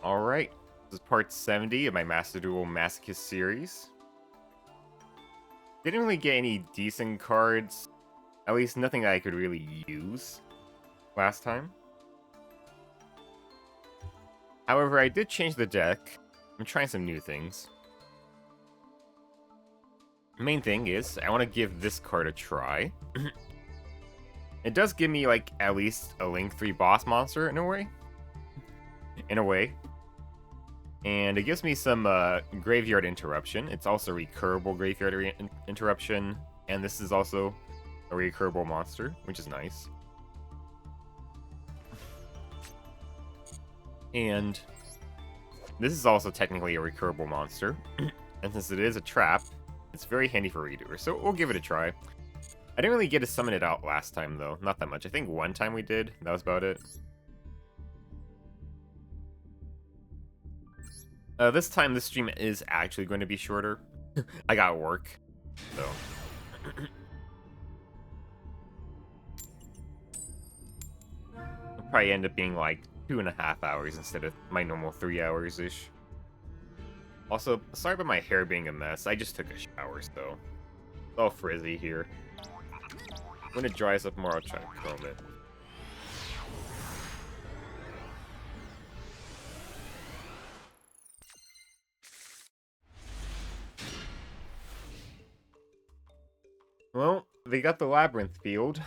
Alright, this is part 70 of my Master Duel Masochist series. Didn't really get any decent cards, at least nothing that I could really use last time. However, I did change the deck. I'm trying some new things. Main thing is, I want to give this card a try. It does give me, like, at least a Link 3 boss monster in a way. And it gives me some graveyard interruption. It's also recurable graveyard interruption. And this is also a recurable monster, which is nice. And this is also technically a recurable monster. And since it is a trap, it's very handy for redoer. So we'll give it a try. I didn't really get to summon it out last time, though. Not that much. I think one time we did. That was about it. This time, this stream is actually going to be shorter. I got work, so... It'll probably end up being like 2.5 hours instead of my normal 3 hours-ish. Also, sorry about my hair being a mess. I just took a shower, so... It's all frizzy here. When it dries up more, I'll try to comb it. Well, they got the Labyrinth field.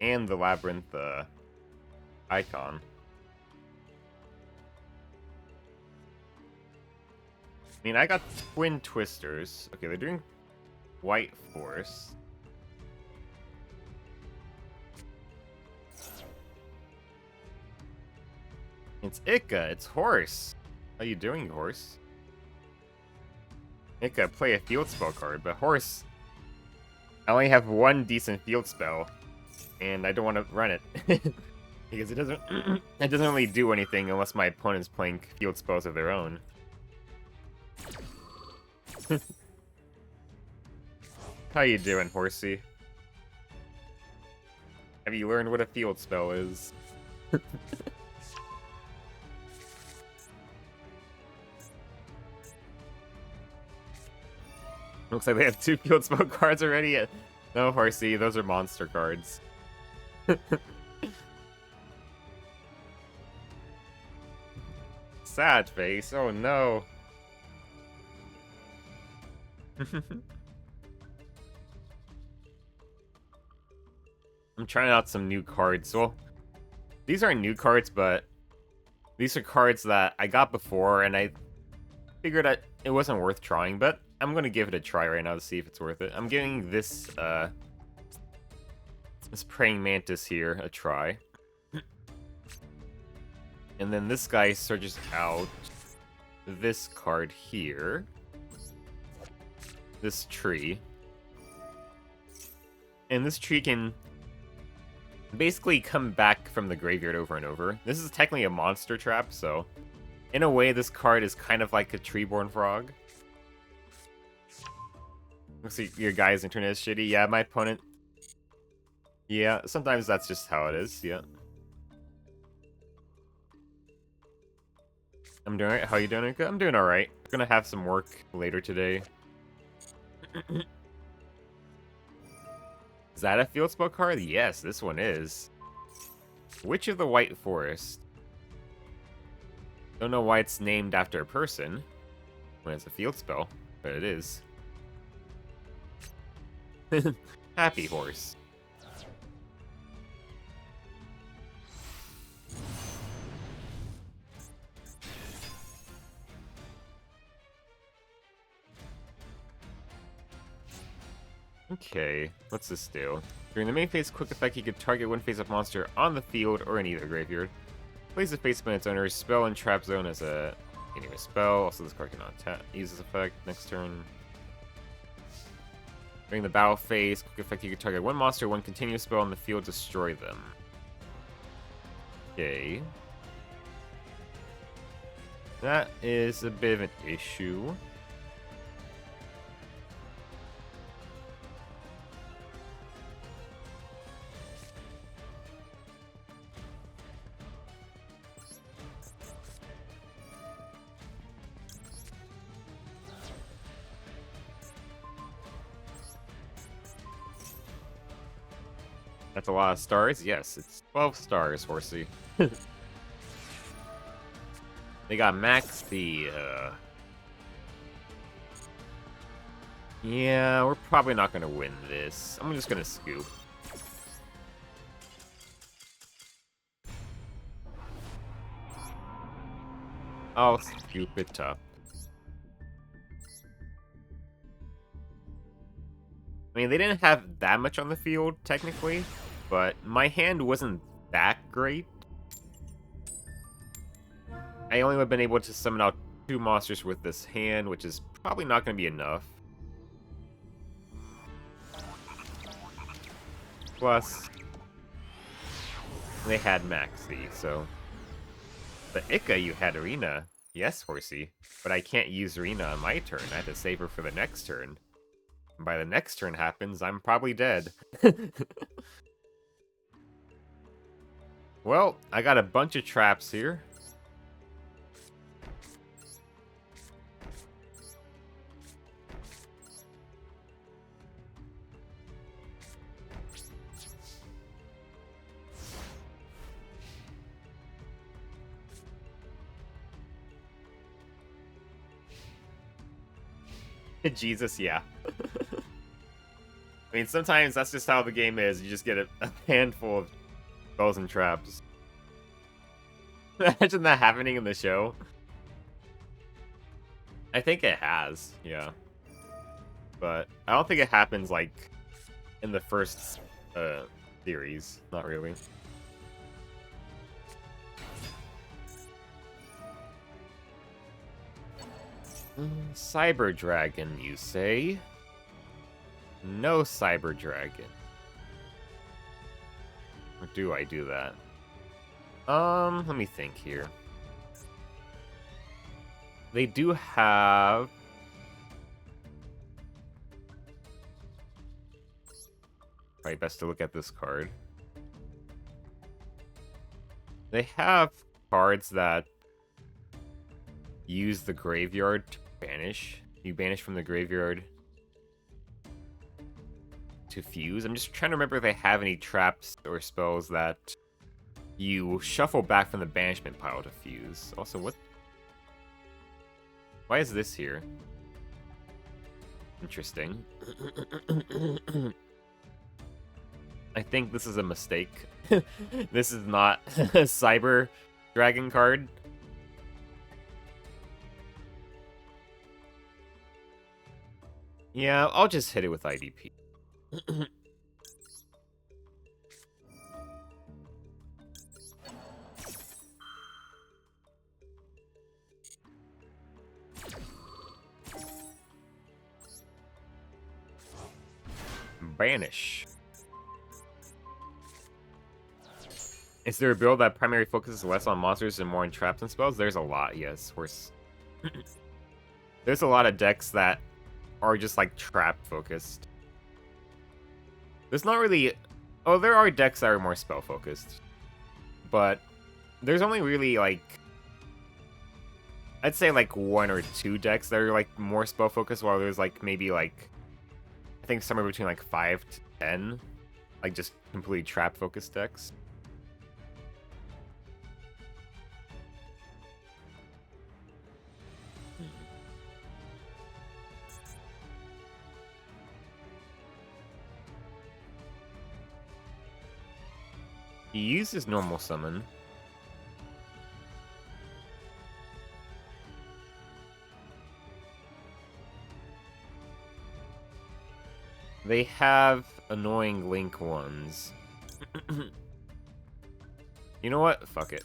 And the Labyrinth, icon. I mean, I got Twin Twisters. Okay, they're doing White Force. It's Ika, it's Horse. How you doing, Horse? Ika, play a field spell card, but Horse... I only have one decent field spell, and I don't want to run it. Because it doesn't it doesn't really do anything unless my opponent's playing field spells of their own. How you doing, Horsey? Have you learned what a field spell is? Looks like they have 2 field spell cards already. No, Horsey, those are monster cards. Sad face, oh no. I'm trying out some new cards. Well, these aren't new cards, but these are cards that I got before, and I figured that it wasn't worth trying, but I'm gonna give it a try right now to see if it's worth it. I'm giving this, this Praying Mantis here a try. And then this guy searches out this card here. This tree. And this tree can basically come back from the graveyard over and over. This is technically a monster trap, so in a way this card is kind of like a Treeborn Frog. Looks like your guy's internet is shitty. Yeah, my opponent... Yeah, sometimes that's just how it is, yeah. I'm doing alright. How you doing, Ika? I'm doing alright. Gonna have some work later today. Is that a field spell card? Yes, this one is. Witch of the White Forest. Don't know why it's named after a person when it's a field spell, but it is. Happy Horse. Okay, what's this do? During the main phase quick effect, you can target one face-up monster on the field or in either graveyard. Place the face-up in its owner's spell and trap zone as a anyway spell. Also, this card cannot use this effect next turn. During the battle phase, quick effect, you can target one monster, one continuous spell on the field, destroy them. Okay. That is a bit of an issue. That's a lot of stars. Yes, it's 12 stars, Horsey. They got Maxi. Yeah, we're probably not gonna win this. I'm just gonna scoop. I'll scoop it up. I mean, they didn't have that much on the field, technically, but my hand wasn't that great. I only would have been able to summon out 2 monsters with this hand, which is probably not going to be enough. Plus, they had Maxi, so... But Ika, you had Arena. Yes, Horsey. But I can't use Arena on my turn. I have to save her for the next turn. And by the next turn happens, I'm probably dead. Well, I got a bunch of traps here. Jesus, yeah. I mean, sometimes that's just how the game is. You just get a handful of spells and traps. Imagine that happening in the show. I think it has, yeah. But I don't think it happens, like, in the first series. Not really. Cyber Dragon, you say? No Cyber Dragon. Or do I do that? Let me think here. They do have... Probably best to look at this card. They have cards that use the graveyard to banish. You banish from the graveyard to fuse. I'm just trying to remember if they have any traps or spells that you shuffle back from the banishment pile to fuse. Also, what? Why is this here? Interesting. I think this is a mistake. This is not a Cyber Dragon card. Yeah, I'll just hit it with IDP. Banish. Is there a build that primary focuses less on monsters and more on traps and spells? There's a lot, yes. There's a lot of decks that are just like trap focused. There's not really... Oh, there are decks that are more spell focused. But there's only really like... I'd say like 1 or 2 decks that are like more spell focused, while there's like maybe like... I think somewhere between like 5 to 10. Like just completely trap focused decks. He uses normal summon. They have annoying Link ones. You know what? Fuck it.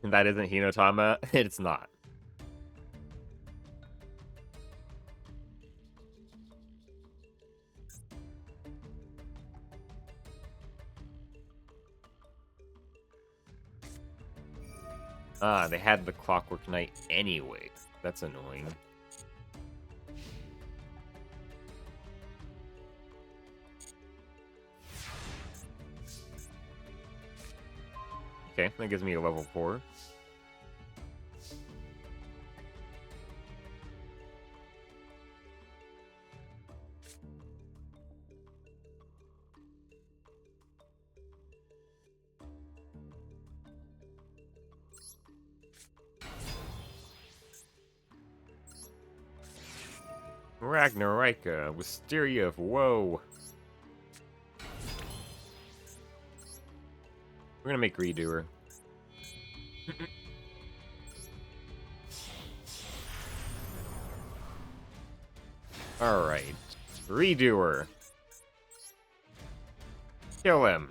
And that isn't Hinotama? It's not. Ah, they had the Clockwork Knight anyway. That's annoying. Okay, that gives me a level 4. Ragnarika, Wisteria of Woe. We're gonna make Redoer. Alright. Redoer. Kill him.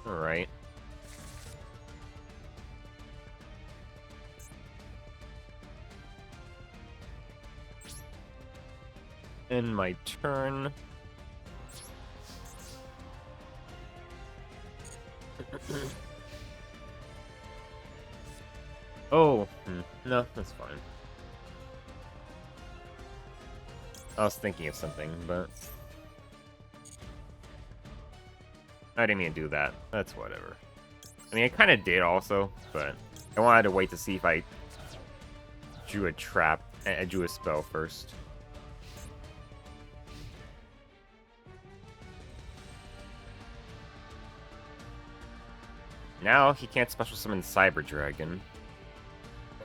Alright. End my turn. Oh, no, that's fine. I was thinking of something, but I didn't mean to do that. That's whatever. I mean, I kind of did also, but I wanted to wait to see if I drew a trap. I drew a spell first. Now he can't special summon Cyber Dragon.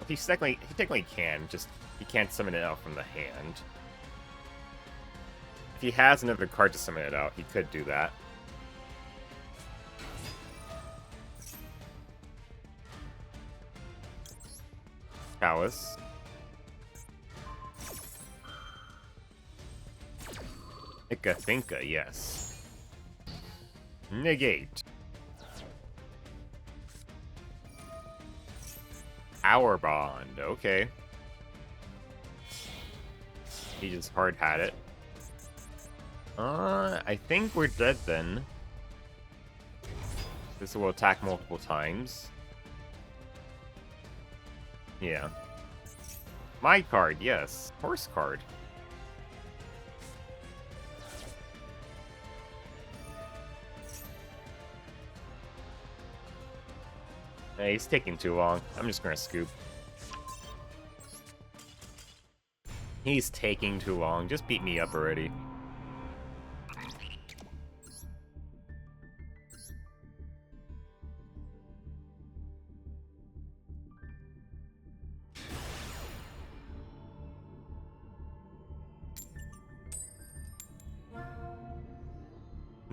He technically can, just he can't summon it out from the hand. If he has another card to summon it out, he could do that. Chalice. Ikathinka, yes. Negate. Power Bond, okay. He just hard had it. I think we're dead then. This will attack multiple times. Yeah. My card, yes. Horse card. Hey, he's taking too long. I'm just gonna scoop. He's taking too long. Just beat me up already.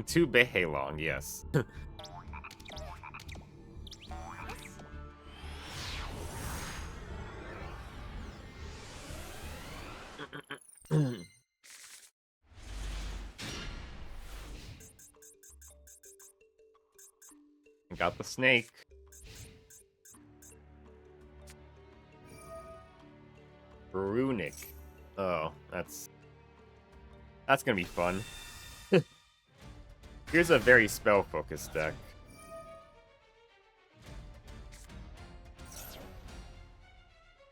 Too Behe long, yes. Got the snake. Runic. Oh, that's gonna be fun. Here's a very spell-focused deck.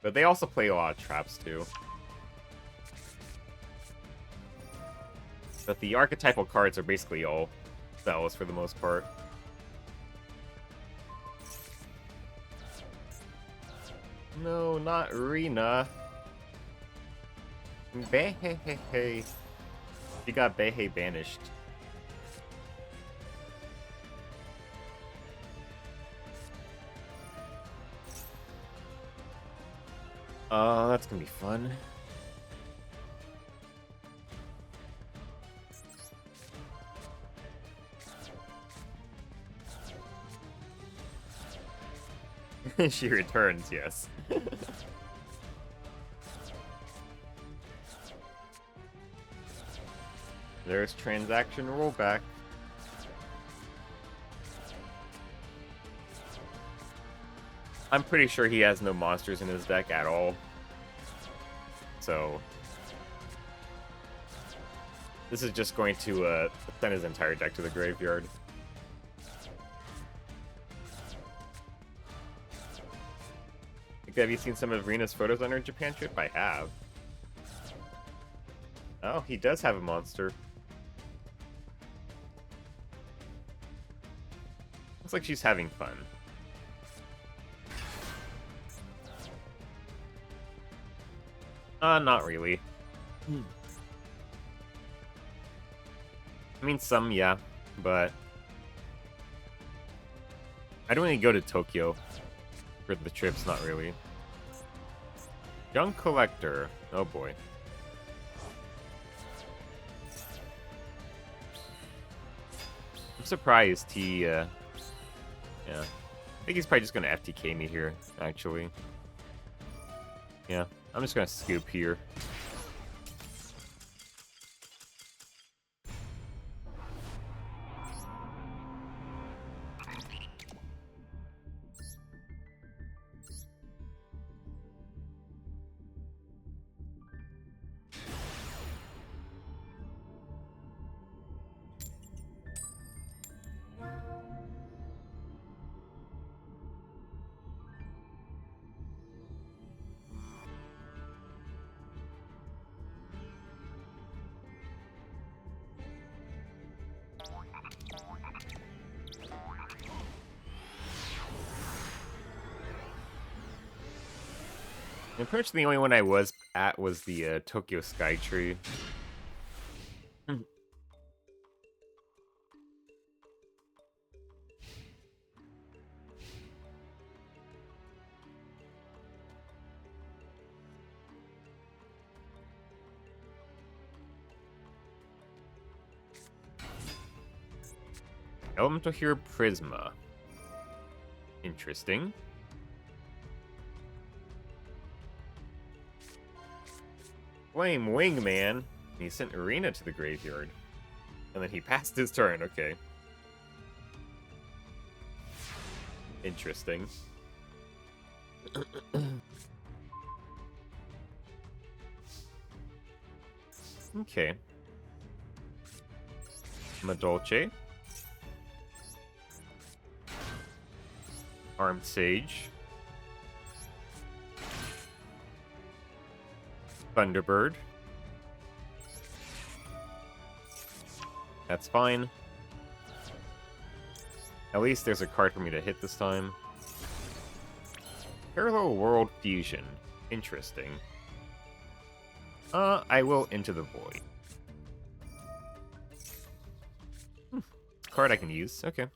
But they also play a lot of traps, too. But the archetypal cards are basically all spells for the most part. No, not Rina. Behehehe. She got Behe banished. That's gonna be fun. She returns, yes. There's transaction rollback. I'm pretty sure he has no monsters in his deck at all. So this is just going to send his entire deck to the graveyard. Have you seen some of Rina's photos on her Japan trip? I have. Oh, he does have a monster. Looks like she's having fun. Not really. I mean, some, yeah, but I don't really go to Tokyo for the trips, not really. Junk Collector. Oh boy. I'm surprised he, yeah. I think he's probably just gonna FTK me here, actually. Yeah, I'm just gonna scoop here. And pretty much the only one I was at was the Tokyo Skytree. Elemental Hero Prisma. Interesting. Flame Wingman. He sent Arena to the graveyard. And then he passed his turn, okay. Interesting. Okay. Madolce. Armed Sage. Thunderbird. That's fine. At least there's a card for me to hit this time. Parallel World Fusion. Interesting. I will Into the Void. Card I can use. Okay.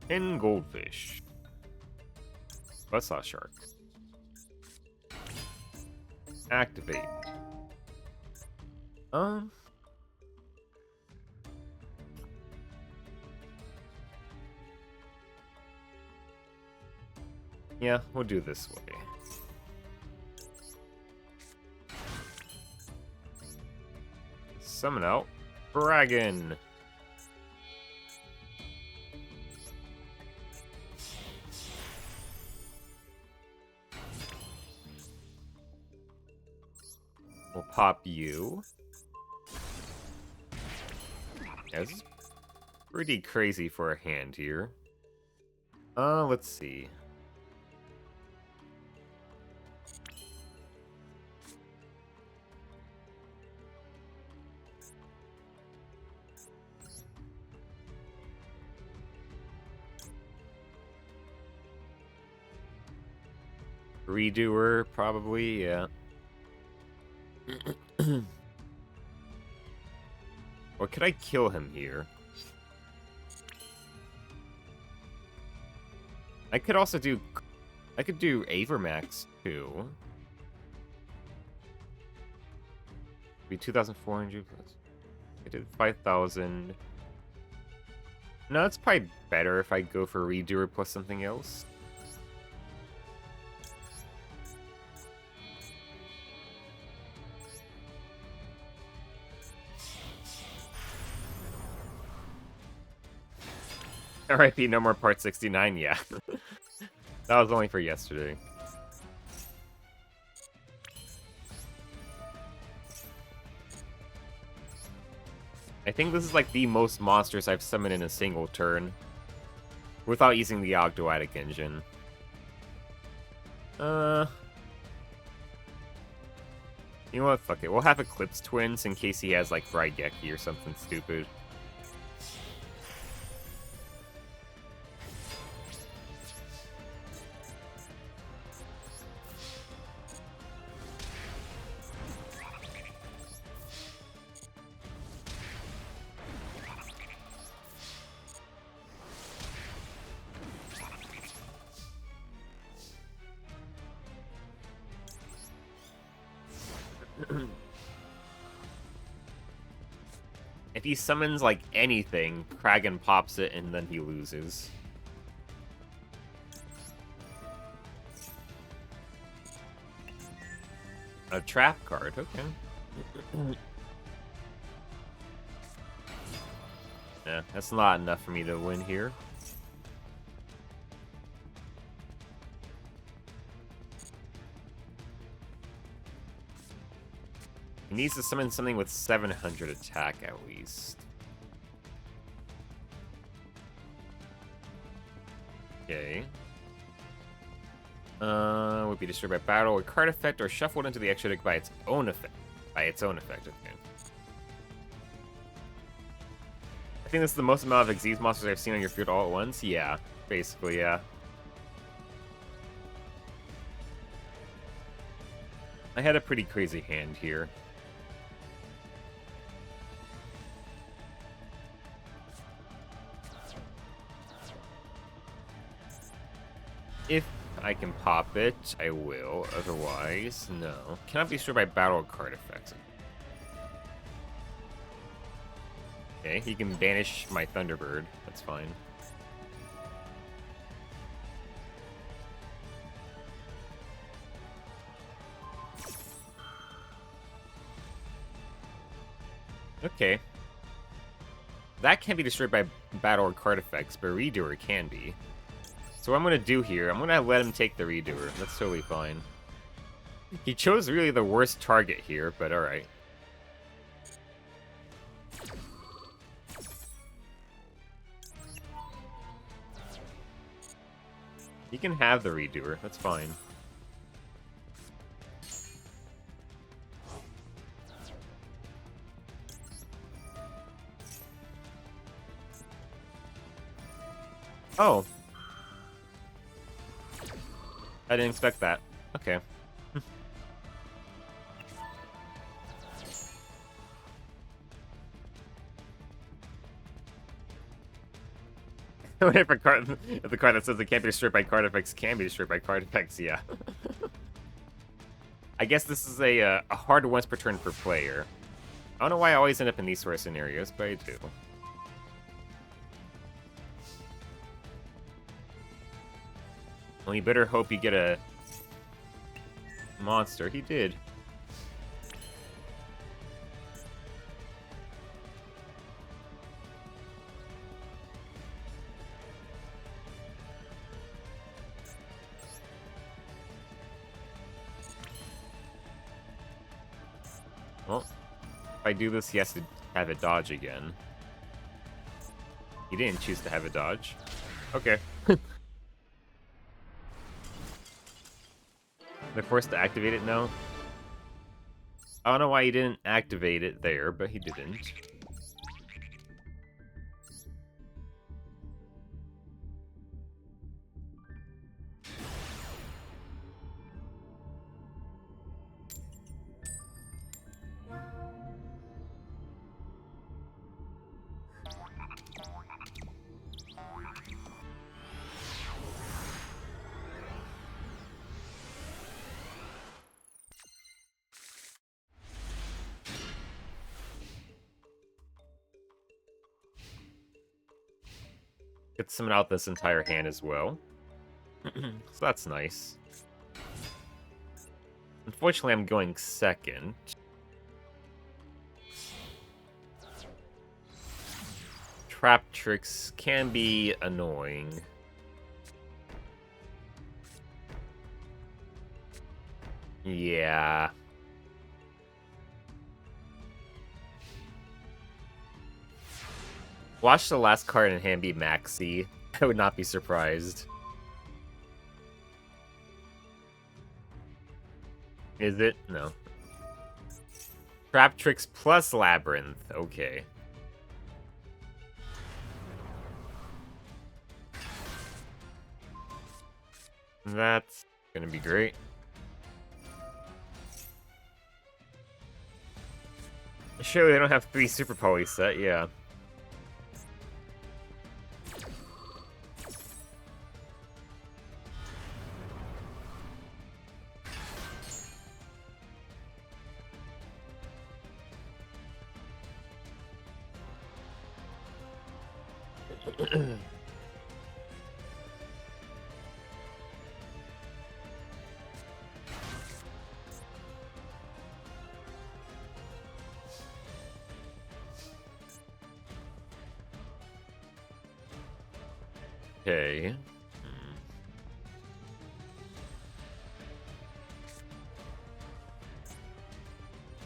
In Goldfish. Buzzsaw Shark. Activate. Yeah, we'll do this way. Summon out Dragon. We'll pop you. Yeah, this is pretty crazy for a hand here. Let's see. Redoer, probably, yeah. Or could I kill him here? I could also do... I could do Avermax, too. Be 2,400 plus... I did 5,000... No, it's probably better if I go for Redoer plus something else. RIP, no more part 69, yeah. That was only for yesterday. I think this is like the most monsters I've summoned in a single turn. Without using the Ogdoadic engine. You know what, fuck it. We'll have Eclipse Twins in case he has like Raigeki or something stupid. If he summons, like, anything, Kragan pops it and then he loses. A trap card, okay. Yeah, that's not enough for me to win here. He needs to summon something with 700 attack at least. Okay. Would be destroyed by battle, a card effect, or shuffled into the extra deck by its own effect. Okay. I think this is the most amount of Xyz monsters I've seen on your field all at once. Yeah, basically, yeah. I had a pretty crazy hand here. If I can pop it, I will. Otherwise, no. Cannot be destroyed by battle or card effects. Okay, he can banish my Thunderbird. That's fine. Okay. That can be destroyed by battle or card effects, but Redoer can be. So what I'm going to do here, I'm going to let him take the Redoer. That's totally fine. He chose really the worst target here, but alright. He can have the Redoer. That's fine. Oh. I didn't expect that. Okay. if the card that says it can't be destroyed by card effects can be destroyed by card effects, yeah. I guess this is a hard once per turn per player. I don't know why I always end up in these sort of scenarios, but I do. Well, you better hope you get a monster. He did. Well, if I do this, he has to have it dodge again. He didn't choose to have it dodge. Okay. They're forced to activate it now. I don't know why he didn't activate it there, but he didn't. Could summon out this entire hand as well. So that's nice. Unfortunately, I'm going second. Trap tricks can be annoying. Yeah. Watch the last card in hand be Maxi. I would not be surprised. Is it? No. Trap Tricks plus Labyrinth. Okay. That's gonna be great. Surely they don't have 3 Super Poly set, yeah. Okay.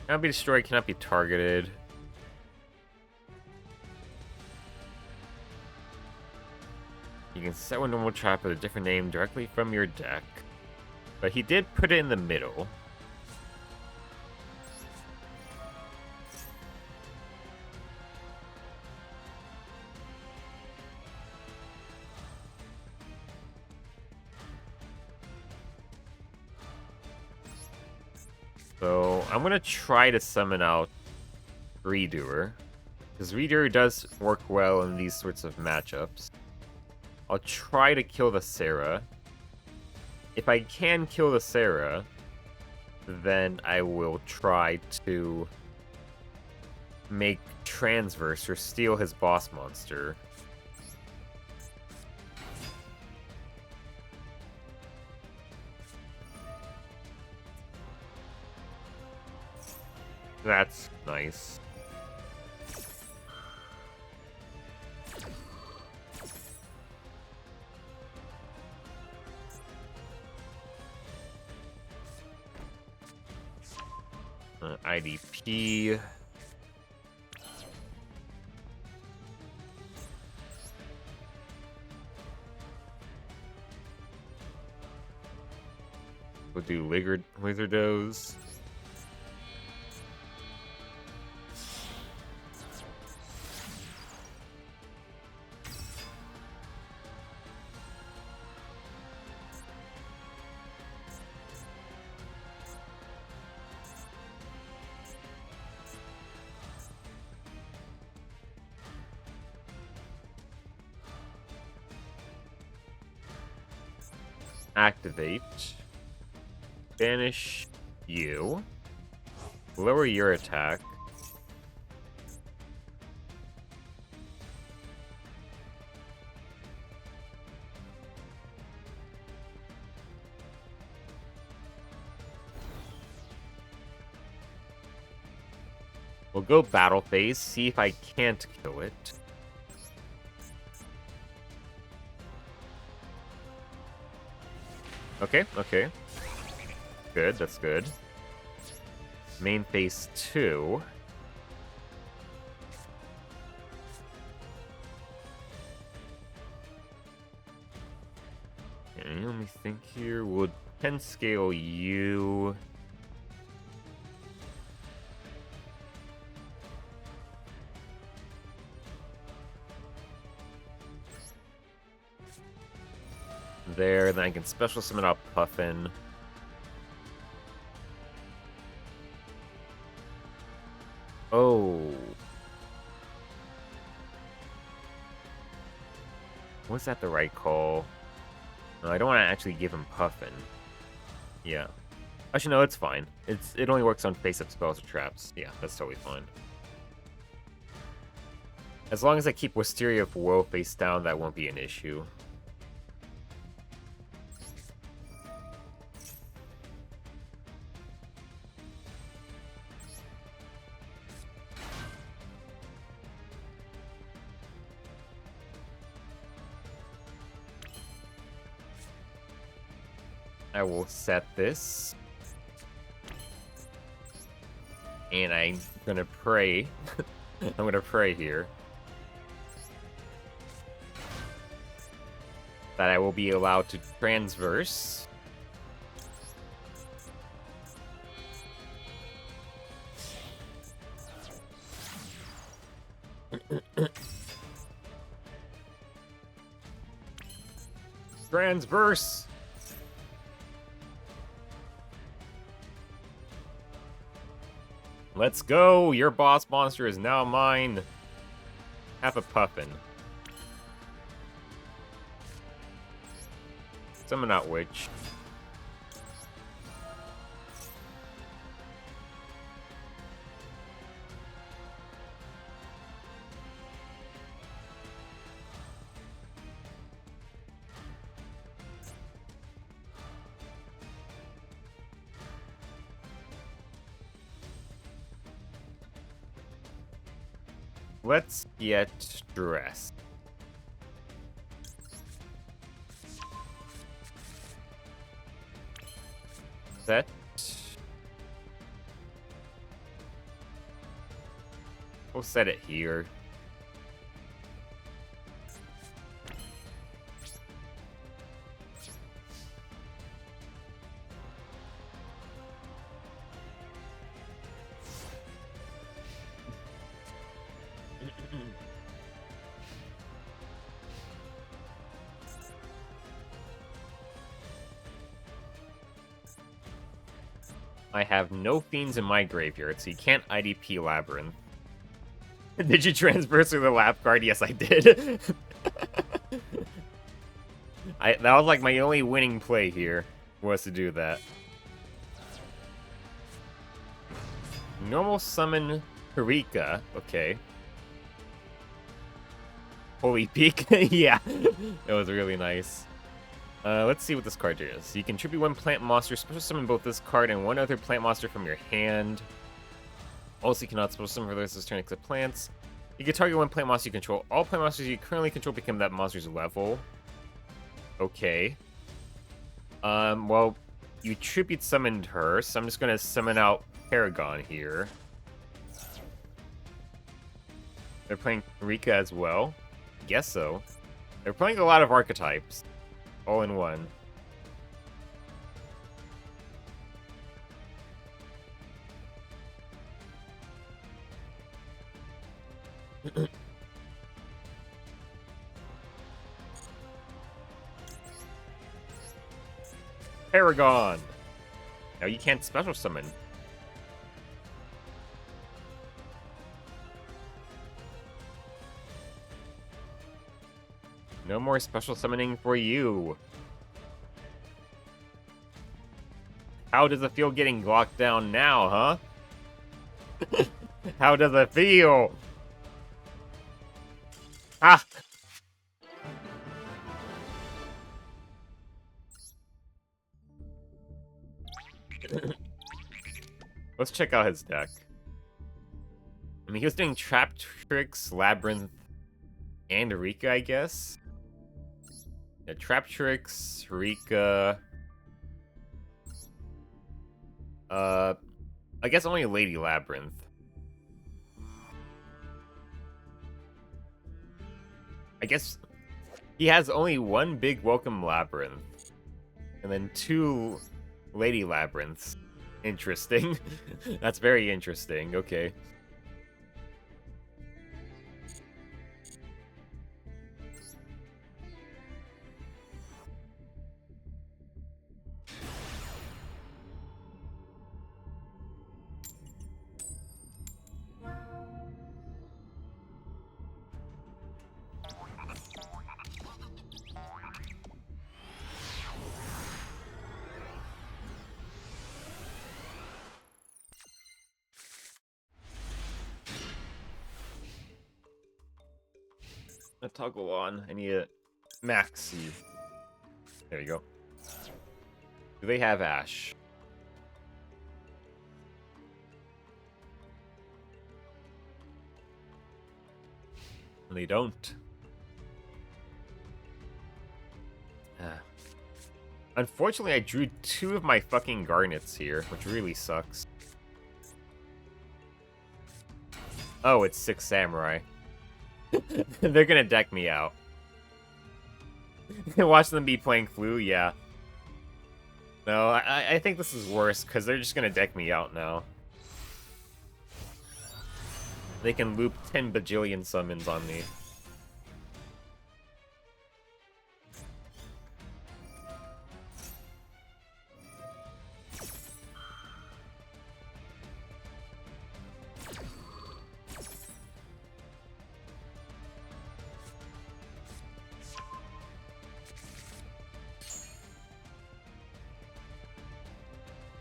Cannot be destroyed, cannot be targeted. You can set one normal trap with a different name directly from your deck. But he did put it in the middle. So I'm gonna try to summon out Redoer. Because Redoer does work well in these sorts of matchups. I'll try to kill the Sarah. If I can kill the Sarah, then I will try to make Transverse or steal his boss monster. That's nice. IDP. We'll do Lizardos. Activate. Banish you. Lower your attack. We'll go battle phase, see if I can't kill it. Okay, okay. Good, that's good. Main phase 2. Okay, let me think here. We'll 10 scale you. There, then I can special summon out Puffin. Oh. Was that the right call? No, I don't want to actually give him Puffin. Yeah. Actually, no, it's fine. It only works on face-up spells or traps. Yeah, that's totally fine. As long as I keep Wisteria of Woe face down, that won't be an issue. I will set this. And I'm gonna pray. I'm gonna pray here. That I will be allowed to transverse. Transverse! Let's go! Your boss monster is now mine. Have a Puffin. Summon out Witch. Let's get dressed. Set. We'll set it here. I have no fiends in my graveyard, so you can't IDP Labyrinth. Did you transfer through the lab card? Yes, I did. That was like my only winning play here, was to do that. Normal summon Harika. Okay. Holy Peak. Yeah, it was really nice. Let's see what this card is. You can tribute one plant monster, special summon both this card and one other plant monster from your hand. Also, you cannot special summon for the rest of this turn except plants. You can target one plant monster you control. All plant monsters you currently control become that monster's level. Okay. Well, you tribute summoned her, so I'm just gonna summon out Paragon here. They're playing Rika as well. Guess so. They're playing a lot of archetypes. All in one. Paragon! Now you can't special summon. No more special summoning for you. How does it feel getting locked down now, huh? How does it feel? Ah! Let's check out his deck. I mean, he was doing Trap Tricks, Labyrinth, and Rika, I guess. Yeah, Trap Tricks, Rika. I guess only Lady Labyrinth. I guess he has only one big Welcome Labyrinth. And then 2 Lady Labyrinths. Interesting. That's very interesting. Okay. A toggle on. I need a maxi. There you go. Do they have Ash? They don't. Unfortunately, I drew 2 of my fucking Garnets here, which really sucks. Oh, it's 6 Samurai. They're gonna deck me out. Watch them be playing Flu, yeah. No, I think this is worse, because they're just gonna deck me out now. They can loop 10 bajillion summons on me.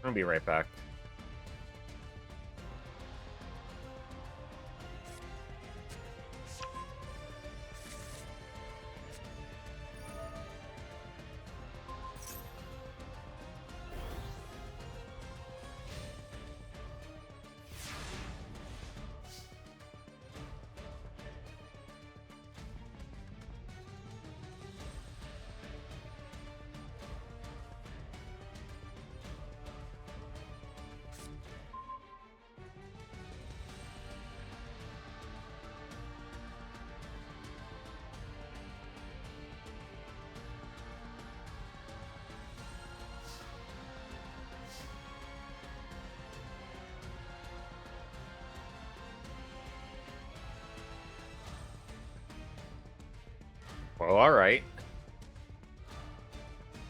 I'll be right back. Well, alright.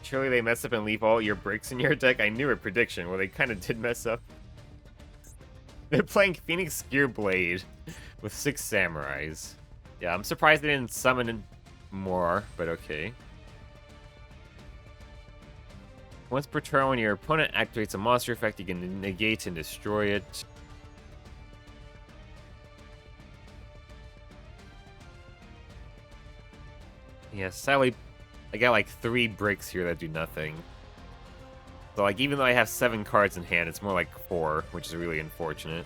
Surely they mess up and leave all your bricks in your deck? I knew a prediction. Well, they kind of did mess up. They're playing Phoenix Gearblade with 6 Samurais. Yeah, I'm surprised they didn't summon more, but okay. Once per turn, when your opponent activates a monster effect, you can negate and destroy it. Yeah, sadly, I got like 3 bricks here that do nothing. So like, even though I have 7 cards in hand, it's more like 4, which is really unfortunate.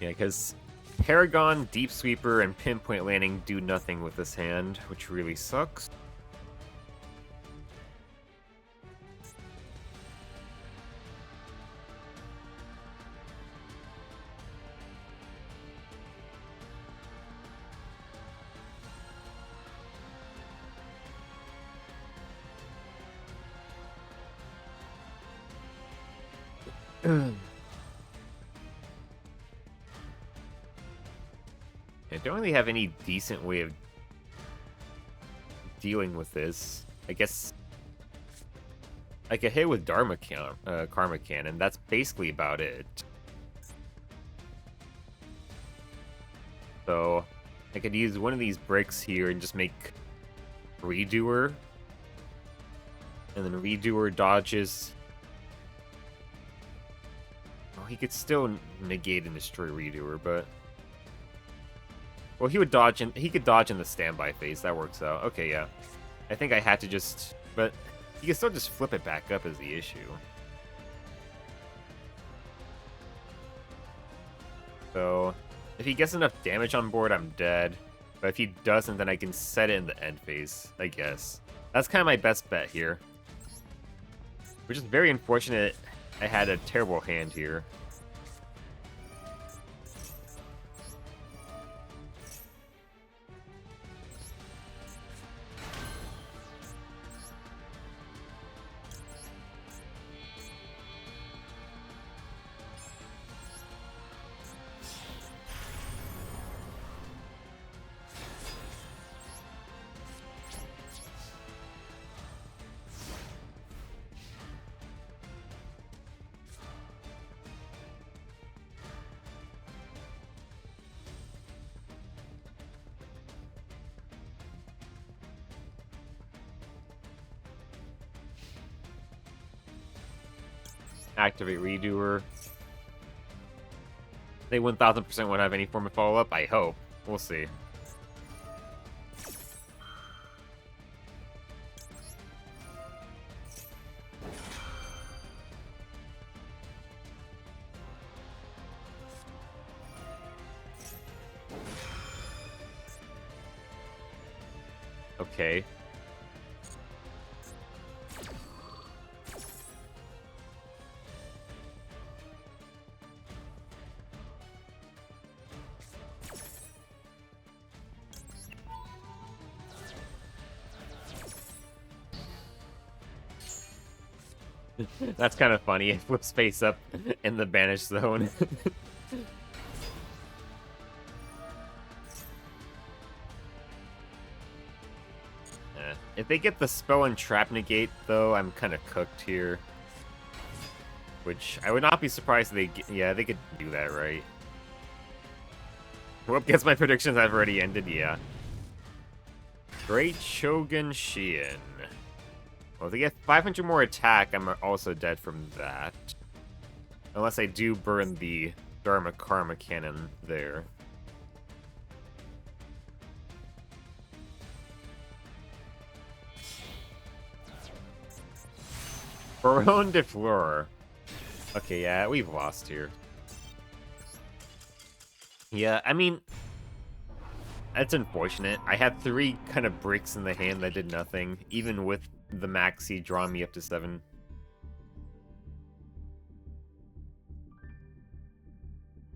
Yeah, because Paragon, Deep Sweeper, and Pinpoint Landing do nothing with this hand, which really sucks. I don't really have any decent way of dealing with this. I guess I could hit with Karma Cannon. That's basically about it. So I could use one of these bricks here and just make Redoer. And then Redoer dodges. Oh, he could still negate and destroy Redoer, but... Well, he would dodge, and he could dodge in the standby phase. That works out. Okay, yeah. I think I had to just... But he can still just flip it back up is the issue. So, if he gets enough damage on board, I'm dead. But if he doesn't, then I can set it in the end phase, I guess. That's kind of my best bet here. Which is very unfortunate. I had a terrible hand here. Activate Redoer. They 1000% won't have any form of follow-up, I hope. We'll see. Okay. That's kind of funny. It flips face up in the banished zone. If they get the spell and trap negate, though, I'm kind of cooked here. Which, I would not be surprised if they get... Yeah, they could do that, right? Whoop, guess my predictions have already ended, yeah. Great Shogun Shien. Well, if they get 500 more attack, I'm also dead from that. Unless I do burn the Dharma Karma Cannon there. Baron de Fleur. Okay, yeah, we've lost here. Yeah, I mean... That's unfortunate. I had 3 kind of bricks in the hand that did nothing, even with the Maxi drawing me up to 7.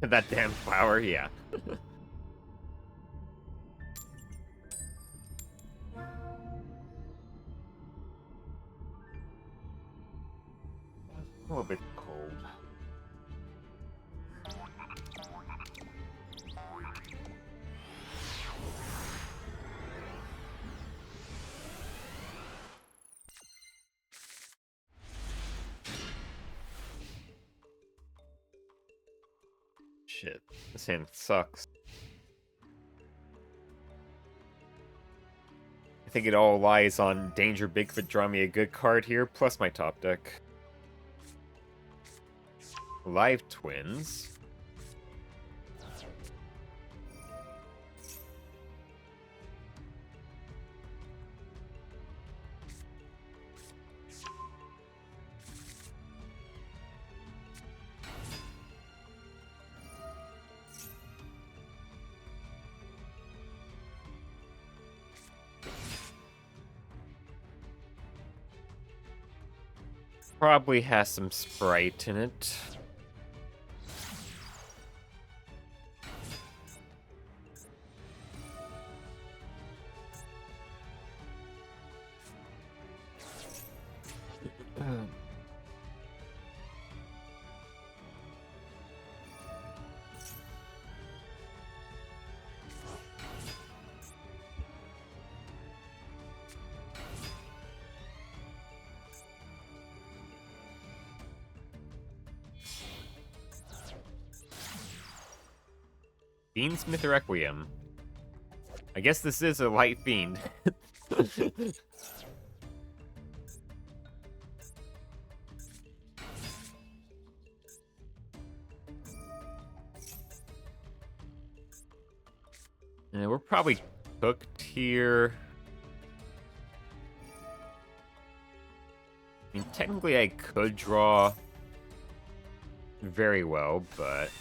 That damn flower, yeah. A little bit cold. Shit, this hand sucks. I think it all lies on Danger Bigfoot drawing me a good card here, plus my top deck. Live Twins. Probably has some Sprite in it. Fiendsmith Requiem. I guess this is a light fiend. And we're probably cooked here. I mean, technically I could draw very well, but...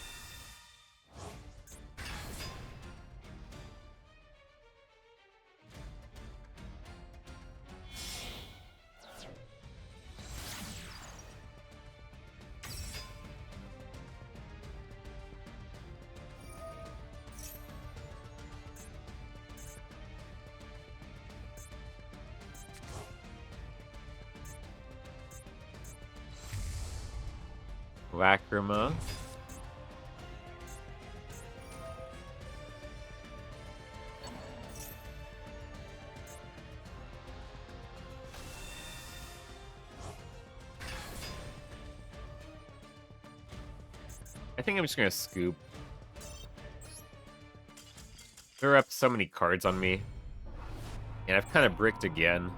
Lacrima. I think I'm just gonna scoop. There are up so many cards on me. And I've kind of bricked again.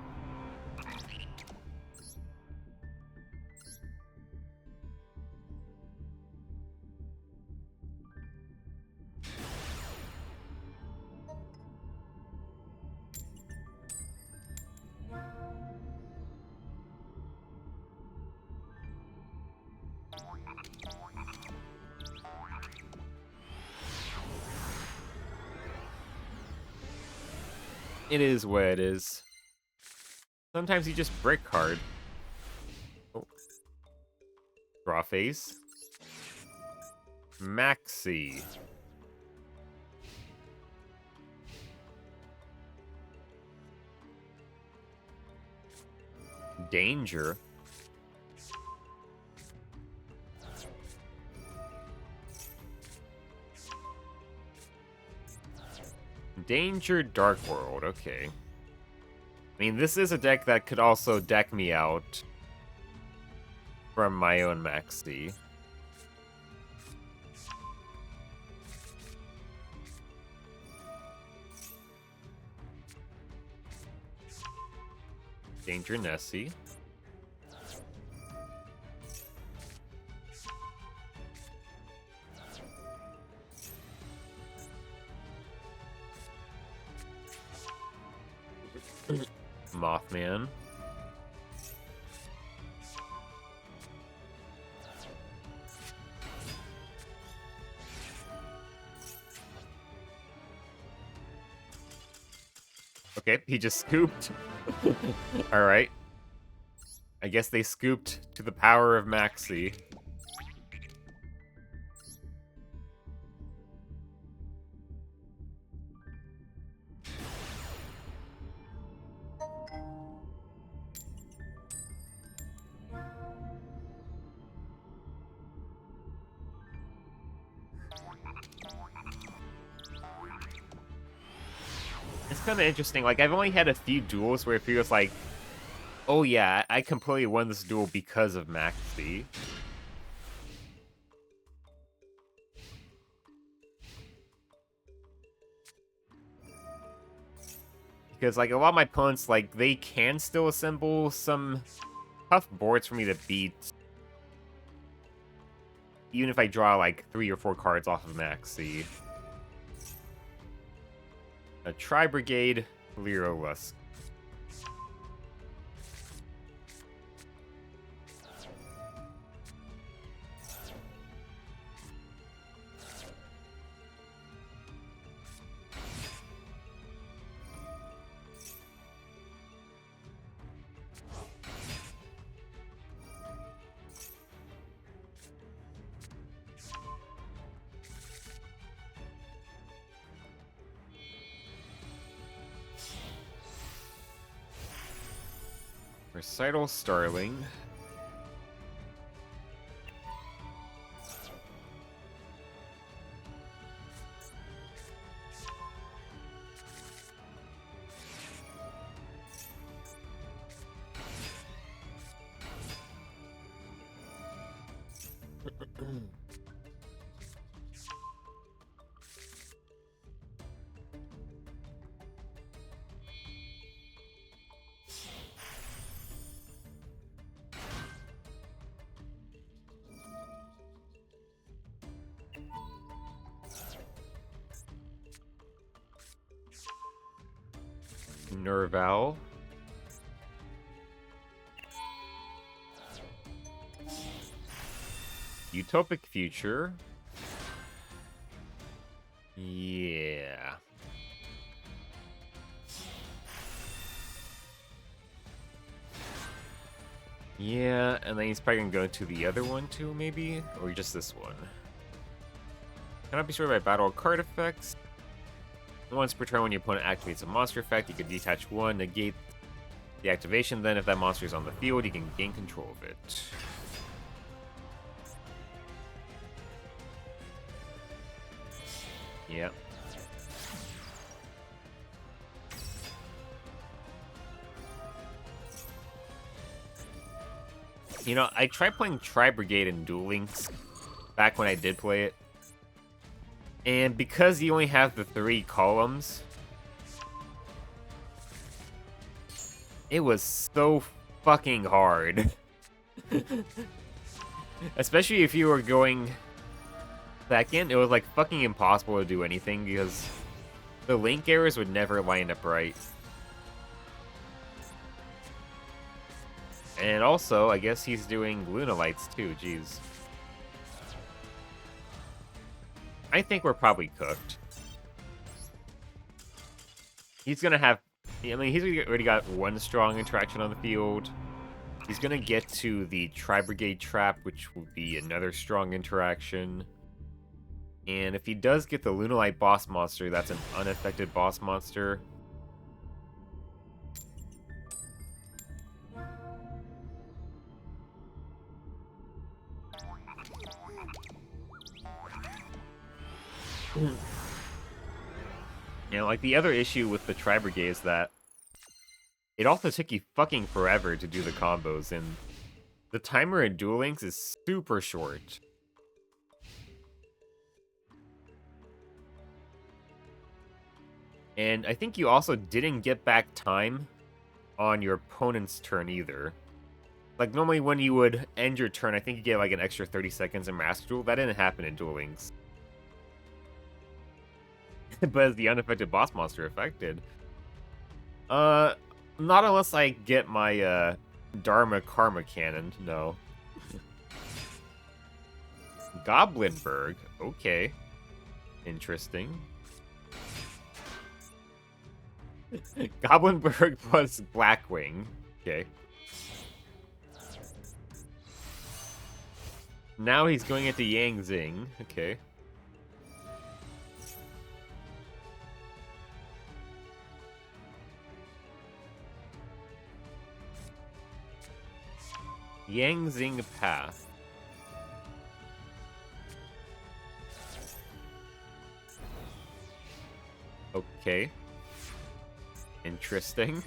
It is what it is. Sometimes you just brick hard. Oh. Draw phase. Maxi. Danger. Danger Dark World, okay. I mean, this is a deck that could also deck me out from my own Maxi. Danger Nessie. Mothman. Okay, he just scooped. Alright. I guess they scooped to the power of Maxi. It's kind of interesting. Like, I've only had a few duels where it feels like, oh yeah, I completely won this duel because of Maxi. Because, like, a lot of my opponents, like, they can still assemble some tough boards for me to beat. Even if I draw, like, 3 or 4 cards off of Maxi. A Tri-Brigade, Lyra Lusk. Recital Starling. Nerval. Utopic Future. Yeah. Yeah, and then he's probably gonna go to the other one too, maybe? Or just this one? Cannot be destroyed by battle card effects. Once per turn when your opponent activates a monster effect, you can detach one, negate the activation, then if that monster is on the field, you can gain control of it. Yep. You know, I tried playing Tri-Brigade in Duel Links back when I did play it. And because you only have the 3 columns, it was so fucking hard. Especially if you were going second, it was like fucking impossible to do anything because the link errors would never line up right. And also, I guess he's doing Luna Lights too, jeez. I think we're probably cooked. He's gonna have... I mean, he's already got 1 strong interaction on the field. He's gonna get to the Tri-Brigade trap, which will be another strong interaction. And if he does get the Lunalite boss monster, that's an unaffected boss monster. You know, like, the other issue with the Tri-Brigade is that it also took you fucking forever to do the combos, and the timer in Duel Links is super short. And I think you also didn't get back time on your opponent's turn either. Like, normally when you would end your turn, I think you get like an extra 30 seconds in Master Duel. That didn't happen in Duel Links. But as the unaffected boss monster affected. Not unless I get my, Dharma Karma Cannon, no. Goblinberg, okay. Interesting. Goblinberg plus Blackwing, okay. Now he's going into Yang Zing, okay. Yang Zing Path. Okay. Interesting.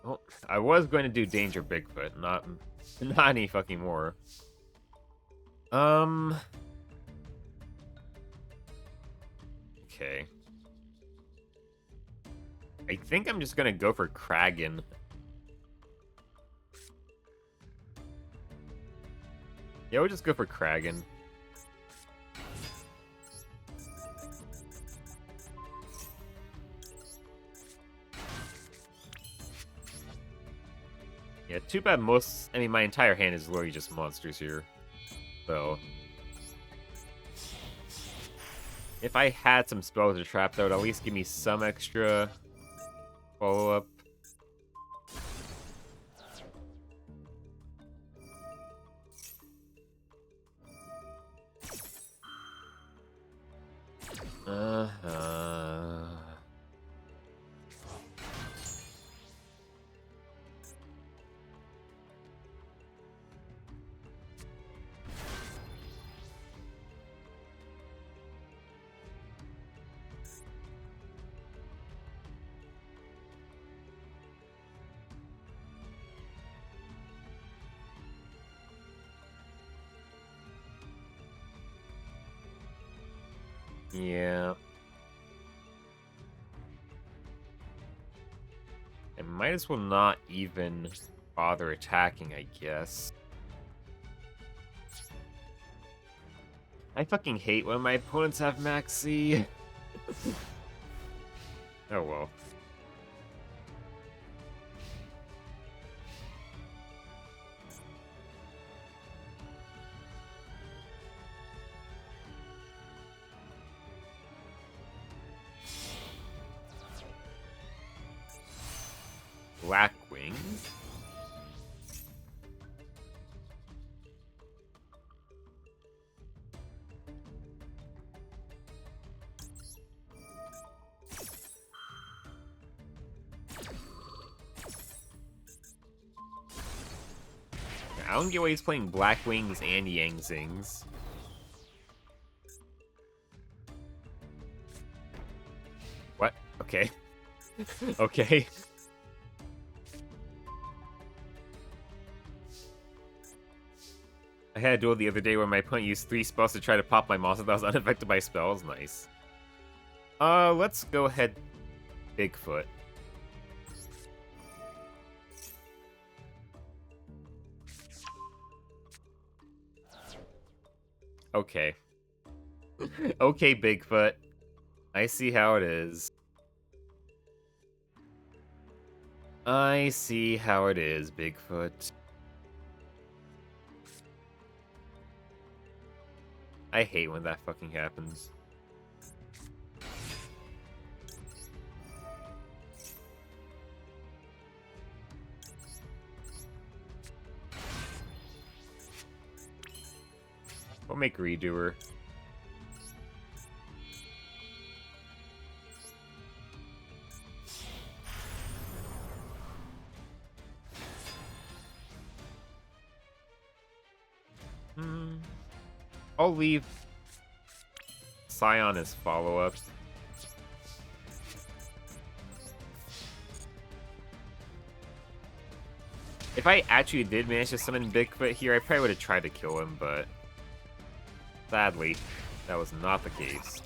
Well, I was going to do Danger Bigfoot, not any fucking more. Okay. I think I'm just gonna go for Kragan. Yeah, we'll just go for Kragan. Yeah, too bad my entire hand is literally just monsters here. So, if I had some spells to trap, that would at least give me some extra follow-up. Yeah. I might as well not even bother attacking, I guess. I fucking hate when my opponents have Maxi. Oh well. Blackwing. I don't get why he's playing Blackwings and Yangzings. What? Okay. Okay. I had a duel the other day where my opponent used 3 spells to try to pop my monster that was unaffected by spells. Nice. Let's go ahead Bigfoot. Okay. Okay, Bigfoot. I see how it is. I see how it is, Bigfoot. I hate when that fucking happens. We'll make Redoer. I'll leave Scion as follow-up. If I actually did manage to summon Bigfoot here, I probably would have tried to kill him, but sadly, that was not the case.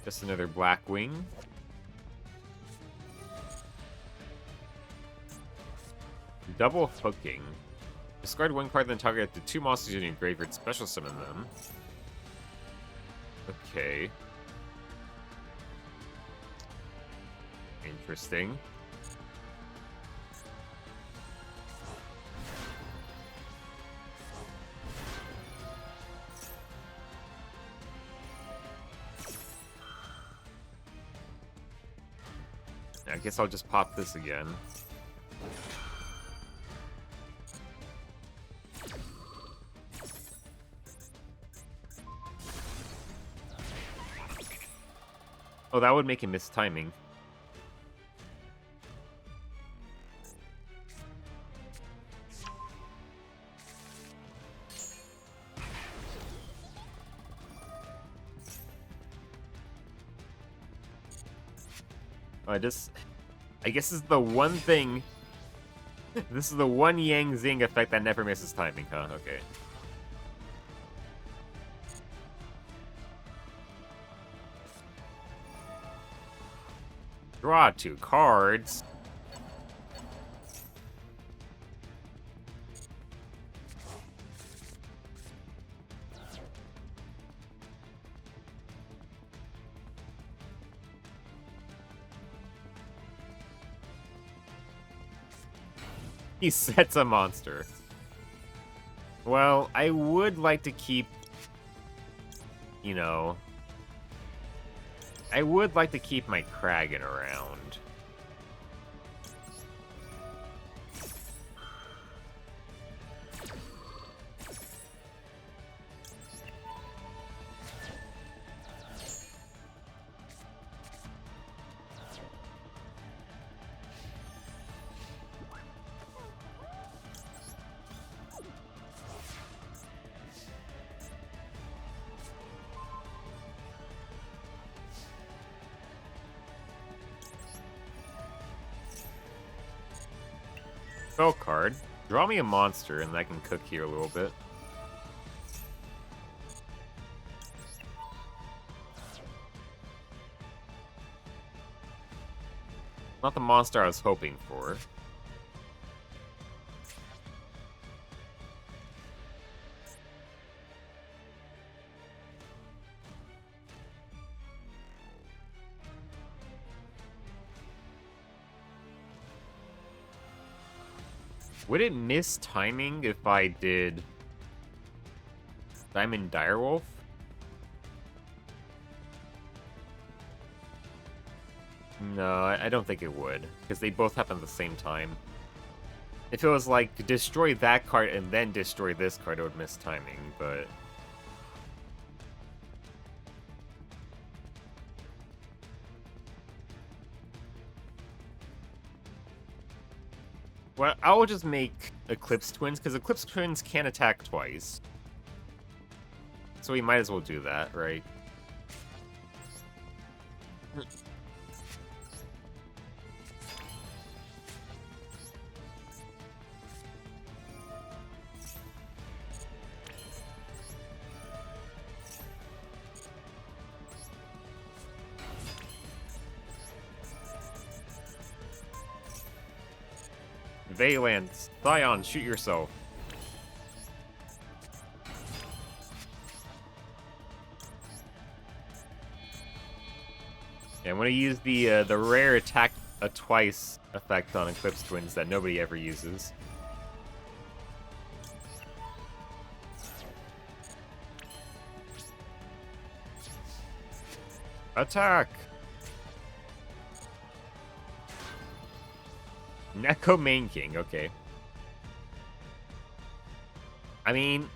Just another Blackwing. Double hooking. Discard 1 card, then target the 2 monsters in your graveyard. Special summon them. Okay. Interesting. I guess I'll just pop this again. Oh, that would make him miss timing. I guess this is the one thing. This is the one Yang Zing effect that never misses timing, huh? Okay. Draw 2 cards. He sets a monster. Well, I would like to keep, you know, I would like to keep my Kraken around. Spell card. Draw me a monster, and I can cook here a little bit. Not the monster I was hoping for. Would it miss timing if I did Diamond Direwolf? No, I don't think it would, because they both happen at the same time. If it was like, destroy that card and then destroy this card, it would miss timing, but... Well, I will just make Eclipse Twins, because Eclipse Twins can attack twice. So we might as well do that, right? Valence, Thion, shoot yourself. Yeah, I'm gonna use the rare attack a twice effect on Eclipse Twins that nobody ever uses. Attack! Neko Main King, okay. I mean...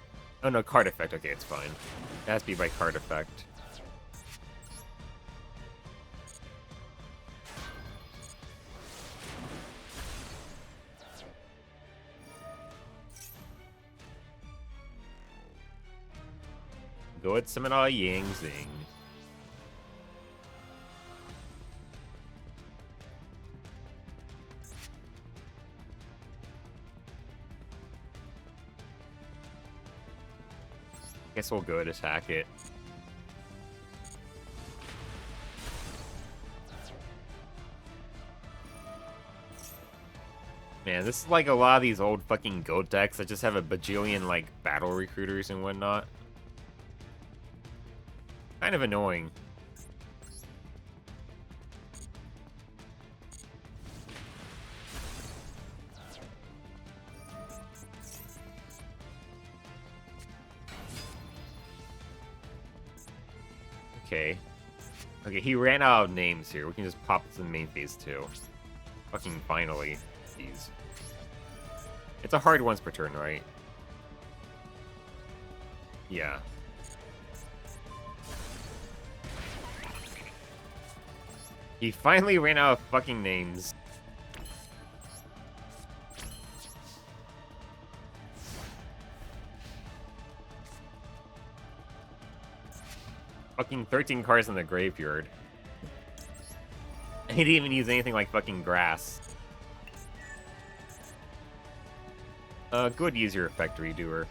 Oh no, card effect, okay, it's fine. It has to be by card effect. Go ahead, summon all Yang Zing. Guess we'll go ahead and attack it. Man, this is like a lot of these old fucking goat decks that just have a bajillion, like, battle recruiters and whatnot. Kind of annoying. Okay. Okay, he ran out of names here. We can just pop to the main phase too. Fucking finally. Jeez. It's a hard once per turn, right? Yeah. He finally ran out of fucking names. Fucking 13 cards in the graveyard. He didn't even use anything like fucking grass. Good user effect redoer.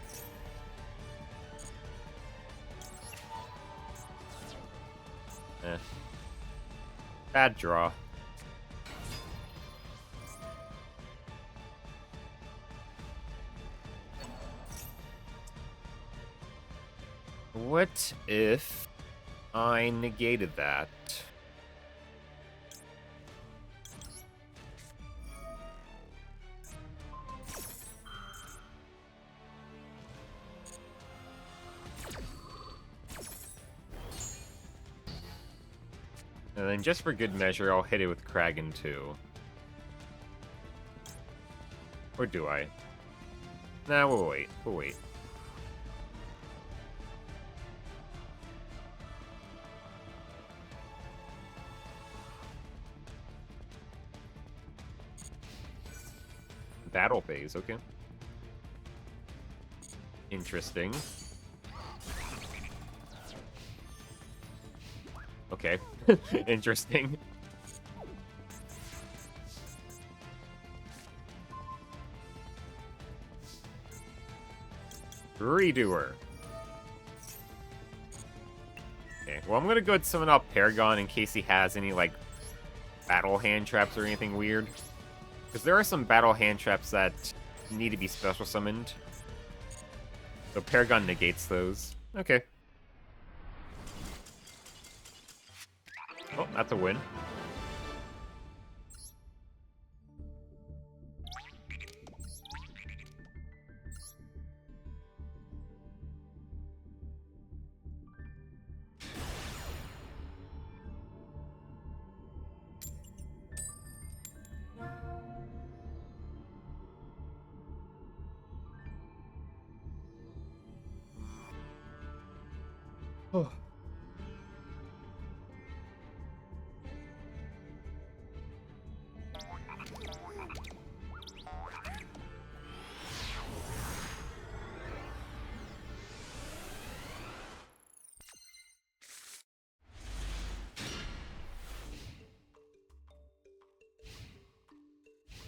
Bad draw. What if I negated that? And then just for good measure, I'll hit it with Kragan too. Or do I? Nah, we'll wait. We'll wait. Battle phase, okay. Interesting. Okay. Interesting. Redoer. Okay, well, I'm gonna go and summon out Paragon in case he has any, like, battle hand traps or anything weird. Because there are some battle hand traps that need to be special summoned. So Paragon negates those. Okay. Oh, that's a win. Oh.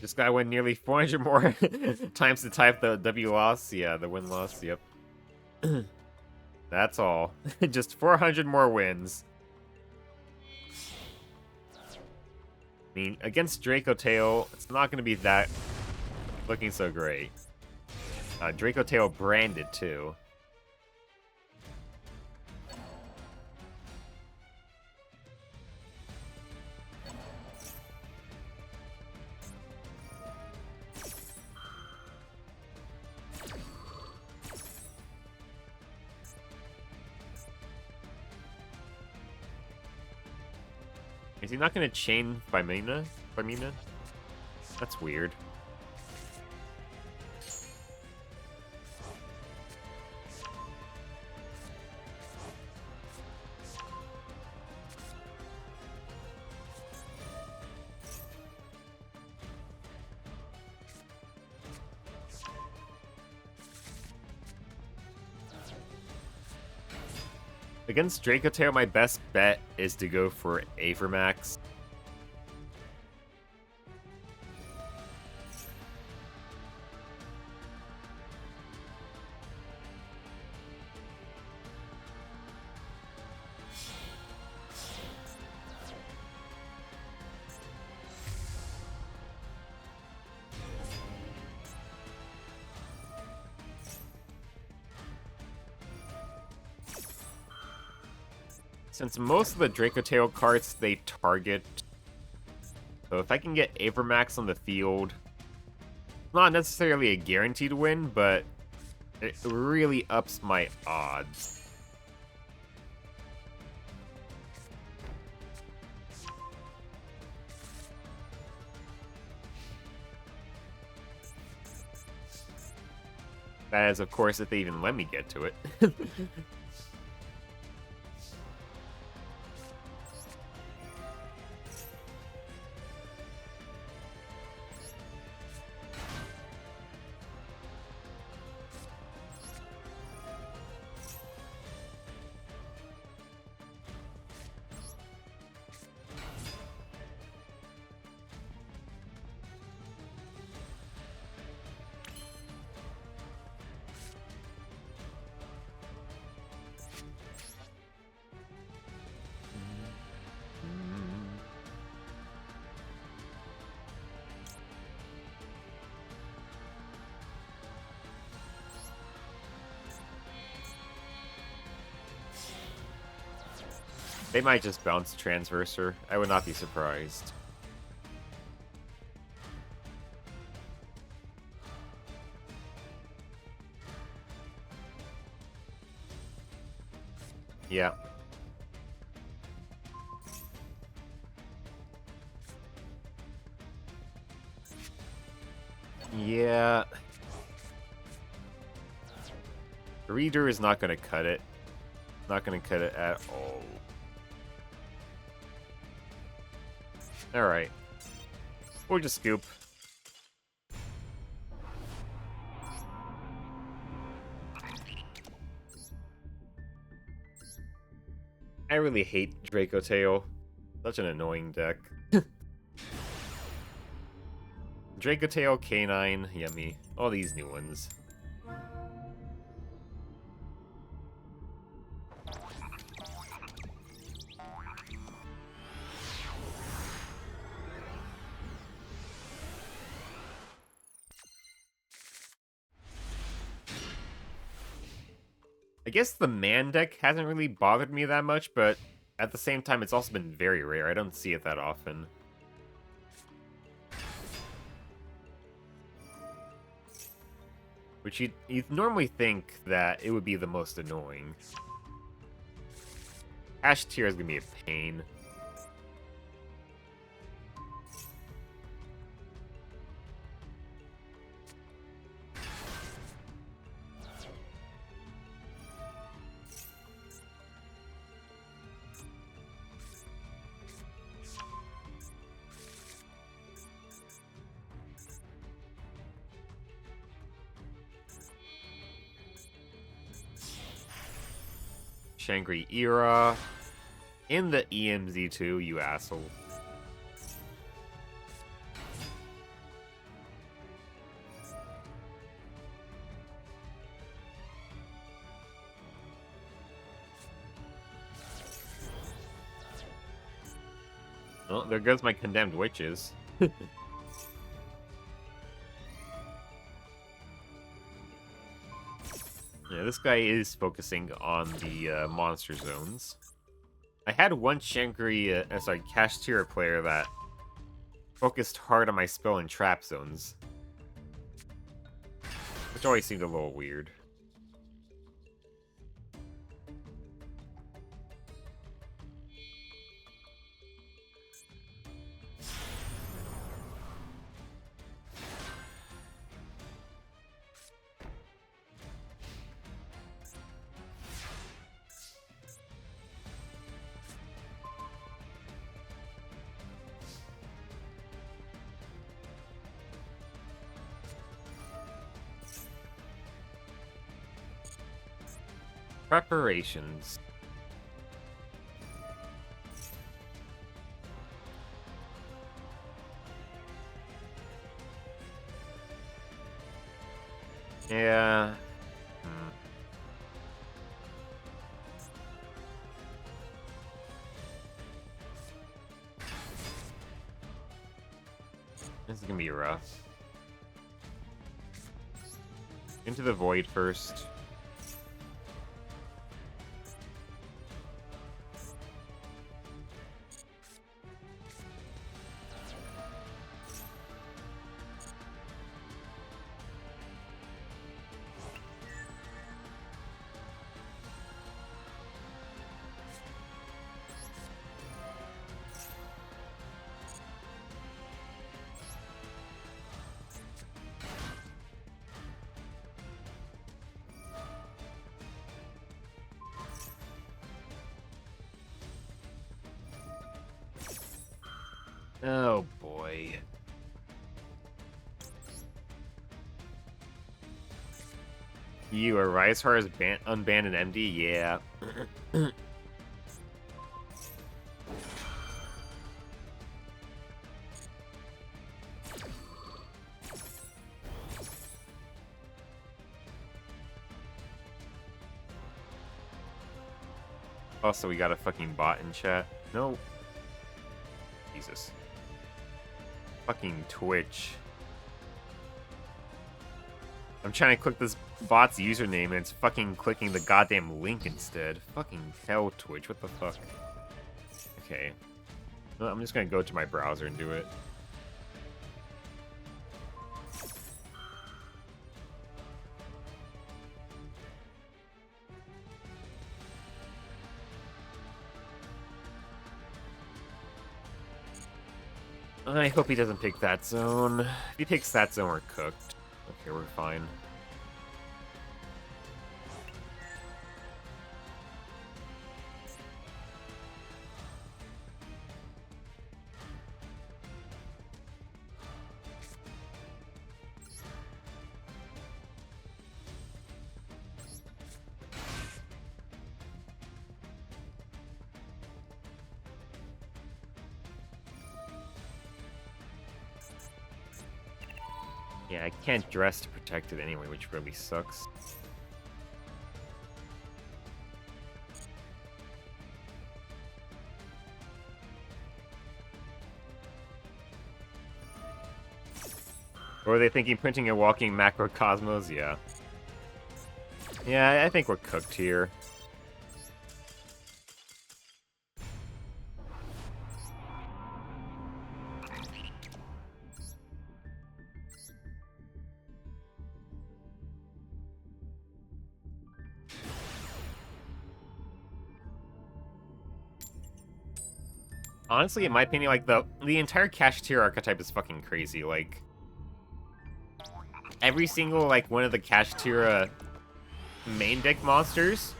This guy went nearly 400 more times to type the W loss. Yeah, the win loss, yep. That's all. Just 400 more wins. I mean, against Draco Tail, it's not going to be that looking so great. Draco Tail branded, too. Is he not going to chain Bimina? That's weird. Against Draco Tail, my best bet is to go for Avermax. Since most of the Draco Tail cards, they target. So if I can get Avermax on the field, not necessarily a guaranteed win, but it really ups my odds. That is, of course, if they even let me get to it. They might just bounce Transverser. I would not be surprised. Yeah. Yeah. Reader is not going to cut it. Not going to cut it at all. Alright. We'll just scoop. I really hate Draco Tail. Such an annoying deck. Draco Tail, K9, yummy. All these new ones. I guess the man deck hasn't really bothered me that much, but at the same time, it's also been very rare. I don't see it that often. Which you'd normally think that it would be the most annoying. Ash Tier is gonna be a pain. Shangri-Era. In the EMZ2, you asshole. Oh, there goes my Condemned Witches. Yeah, this guy is focusing on the monster zones. I had one Cash Tier player that focused hard on my spell and trap zones. Which always seemed a little weird. Preparations. Yeah. This is gonna be rough. Into the void first. Oh boy. You are right as far as unbanned and MD? Yeah. Also, we got a fucking bot in chat. No. Jesus. Fucking Twitch. I'm trying to click this bot's username and it's fucking clicking the goddamn link instead. Fucking hell, Twitch. What the fuck? Okay. Well, I'm just gonna go to my browser and do it. I hope he doesn't pick that zone. If he picks that zone, we're cooked. Okay, we're fine. Yeah, I can't dress to protect it anyway, which really sucks. Or are they thinking printing a walking macrocosmos? Yeah. Yeah, I think we're cooked here. Honestly, in my opinion, like, the entire Cashier archetype is fucking crazy. Like, every single, like, one of the Cashier main deck monsters,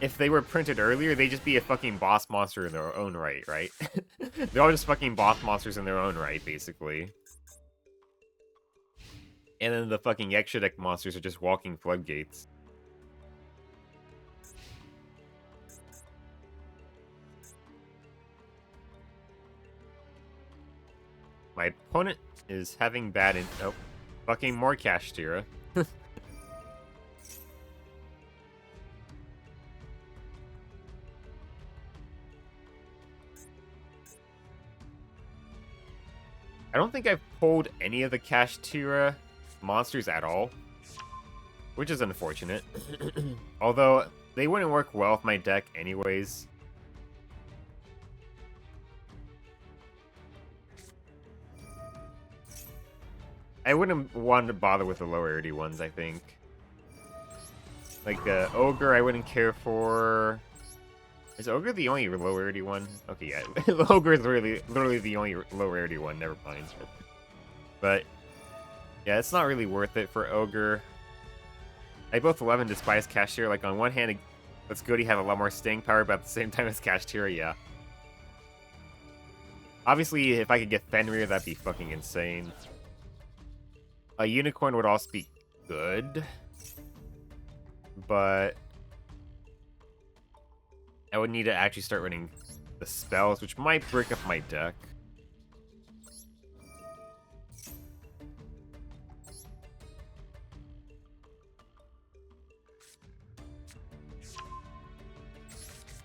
if they were printed earlier, they'd just be a fucking boss monster in their own right, right? They're all just fucking boss monsters in their own right, basically. And then the fucking extra deck monsters are just walking floodgates. My opponent is having bad oh, fucking more Kashtira. I don't think I've pulled any of the Kashtira monsters at all, which is unfortunate. Although, they wouldn't work well with my deck anyways. I wouldn't want to bother with the low rarity ones, I think. Like, Ogre, I wouldn't care for... Is Ogre the only low rarity one? Okay, yeah. Ogre is literally the only low rarity one, never mind. But, yeah, it's not really worth it for Ogre. I both love and despise Kashtira. Like, on one hand, it's good you have a lot more staying power, but at the same time as Kashtira, yeah. Obviously, if I could get Fenrir, that'd be fucking insane. A Unicorn would also be good. But I would need to actually start running the spells, which might break up my deck.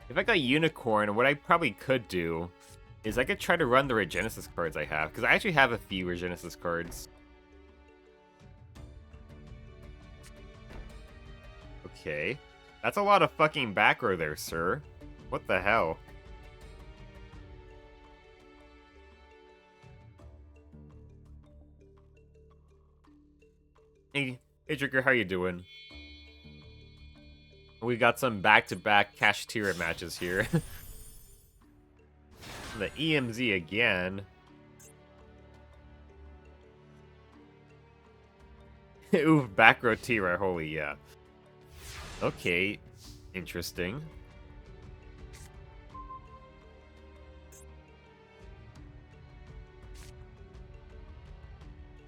If I got Unicorn, what I probably could do is I could try to run the Regenesis cards I have, because I actually have a few Regenesis cards. Okay. That's a lot of fucking back row there, sir. What the hell? Hey, Trigger, how you doing? We got some back-to-back Kashtira matches here. The EMZ again. Ooh, back row Tira, holy yeah. Okay, interesting.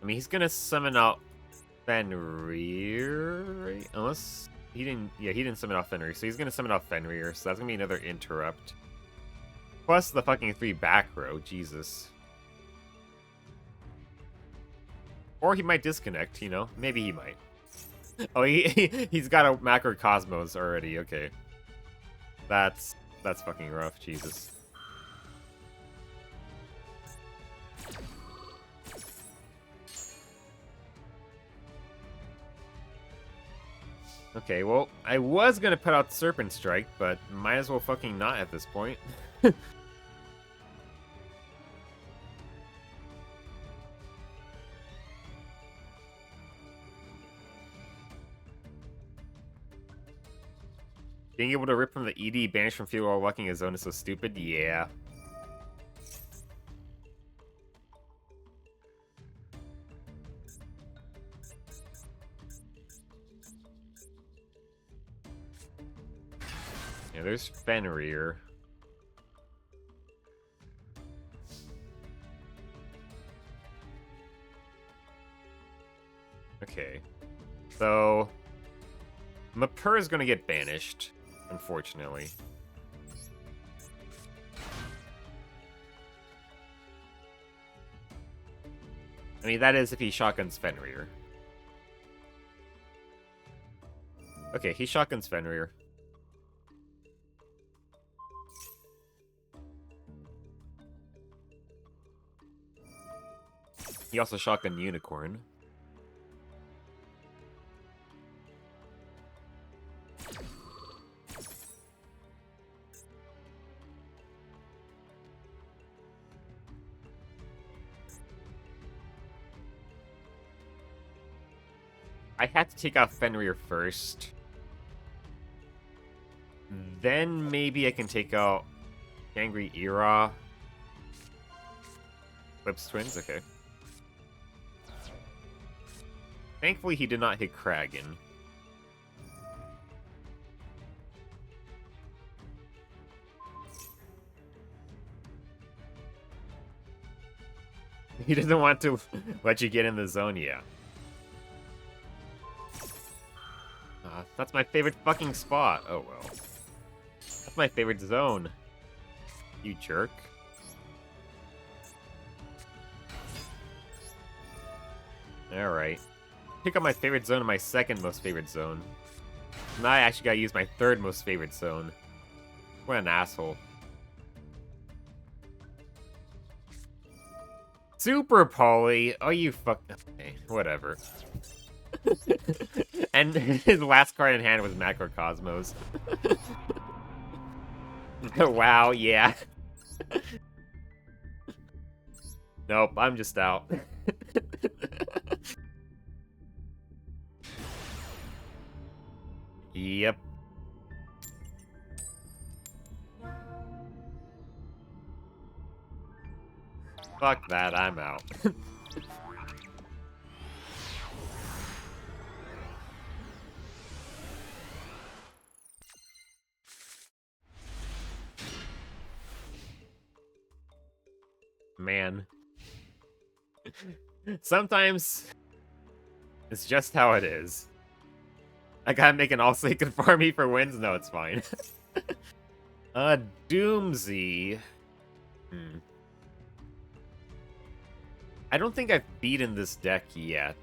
I mean, he's gonna summon out Fenrir, right? Unless he didn't. Yeah, he didn't summon out Fenrir, so he's gonna summon out Fenrir. So that's gonna be another interrupt. Plus the fucking 3 back row, Jesus. Or he might disconnect, you know? Maybe he might. Oh, he's got a Macrocosmos already. Okay, that's fucking rough. Jesus. Okay, well, I was gonna put out Serpent Strike, but might as well fucking not at this point. Being able to rip from the ED, banish from field while walking a zone is so stupid. Yeah. Yeah, there's Fenrir. Okay. So... Mapur is gonna get banished, unfortunately. I mean, that is if he shotguns Fenrir. Okay, he shotguns Fenrir. He also shotgunned Unicorn. I had to take out Fenrir first. Then maybe I can take out Angry Era. Flips Twins, okay. Thankfully he did not hit Kragan. He doesn't want to let you get in the zone, yeah. That's my favorite fucking spot. Oh well. That's my favorite zone. You jerk. Alright. Pick up my favorite zone and my second most favorite zone. Now I actually gotta use my third most favorite zone. What an asshole. Super Poly! Oh, you fuck. Okay, whatever. And his last card in hand was Macrocosmos. Wow, yeah. Nope, I'm just out. Yep. Fuck that, I'm out. Man. Sometimes it's just how it is. I gotta make an all sacred for me for wins? No, it's fine. Doomsy. I don't think I've beaten this deck yet.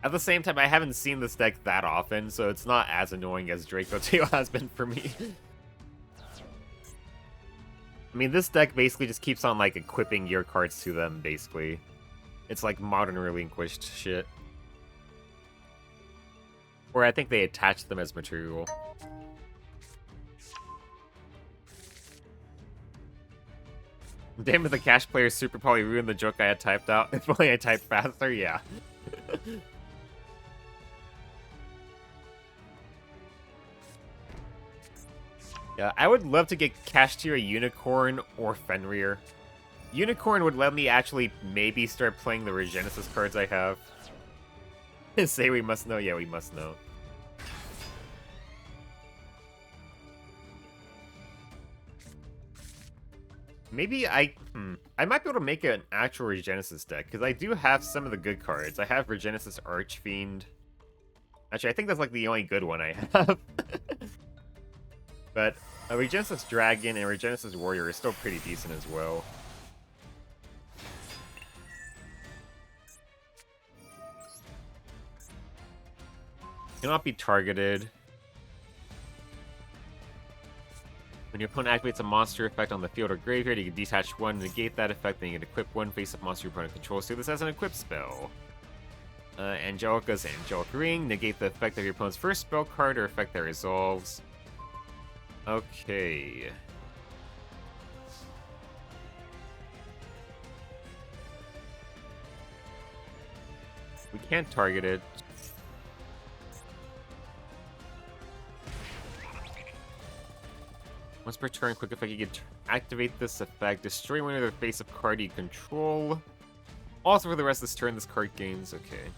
At the same time, I haven't seen this deck that often, so it's not as annoying as Draco Tail has been for me. I mean, this deck basically just keeps on, like, equipping your cards to them, basically. It's like modern relinquished shit. Or I think they attach them as material. Damn it, the cash player super probably ruined the joke I had typed out. If only I typed faster, yeah. Yeah, I would love to get cash tier a Unicorn or Fenrir. Unicorn would let me actually maybe start playing the Regenesis cards I have. Say we must know? Yeah, we must know. Maybe I might be able to make an actual Regenesis deck, because I do have some of the good cards. I have Regenesis Archfiend. Actually, I think that's like the only good one I have. But a Regenesis Dragon and Regenesis Warrior is still pretty decent as well. Cannot be targeted. When your opponent activates a monster effect on the field or graveyard, you can detach one, negate that effect, then you can equip one face-up monster your opponent controls. So this as an equip spell. Angelica's Angelic Ring. Negate the effect of your opponent's first spell card or effect that resolves. Okay. We can't target it. Once per turn, quick effect, you can activate this effect. Destroy one of the face of card you control. Also, for the rest of this turn, this card gains. Okay.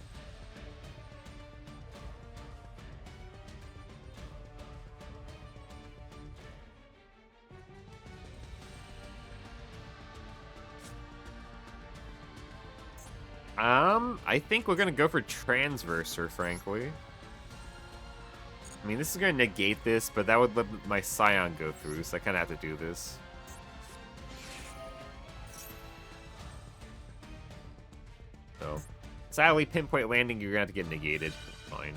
I think we're gonna go for Transverser, frankly. I mean, this is gonna negate this, but that would let my Scion go through, so I kinda have to do this. So, sadly, Pinpoint Landing, you're gonna have to get negated. Fine.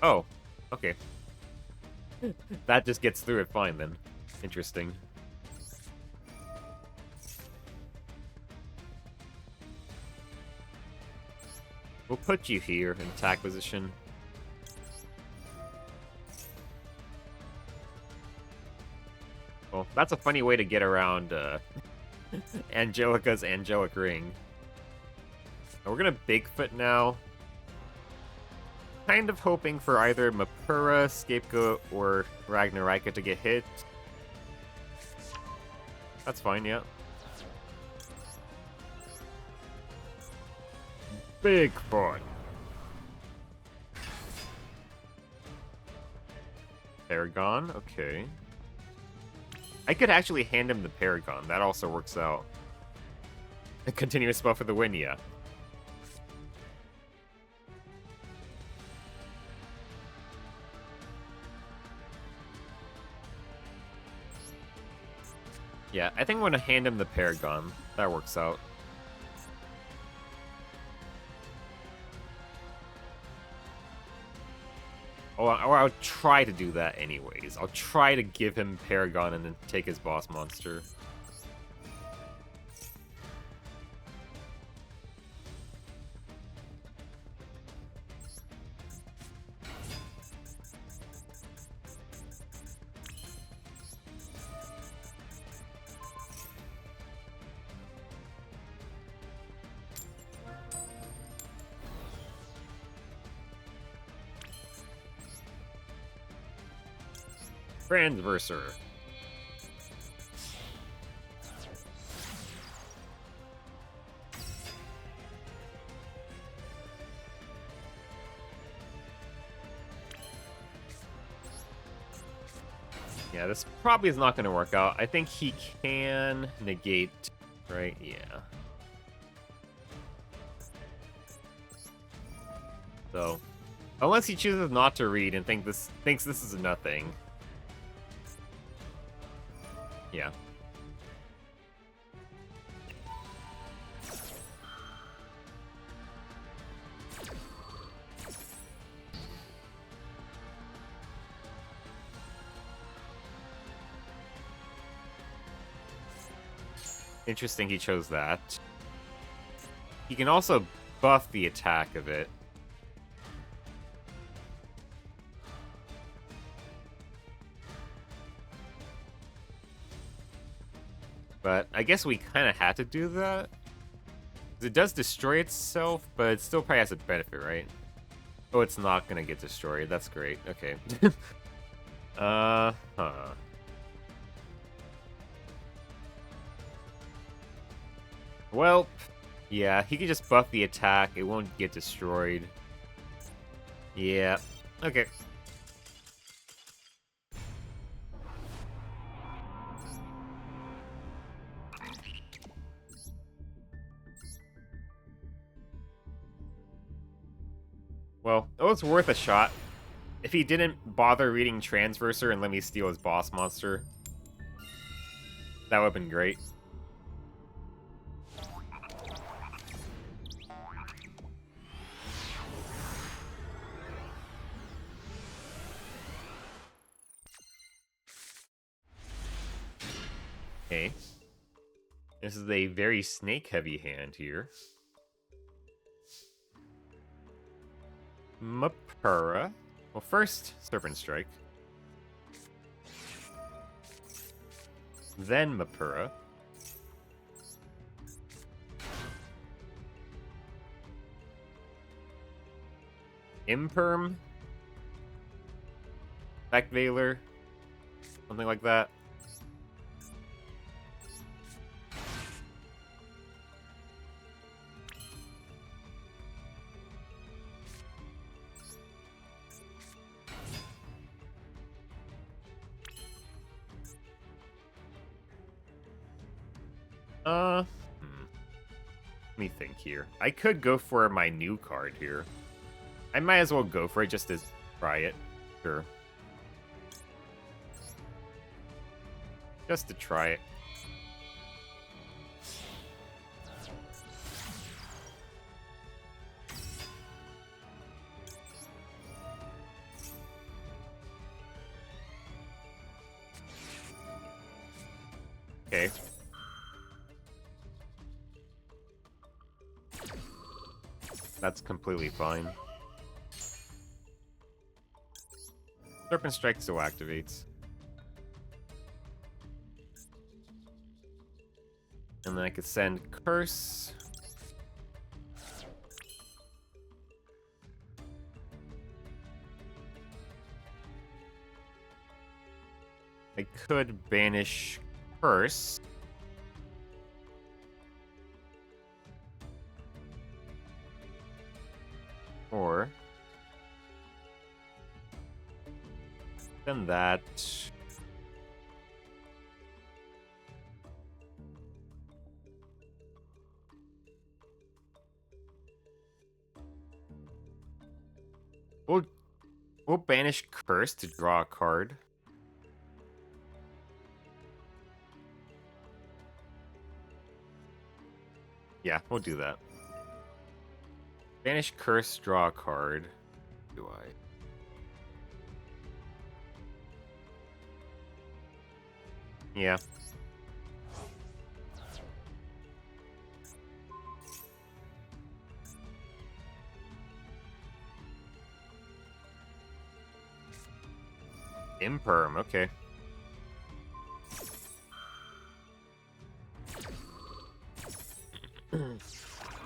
Oh, okay. That just gets through it fine, then. Interesting. We'll put you here in attack position. Well, that's a funny way to get around Angelica's Angelic Ring. We're gonna Bigfoot now. Kind of hoping for either Mapura, Scapegoat, or Ragnaraka to get hit. That's fine, yeah. Bigfoot. Paragon, okay. I could actually hand him the Paragon. That also works out. A continuous spell for the win, yeah. Yeah, I think I'm going to hand him the Paragon. That works out. Or I'll try to do that anyways. I'll try to give him Paragon and then take his boss monster. Transverser. Yeah, this probably is not going to work out. I think he can negate, right? Yeah. So, unless he chooses not to read and thinks this is nothing. Yeah. Interesting he chose that. He can also buff the attack of it. But I guess we kind of had to do that. It does destroy itself, but it still probably has a benefit, right? Oh, it's not going to get destroyed. That's great. Okay. Huh. Well, yeah, he can just buff the attack. It won't get destroyed. Yeah. Okay. Well, it was worth a shot. If he didn't bother reading Transverser and let me steal his boss monster, that would have been great. Okay. This is a very snake-heavy hand here. Mapura. Well, first, Serpent Strike. Then Mapura. Imperm? Back Veiler? Something like that. Let me think here. I could go for my new card here. I might as well go for it just to try it. Sure. Just to try it. Okay. That's completely fine. Serpent Strike still activates. And then I could send Curse. I could banish Curse. Or then that. We'll banish Curse to draw a card. Yeah, we'll do that. Banish Curse, draw a card. Do I? Yeah. Imperm, okay.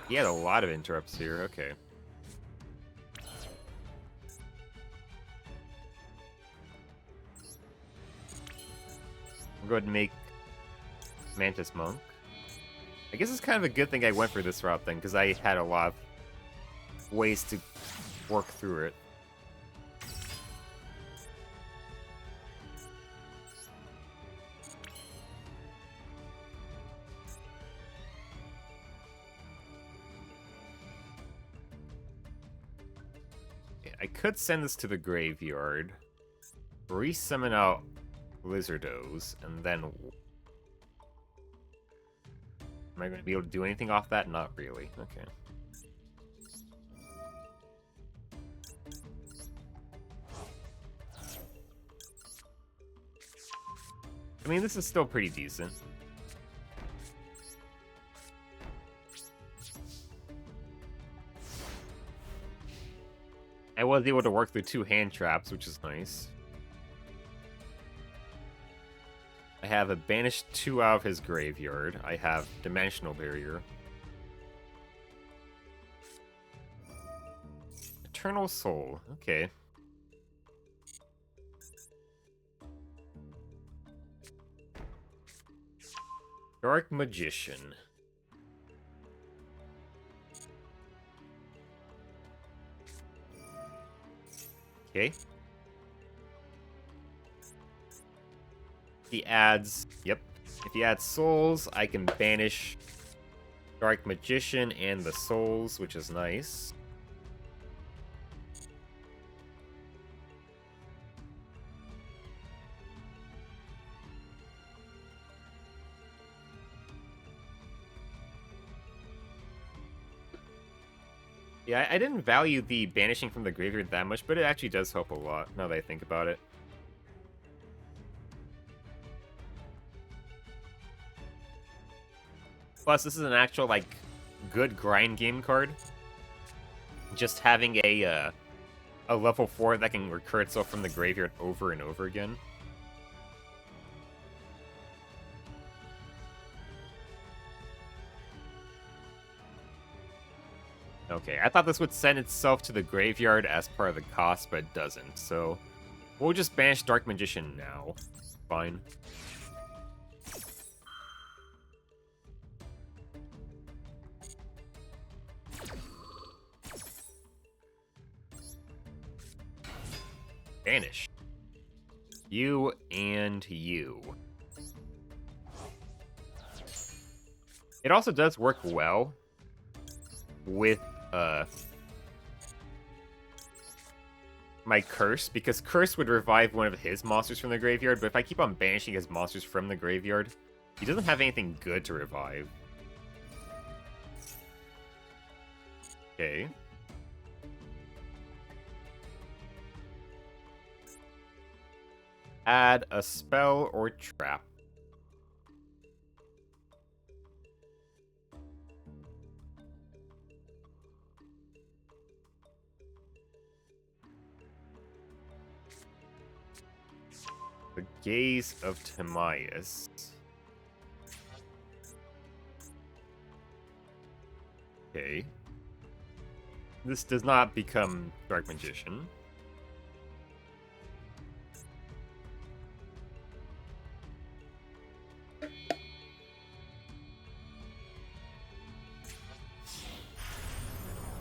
He had a lot of interrupts here, okay. We'll go ahead and make Mantis Monk. I guess it's kind of a good thing I went for this route then, because I had a lot of ways to work through it. I could send this to the graveyard, re-summon out Lizardos, and then... Am I going to be able to do anything off that? Not really. Okay. I mean, this is still pretty decent. I was able to work through 2 hand traps, which is nice. I have a banished 2 out of his graveyard. I have Dimensional Barrier. Eternal Soul. Okay. Dark Magician. Okay. He adds... Yep. If he adds souls, I can banish Dark Magician and the souls, which is nice. Yeah, I didn't value the banishing from the graveyard that much, but it actually does help a lot, now that I think about it. Plus, this is an actual, like, good grind game card. Just having a level 4 that can recur itself from the graveyard over and over again. Okay, I thought this would send itself to the graveyard as part of the cost, but it doesn't, so we'll just banish Dark Magician now. Fine. Banish. You and you. It also does work well with my Curse, because Curse would revive one of his monsters from the graveyard, but if I keep on banishing his monsters from the graveyard, he doesn't have anything good to revive. Okay. Add a spell or trap. The Gaze of Timaeus. Okay. This does not become Dark Magician.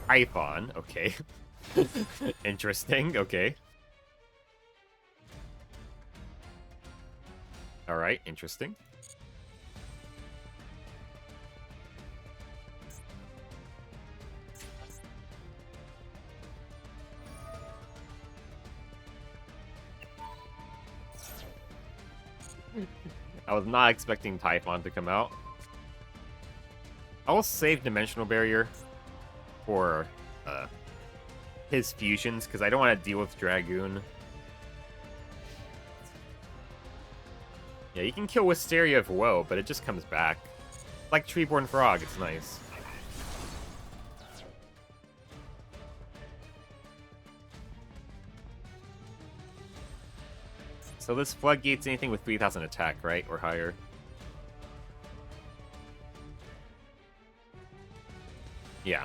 Python, okay. Interesting, okay. Alright, interesting. I was not expecting Typhon to come out. I will save Dimensional Barrier for his fusions, because I don't want to deal with Dragoon. Yeah, you can kill Wisteria of Woe, but it just comes back. Like Treeborn Frog, it's nice. So this floodgates anything with 3,000 attack, right? Or higher. Yeah.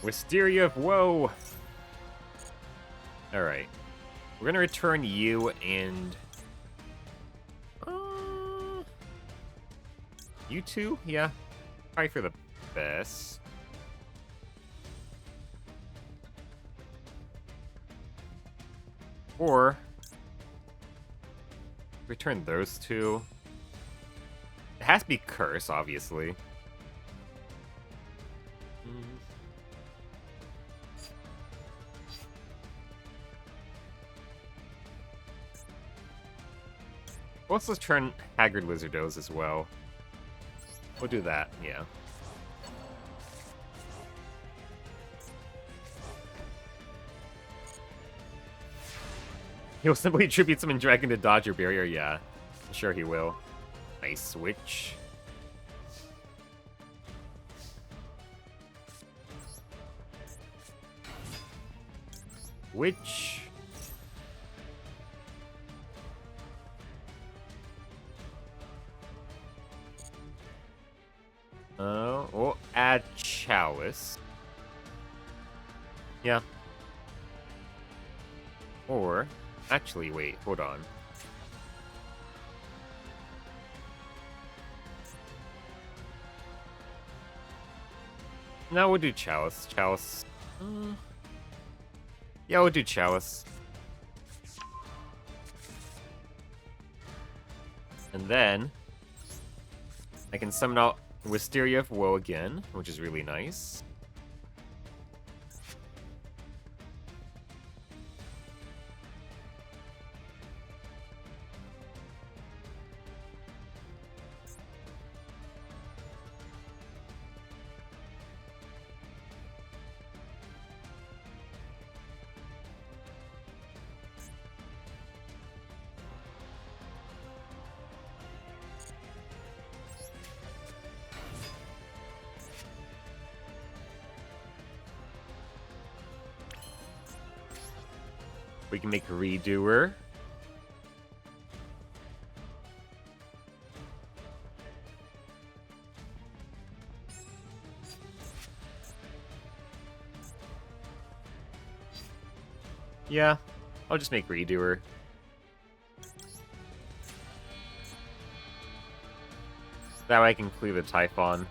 Wisteria of Woe! Alright. We're gonna return you and... you two? Yeah. Probably for the best. Or... return those two. It has to be Curse, obviously. Let's just turn Haggard Lizardos as well. We'll do that, yeah. He'll simply tribute summon Dragon to dodge your barrier, yeah. I'm sure he will. Nice switch. Which... we'll add Chalice. Yeah. Or, actually, wait, hold on. No, we'll do Chalice. Chalice. Yeah, we'll do Chalice. And then, I can summon out Wisteria of Woe again, which is really nice. We can make Redoer. Yeah, I'll just make Redoer. That way I can clear the Typhon.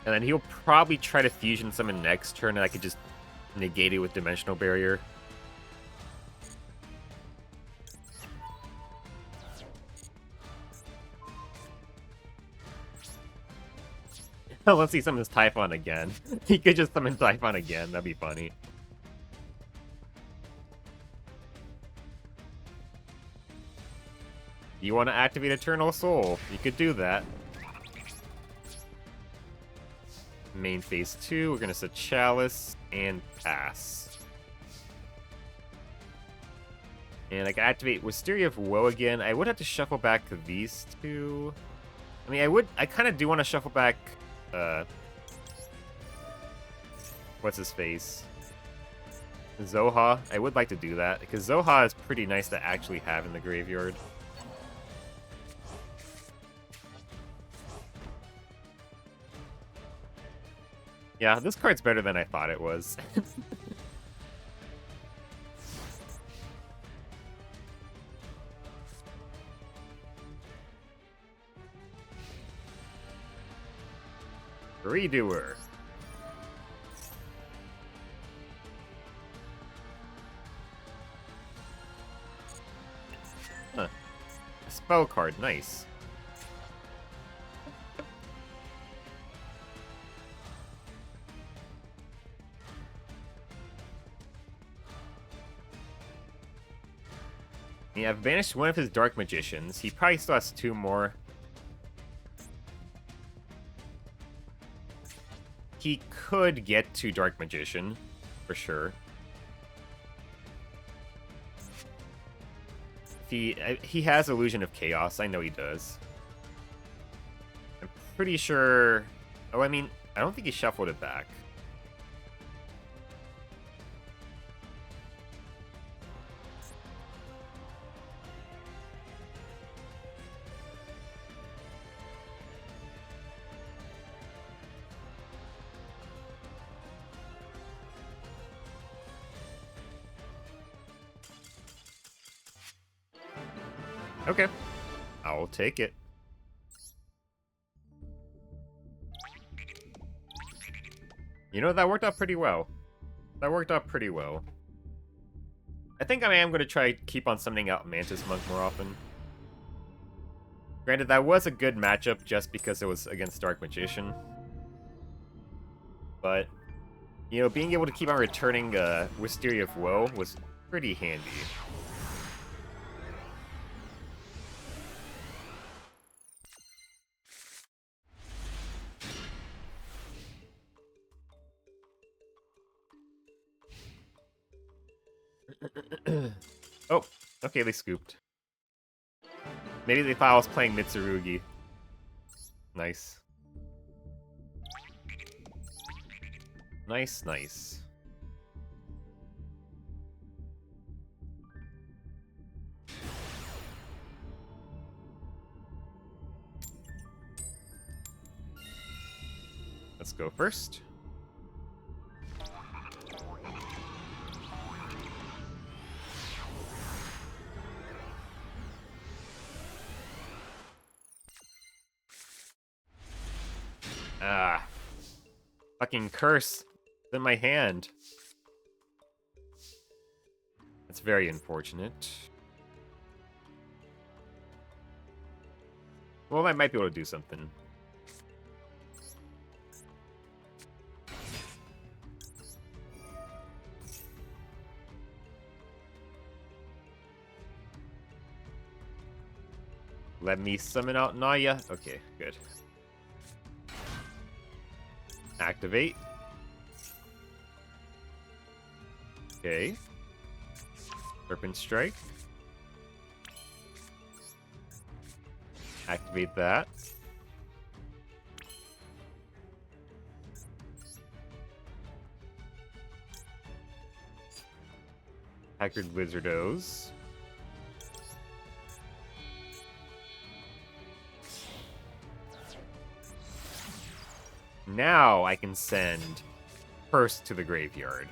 And then he'll probably try to fusion summon next turn, and I could just negate it with Dimensional Barrier. Let's see summons Typhon again. He could just summon Typhon again, that'd be funny. You want to activate Eternal Soul? You could do that. Main phase 2, we're gonna set Chalice and pass. And I can activate Wisteria of Woe again. I would have to shuffle back these two. I mean, I kind of do want to shuffle back, what's his face? Zoha. I would like to do that, because Zoha is pretty nice to actually have in the graveyard. Yeah, this card's better than I thought it was. Redoer. Huh. A spell card, nice. Yeah, I've banished one of his Dark Magicians. He probably still has 2 more. He could get to Dark Magician, for sure. He has Illusion of Chaos, I know he does. I'm pretty sure... Oh, I mean, I don't think he shuffled it back. Okay. I'll take it. You know, that worked out pretty well. That worked out pretty well. I think I am going to try keep on summoning out Mantis Monk more often. Granted, that was a good matchup just because it was against Dark Magician. But, you know, being able to keep on returning Wisteria of Woe was pretty handy. Oh, okay, they scooped. Maybe they thought I was playing Mitsurugi. Nice. Nice, nice. Let's go first. Ah. Fucking curse. It's in my hand. That's very unfortunate. Well, I might be able to do something. Let me summon out Naya. Okay, good. Activate. Okay. Serpent Strike. Activate that. Haggard Lizardos. Now I can send Curse to the graveyard.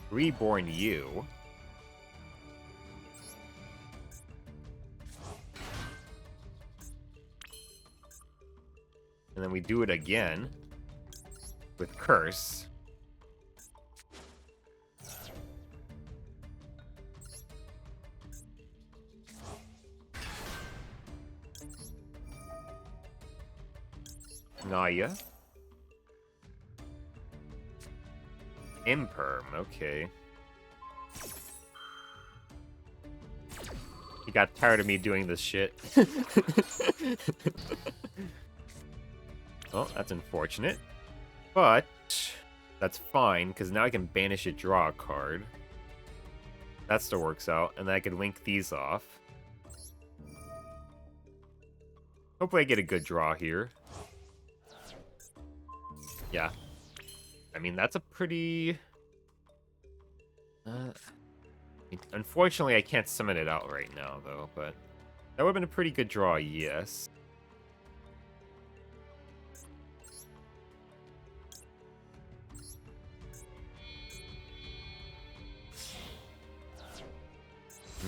Reborn you. And then we do it again with Curse. Naya. Imperm, okay. He got tired of me doing this shit. Well, that's unfortunate. But that's fine, because now I can banish it, draw a card. That still works out, and then I can link these off. Hopefully I get a good draw here. Yeah. I mean, that's a pretty... unfortunately, I can't summon it out right now, though, but... That would have been a pretty good draw, yes.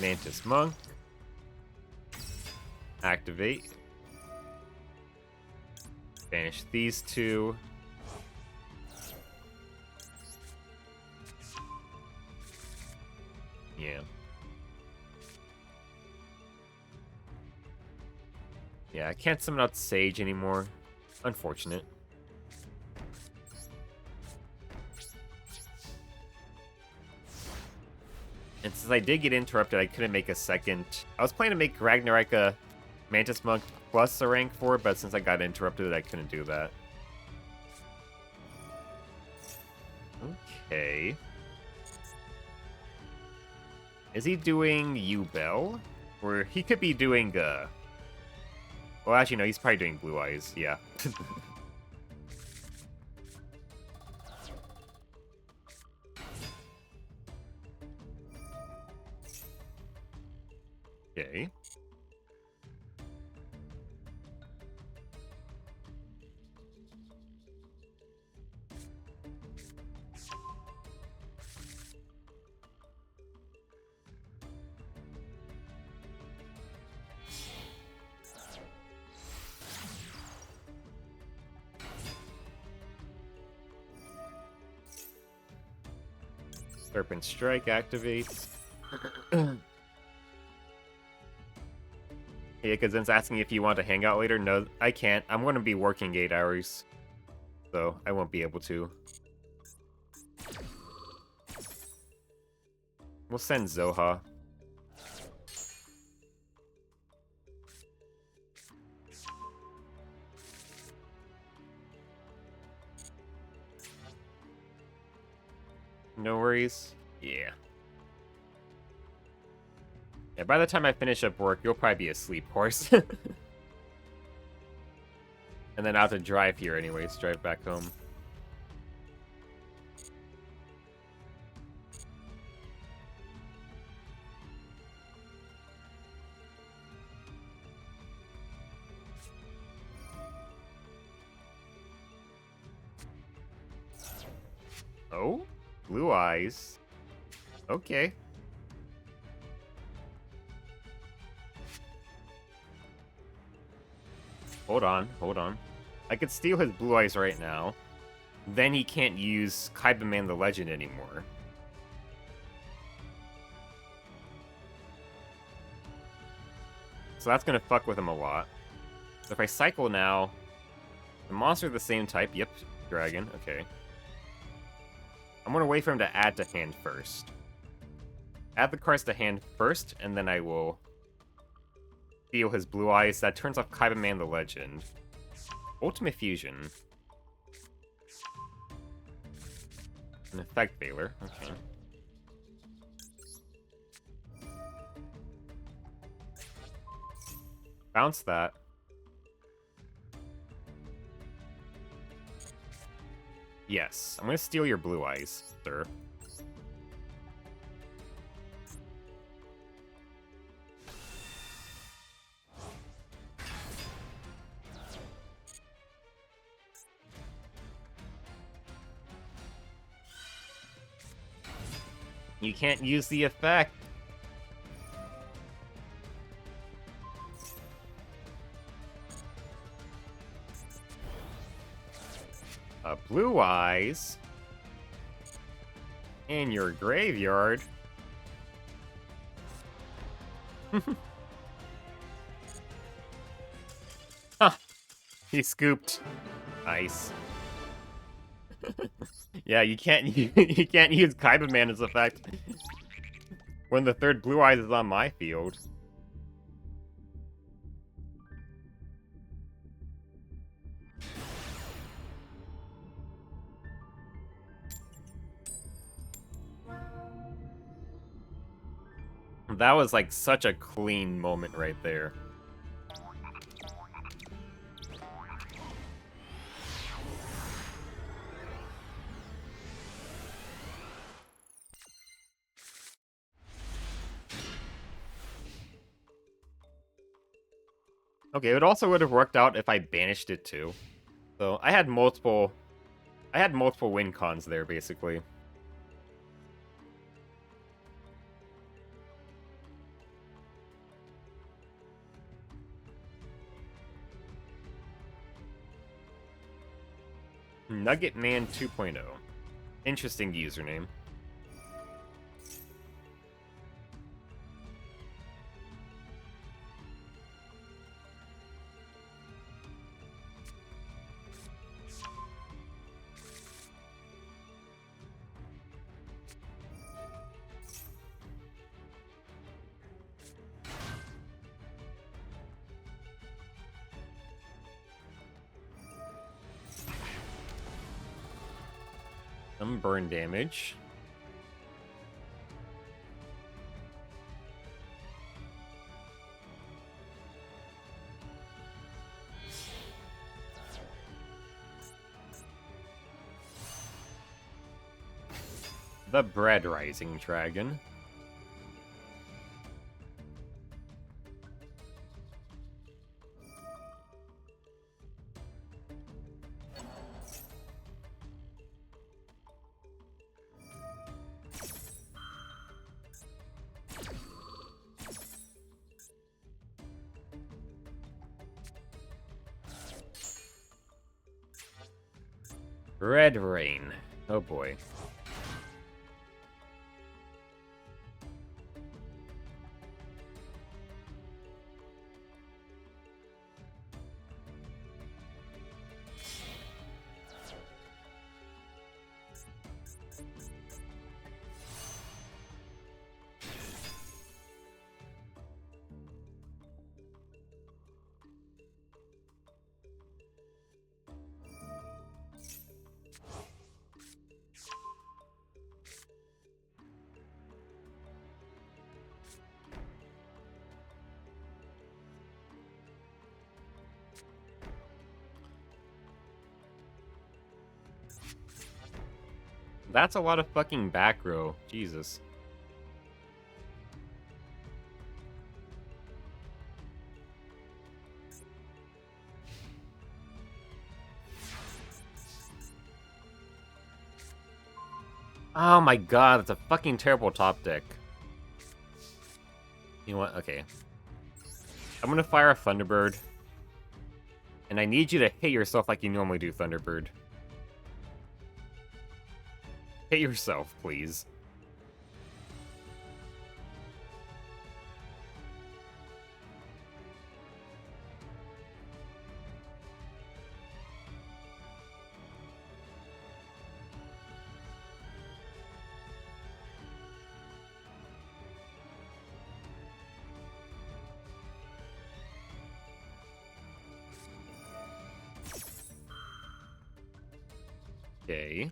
Mantis Monk. Activate. Banish these two. Yeah. Yeah, I can't summon out Sage anymore. Unfortunate. And since I did get interrupted, I couldn't make a second. I was planning to make Ragnarok a Mantis Monk plus a rank 4, but since I got interrupted, I couldn't do that. Okay. Is he doing Yubel? Or he could be doing, well, actually, no, he's probably doing Blue Eyes, yeah. Okay. Serpent Strike activates. Yeah, because it's asking if you want to hang out later. No, I can't. I'm going to be working 8 hours. So, I won't be able to. We'll send Zoha. No worries. Yeah. Yeah, by the time I finish up work, you'll probably be asleep, horse. And then I'll have to drive here anyways, drive back home. Oh? Blue Eyes. Okay. Hold on, hold on. I could steal his Blue Eyes right now. Then he can't use Kaibaman the Legend anymore. So that's gonna fuck with him a lot. So if I cycle now, the monster of the same type, yep, dragon, okay. I'm gonna wait for him to add to hand first. Add the cards to hand first, and then I will steal his Blue Eyes. That turns off Kaibaman the Legend. Ultimate Fusion. An Effect Veiler, okay. Bounce that. Yes, I'm gonna steal your blue eyes, sir. You can't use the effect. Blue eyes in your graveyard. Ha! He scooped. Nice. Yeah, you can't you can't use Kaiba Mana's effect when the third blue eyes is on my field. That was like such a clean moment right there. Okay, it also would have worked out if I banished it too. So I had multiple win cons there basically. Nugget Man 2.0. Interesting username. Some burn damage. The Bread Rising Dragon. Red Rain. Oh boy. That's a lot of fucking back row. Jesus. Oh my god, that's a fucking terrible top deck. You know what? Okay. I'm gonna fire a Thunderbird. And I need you to hit yourself like you normally do, Thunderbird. Hit yourself, please. Okay.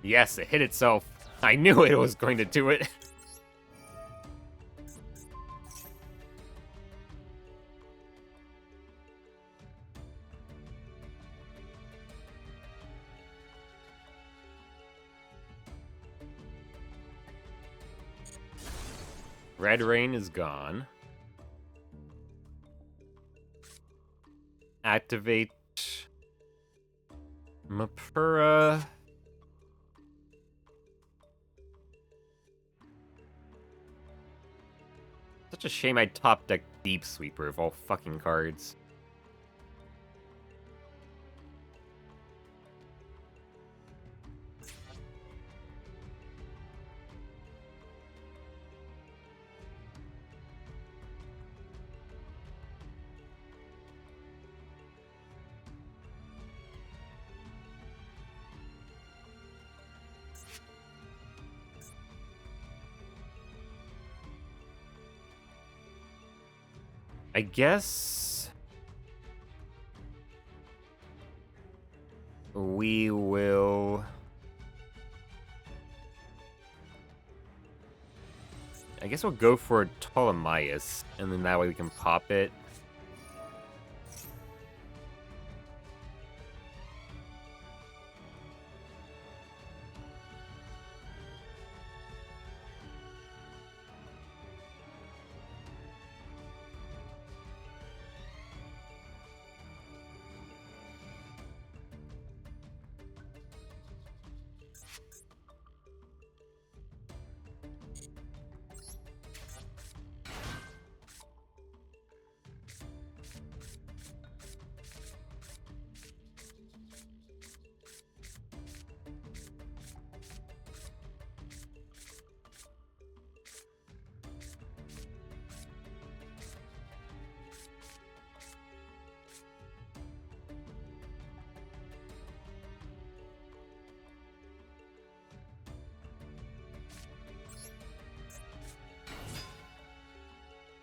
Yes, it hit itself. I knew it was going to do it. Red Rain is gone. Activate Mapura. Such a shame I top deck Deep Sweeper of all fucking cards. I guess we will... I guess we'll go for Ptolemaeus, and then that way we can pop it.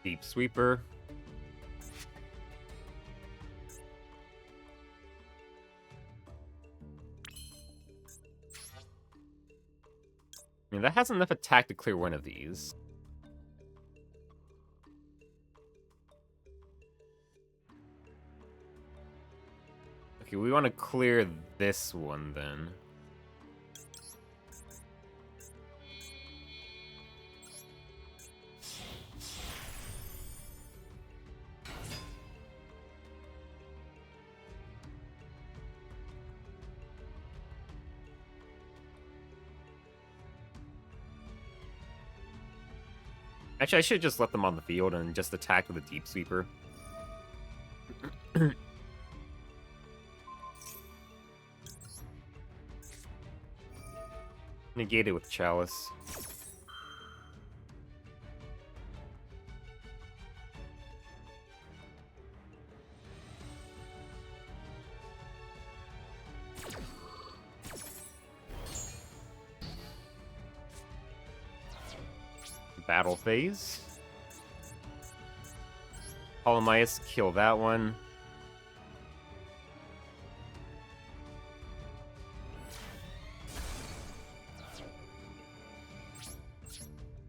Deep Sweeper. I mean, that has enough attack to clear one of these. Okay, we want to clear this one then. Actually, I should just let them on the field and just attack with a Deep Sweeper. Negate it with Chalice. Battle phase. Ptolemaeus, kill that one.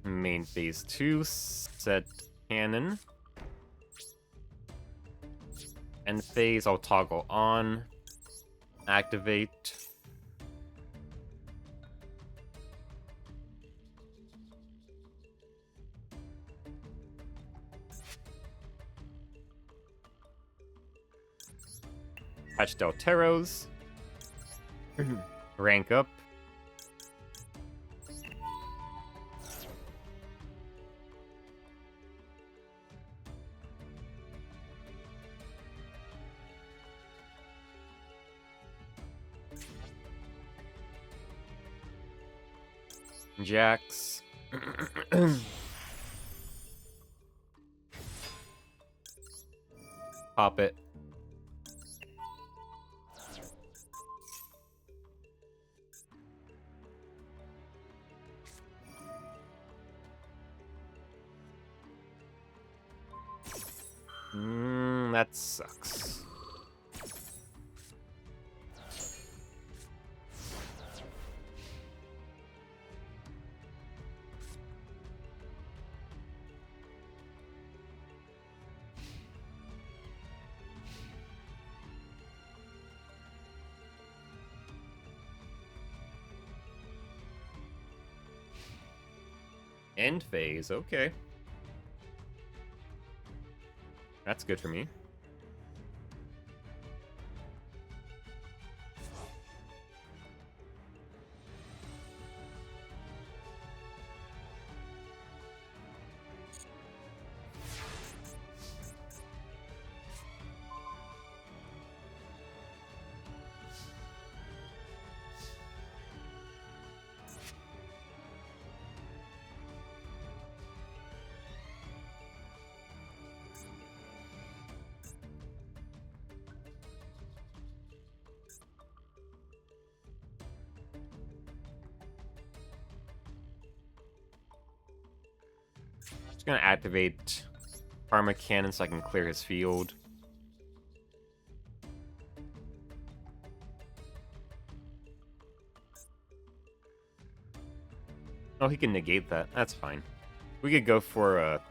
Main phase 2, set cannon. End phase, I'll toggle on. Activate. Patch Delteros. Rank up. Jax. Pop it. That sucks. End phase, okay. That's good for me. Just gonna activate Karma Cannon so I can clear his field. Oh, he can negate that. That's fine. We could go for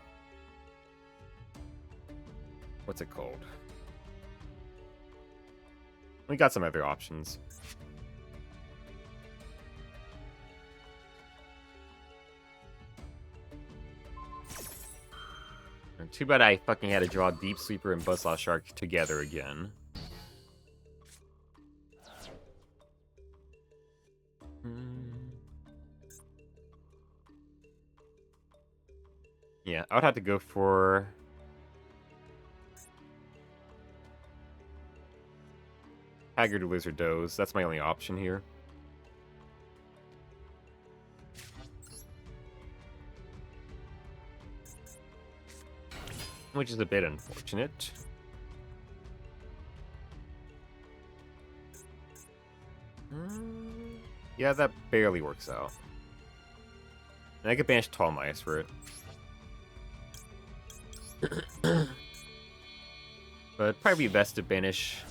what's it called? We got some other options. Too bad I fucking had to draw Deep Sleeper and Buzzsaw Shark together again. Yeah, I would have to go for... Haggard Lizard Doze. That's my only option here. Which is a bit unfortunate. Yeah, that barely works out. And I could banish Tallmice for it. But it'd probably be best to banish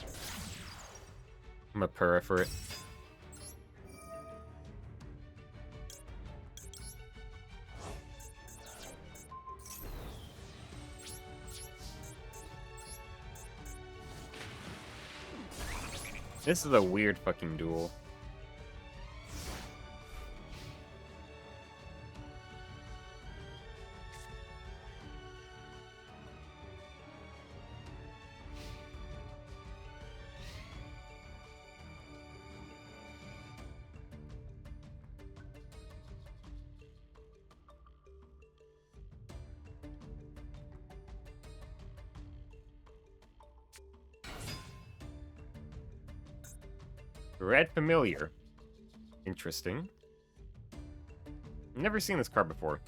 Mapura for it. This is a weird fucking duel. Red Familiar. Interesting. Never seen this card before.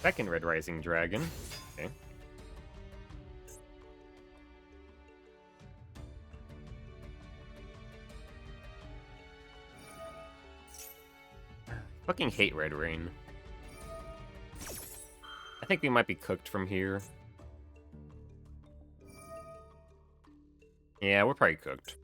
Second Red Rising Dragon. Okay. Fucking hate Red Rain. I think we might be cooked from here. Yeah, we're probably cooked.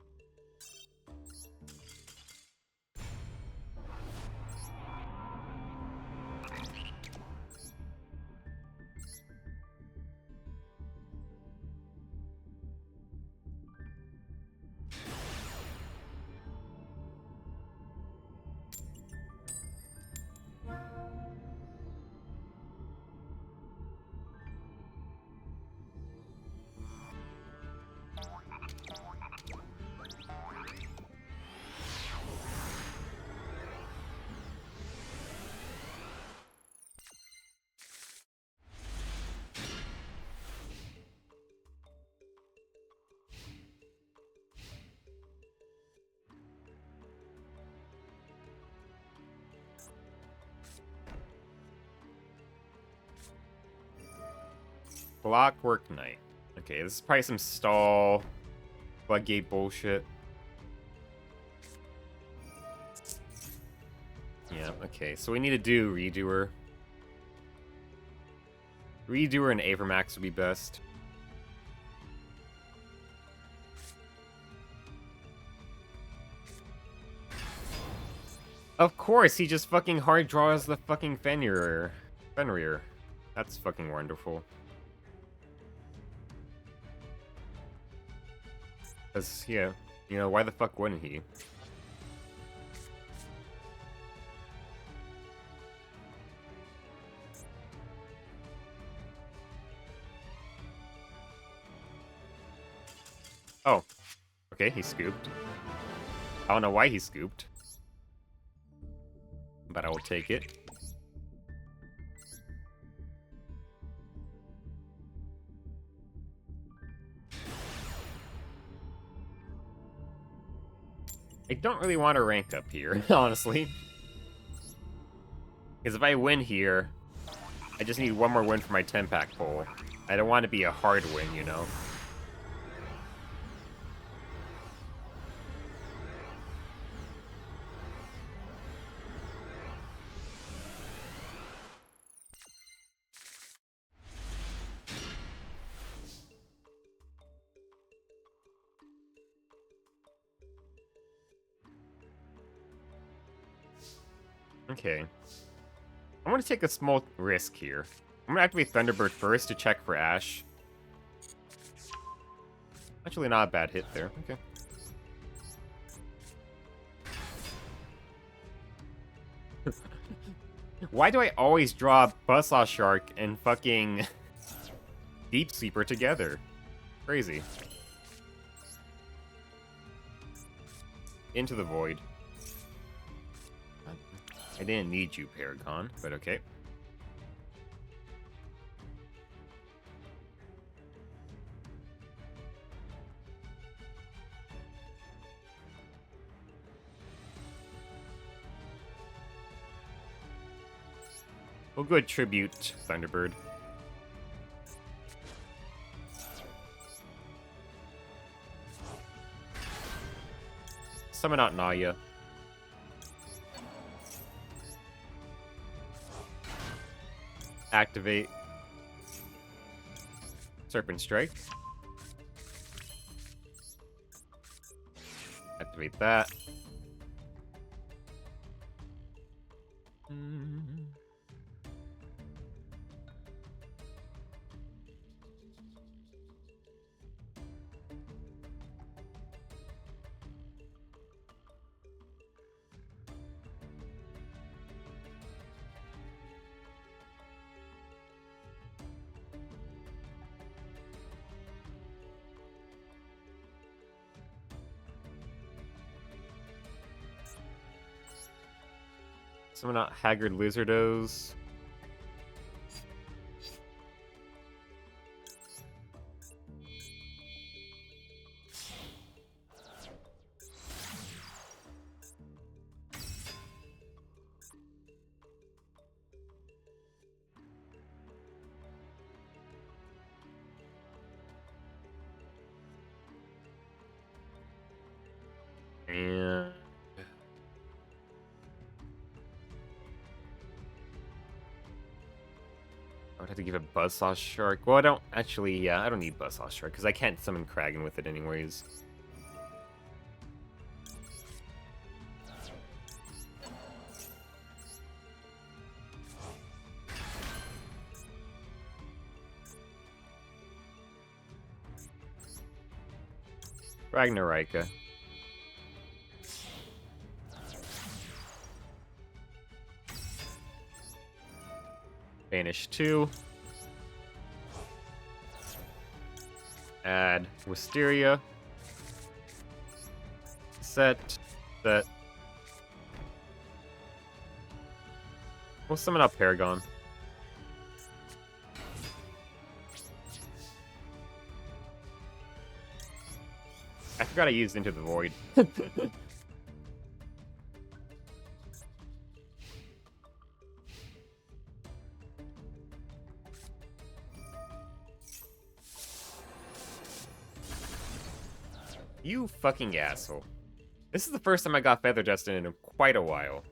Clockwork Knight. Okay, this is probably some stall floodgate bullshit. Yeah, okay, so we need to do Redoer. Redoer and Avermax would be best. Of course, he just fucking hard draws the fucking Fenrir. That's fucking wonderful. Cause yeah, you know, why the fuck wouldn't he? Oh, okay, he scooped. I don't know why he scooped, but I will take it. I don't really want to rank up here, honestly. Because if I win here, I just need one more win for my 10-pack pull. I don't want to be a hard win, you know? Okay. I'm going to take a small risk here. I'm going to activate Thunderbird first to check for Ash. Actually, not a bad hit there. Okay. Why do I always draw Buzzsaw Shark and fucking Deep Sleeper together? Crazy. Into the void. I didn't need you, Paragon, but okay. We'll go tribute Thunderbird. Summon out Naya. Activate Serpent Strike. Activate that. Summon out Haggard Lizardos. And I would have to give it Buzzsaw Shark. Well, I don't actually, yeah, I don't need Buzzsaw Shark because I can't summon Kraken with it anyways. Ragnarika. Banish 2. Add Wisteria. Set. We'll summon up Paragon. I forgot I used Into the Void. You fucking asshole. This is the first time I got Feather Dustin in quite a while.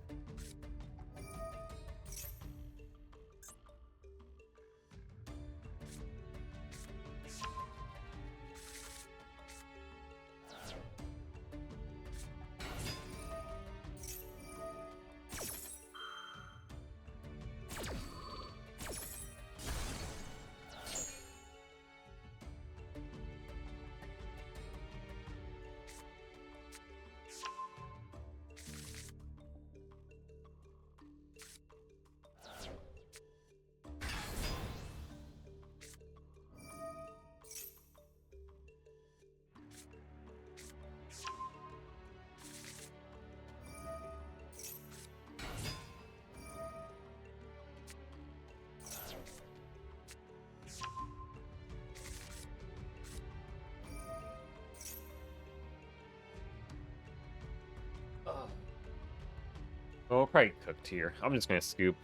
Oh, probably cooked here. I'm just gonna scoop.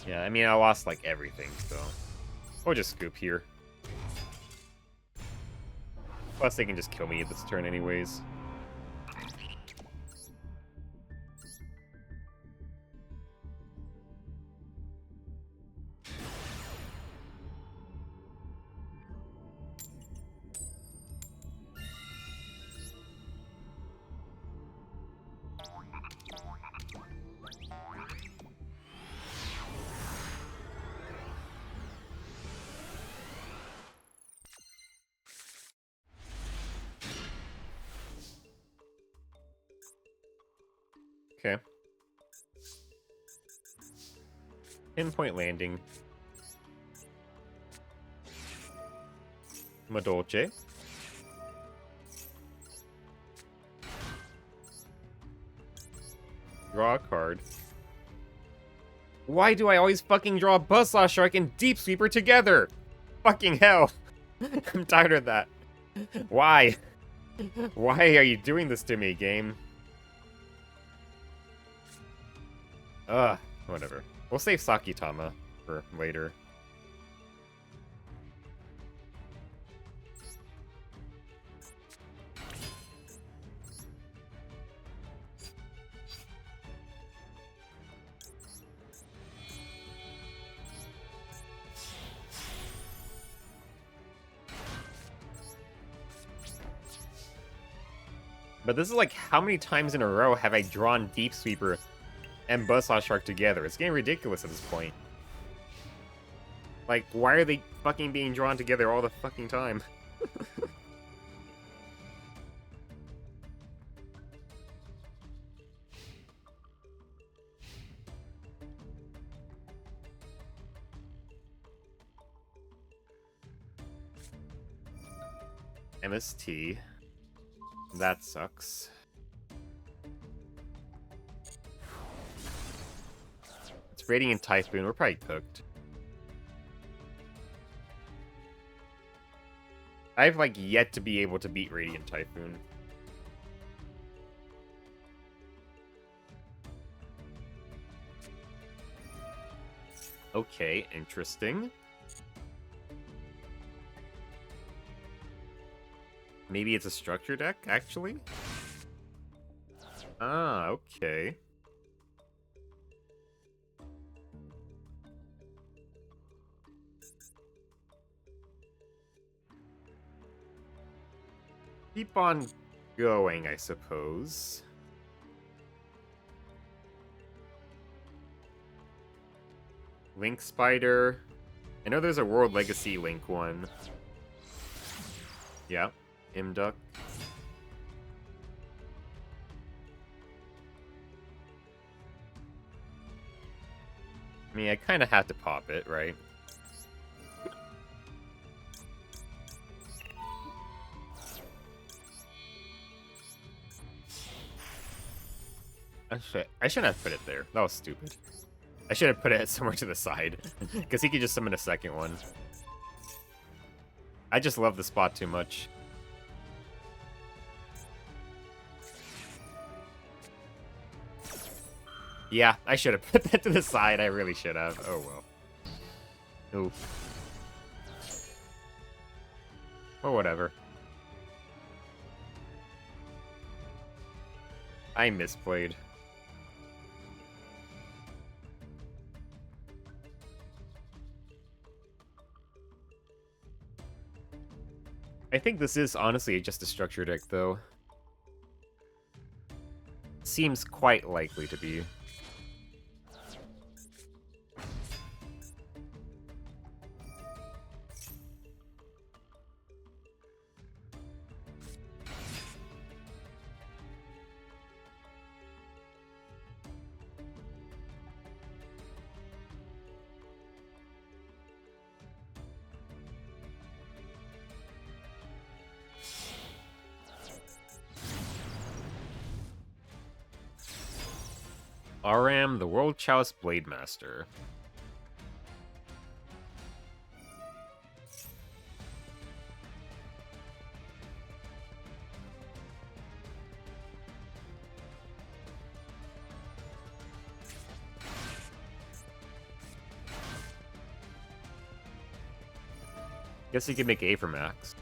Yeah, I mean, I lost, like, everything, so... We'll just scoop here. Plus, they can just kill me this turn anyways. Okay. Pinpoint landing. Madolce. Draw a card. Why do I always fucking draw Buzzsaw Shark and Deep Sweeper together? Fucking hell. I'm tired of that. Why? Why are you doing this to me, game? Whatever. We'll save Sakitama for later. But this is like, how many times in a row have I drawn Deep Sweeper and Buzzsaw Shark together? It's getting ridiculous at this point. Like, why are they fucking being drawn together all the fucking time? MST. That sucks. It's Radiant Typhoon. We're probably cooked. I've, like, yet to be able to beat Radiant Typhoon. Okay, interesting. Maybe it's a structure deck, actually? Ah, okay. Keep on going, I suppose. Link Spider. I know there's a World Legacy Link one. Yeah. Imduck. I mean, I kind of have to pop it, right? I shouldn't have put it there. That was stupid. I should have put it somewhere to the side. Because he could just summon a second one. I just love the spot too much. Yeah, I should have put that to the side. I really should have. Oh, well. Oof. Or whatever. I misplayed. I think this is honestly just a structure deck, though. Seems quite likely to be. Aram, the World Chalice Blade Master. Guess you could make A for max.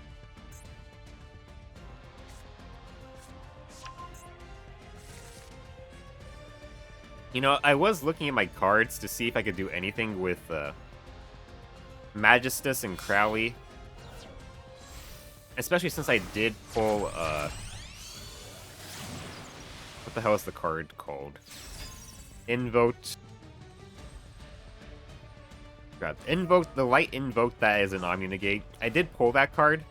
You know, I was looking at my cards to see if I could do anything with Masochist and Crowley. Especially since I did pull, what the hell is the card called? Invoke. God, Invoke, the light Invoke that is an Omni-Negate. I did pull that card.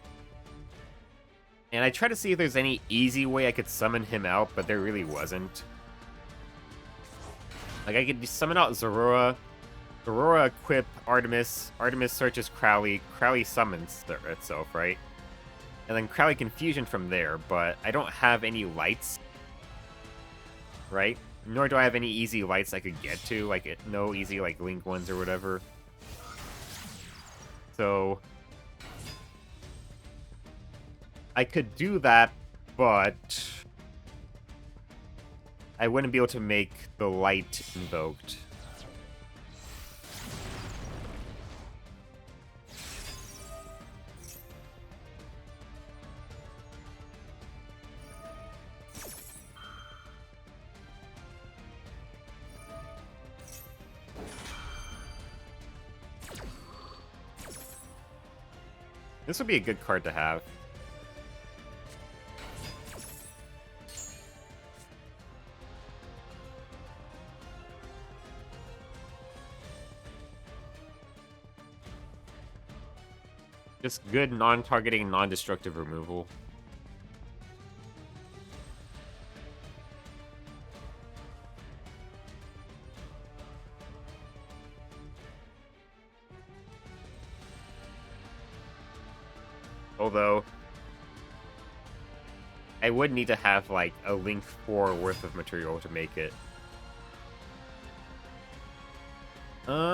And I tried to see if there's any easy way I could summon him out, but there really wasn't. Like, I could summon out Zorora. Zorora equip Artemis. Artemis searches Crowley. Crowley summons itself, right? And then Crowley Confusion from there, but I don't have any lights. Right? Nor do I have any easy lights I could get to. Like, no easy, like, Link ones or whatever. So I could do that, but I wouldn't be able to make the light invoked. This would be a good card to have. Just good non-targeting, non-destructive removal. Although, I would need to have, like, a Link 4 worth of material to make it.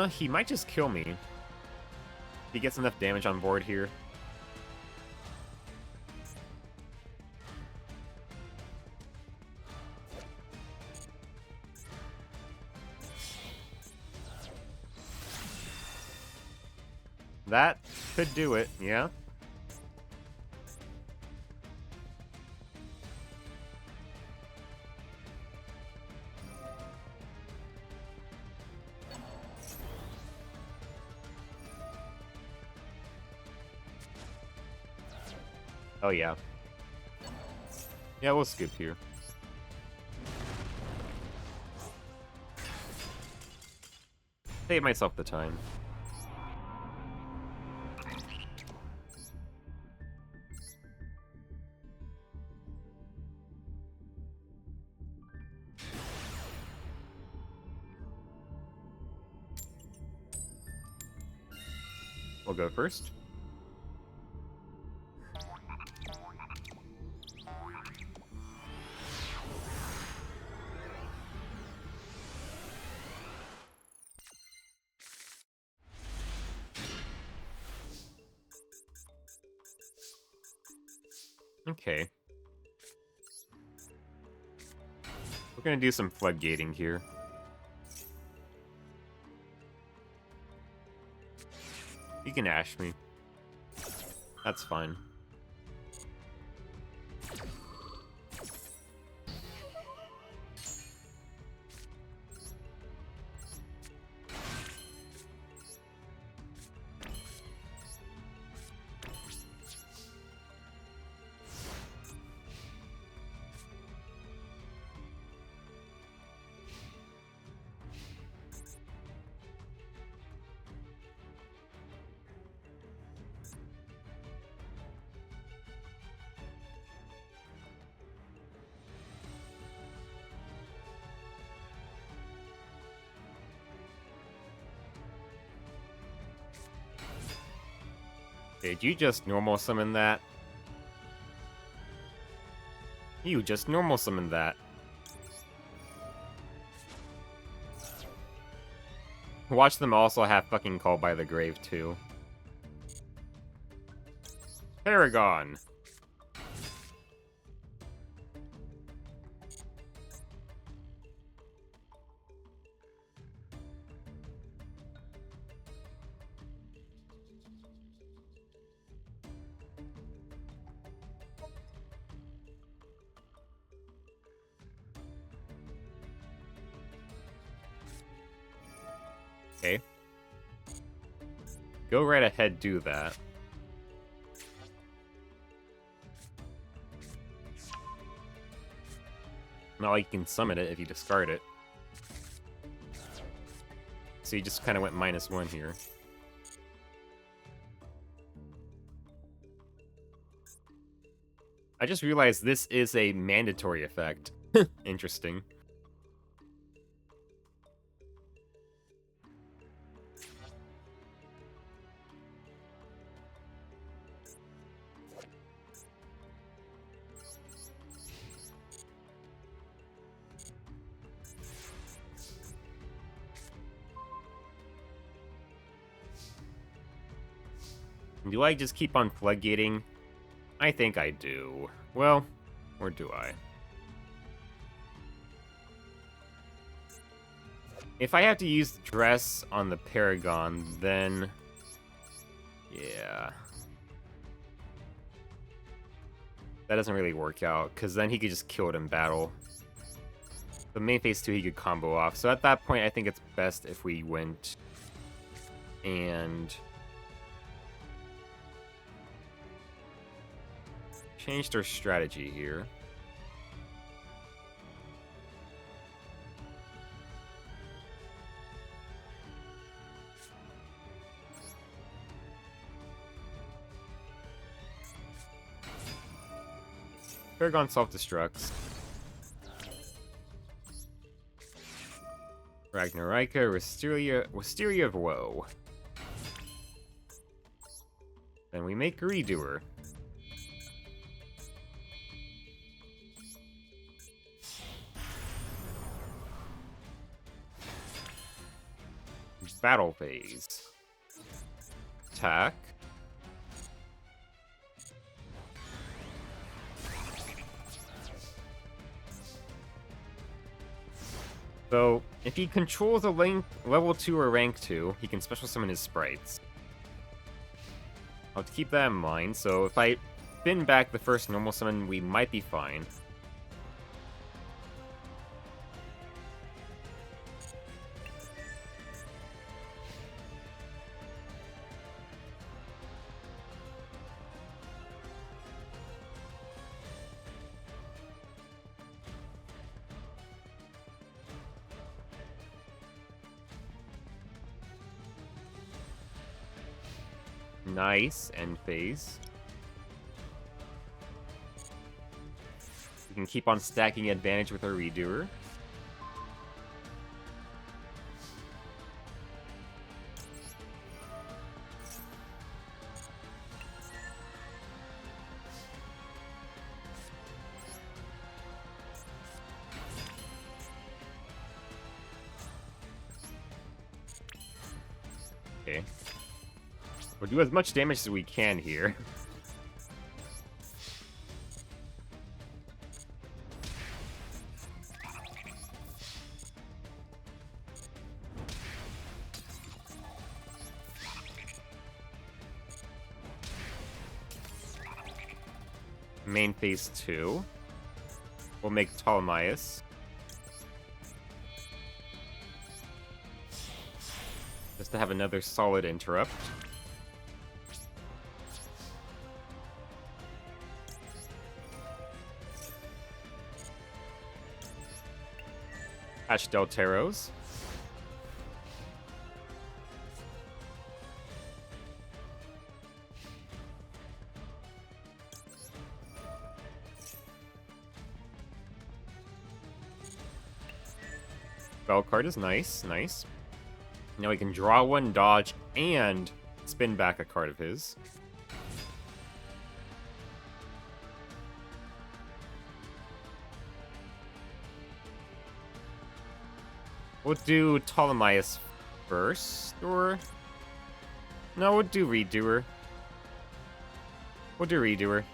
He might just kill me. If he gets enough damage on board here. That could do it, yeah. Oh, yeah. Yeah, we'll skip here. Save myself the time. We'll go first. Okay. We're gonna do some floodgating here. You can ash me. That's fine. Did you just normal summon that? You just normal summon that. Watch them also have fucking Call by the Grave, too. Paragon! Okay. Go right ahead, do that. Not like you can summon it if you discard it. So you just kind of went -1 here. I just realized this is a mandatory effect. Interesting. Do I just keep on floodgating? I think I do. Well, or do I? If I have to use Dress on the Paragon, then... yeah. That doesn't really work out, because then he could just kill it in battle. The main phase 2 he could combo off, so at that point I think it's best if we went and changed our strategy here. Paragon self-destructs. Ragnarika, Wisteria of Woe. Then we make Redoer. Battle phase. Attack. So, if he controls a level 2 or rank 2, he can special summon his sprites. I'll have to keep that in mind, so if I spin back the first normal summon, we might be fine. Nice, end phase. We can keep on stacking advantage with our Redoer. Okay. We'll do as much damage as we can here. Main phase 2. We'll make Ptolemaeus. Just to have another solid interrupt. Hatch Delteros. Spell card is nice, nice. Now we can draw one, dodge, and spin back a card of his. We'll do Ptolemaeus first, or... no, we'll do Redoer. We'll do Redoer.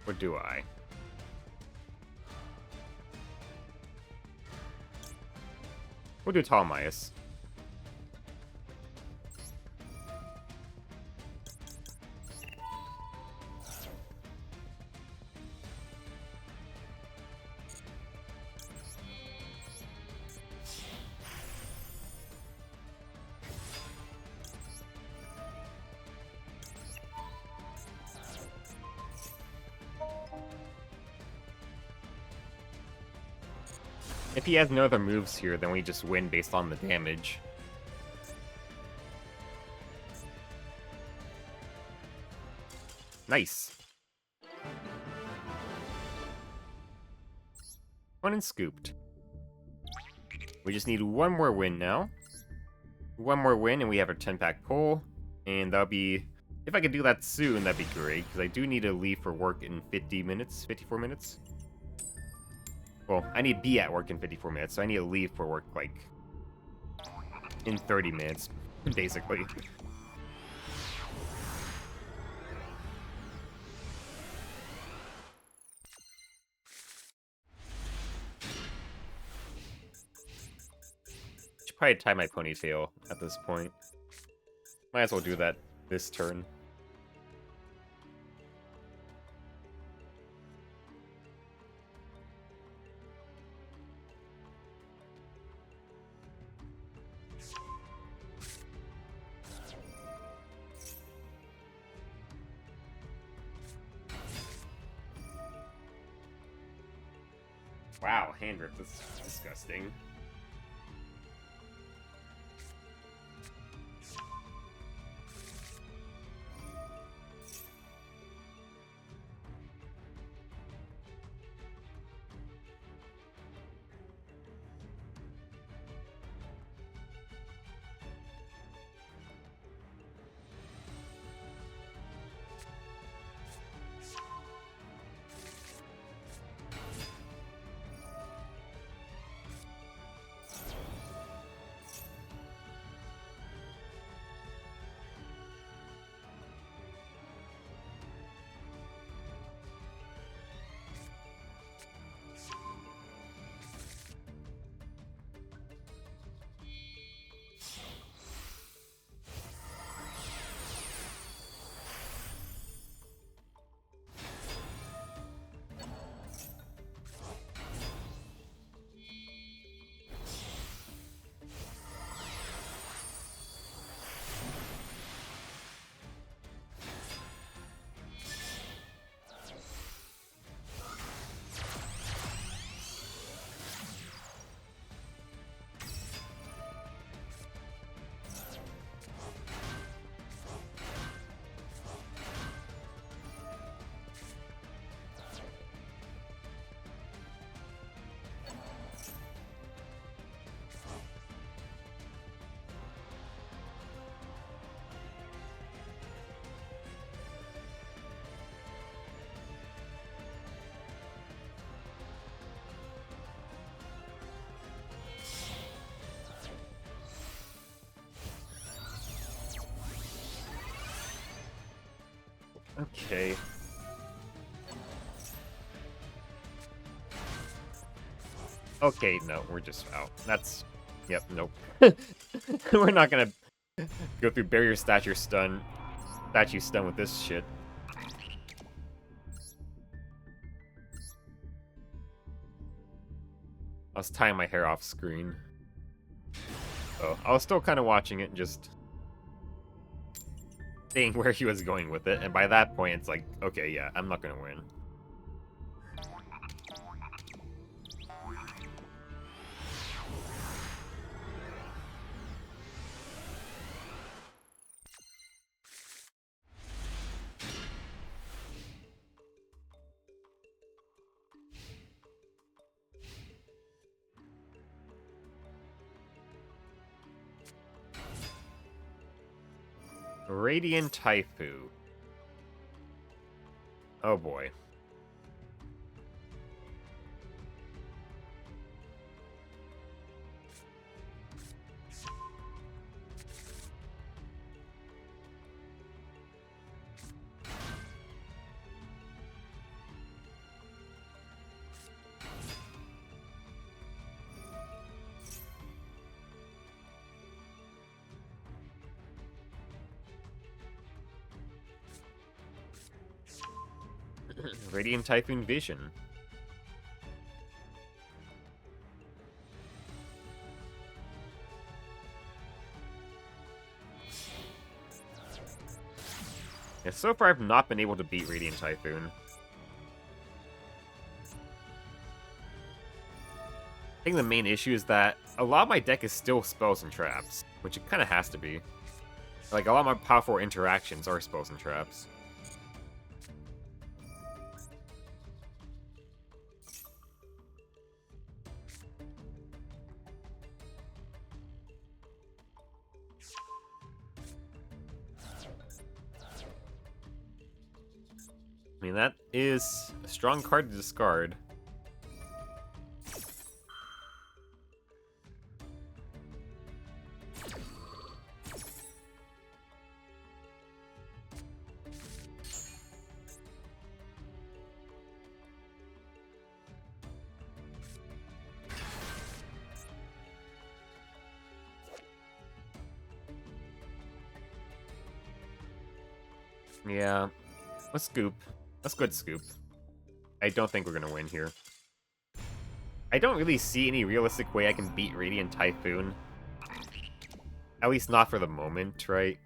Or do I? We'll do Ptolemaeus. If he has no other moves here, then we just win based on the damage. Nice. One and scooped. We just need one more win now. One more win and we have our 10-pack pull. And that'll be... If I could do that soon, that'd be great. Because I do need to leave for work in 50 minutes. 54 minutes? Well, I need to be at work in 54 minutes, so I need to leave for work, like... in 30 minutes, basically. Should probably tie my ponytail at this point. Might as well do that this turn. Wow, hand rip, that's disgusting. Okay. Okay, no, we're just out. That's... Yep, nope. We're not gonna go through barrier statue stun with this shit. I was tying my hair off screen. So, I was still kind of watching it, just... seeing where he was going with it, and by that point, it's like, okay, yeah, I'm not gonna win. Radiant Taifu. Oh boy. Radiant Typhoon Vision. Yeah, so far I've not been able to beat Radiant Typhoon. think the main issue is that a lot of my deck is still spells and traps, which it kind of has to be. Like, a lot of my powerful interactions are spells and traps. I mean, that is a strong card to discard. Yeah, let's scoop. Let's good scoop. I don't think we're gonna win here. I don't really see any realistic way I can beat Radiant Typhoon. At least not for the moment, right?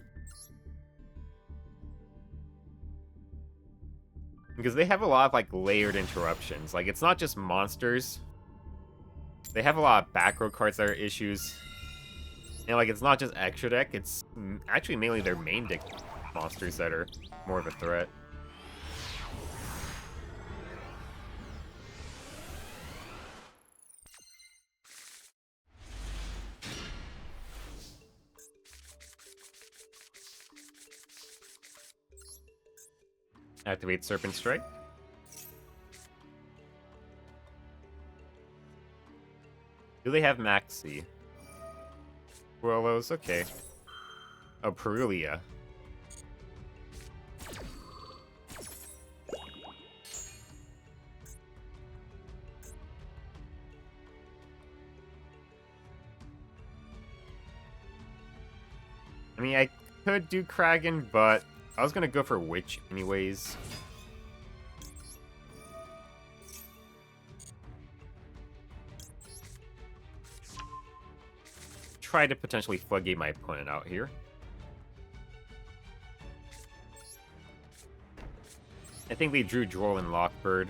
Because they have a lot of, like, layered interruptions. Like, it's not just monsters. They have a lot of back row cards that are issues. And, like, it's not just extra deck, it's actually mainly their main deck monsters that are more of a threat. Activate Serpent Strike. Do they have Maxi? Duelos, okay. Oh, Perulia. I mean, I could do Kraken, but I was gonna go for Witch anyways. Try to potentially floodgate my opponent out here. I think they drew Duel and Lockbird.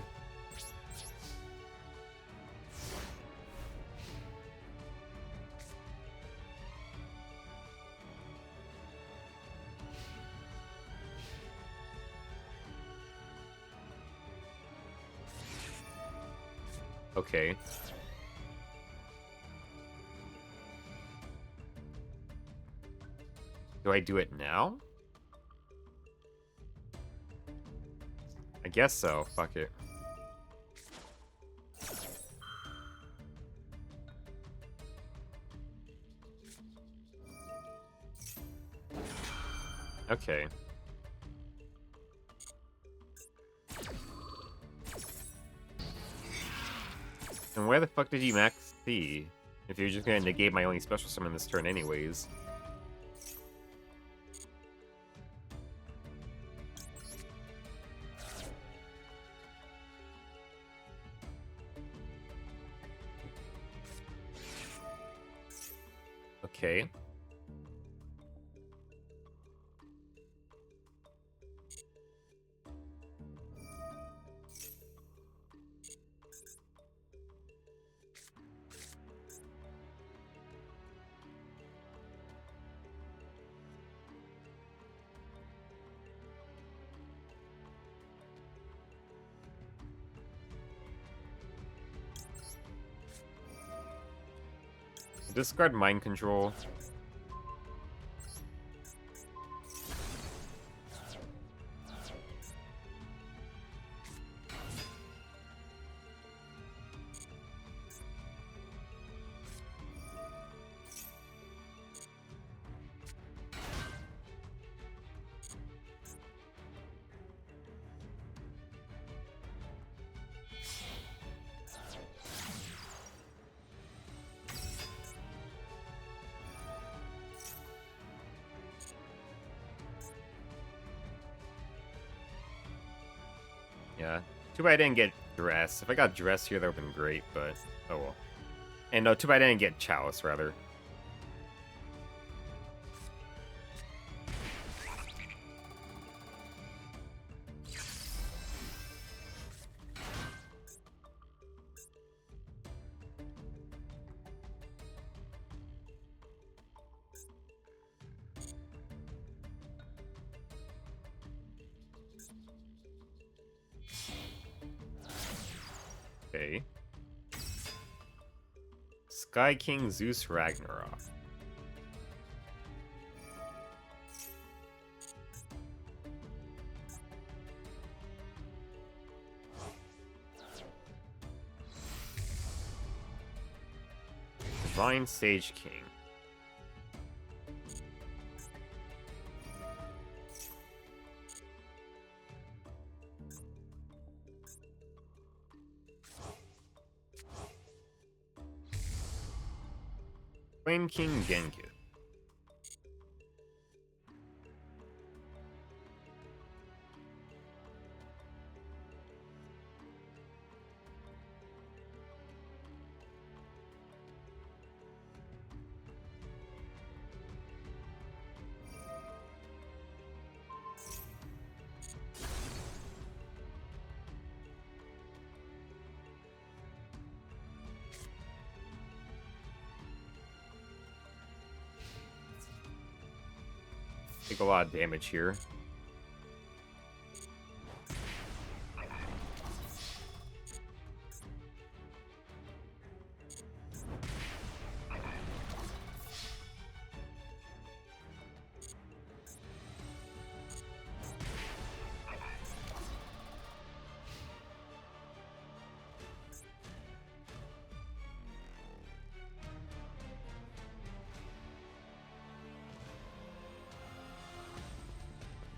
Okay. Do I do it now? I guess so. Fuck it. Okay. And where the fuck did you max C? If you're just gonna negate my only special summon this turn anyways. Okay. Discard Mind Control. Yeah. Too bad I didn't get Dress. If I got Dress here, that would have been great, but oh well. And no, too bad I didn't get Chalice, rather. Okay. Sky King Zeus Ragnarok. Divine Sage King. Flame King Genki. Take a lot of damage here.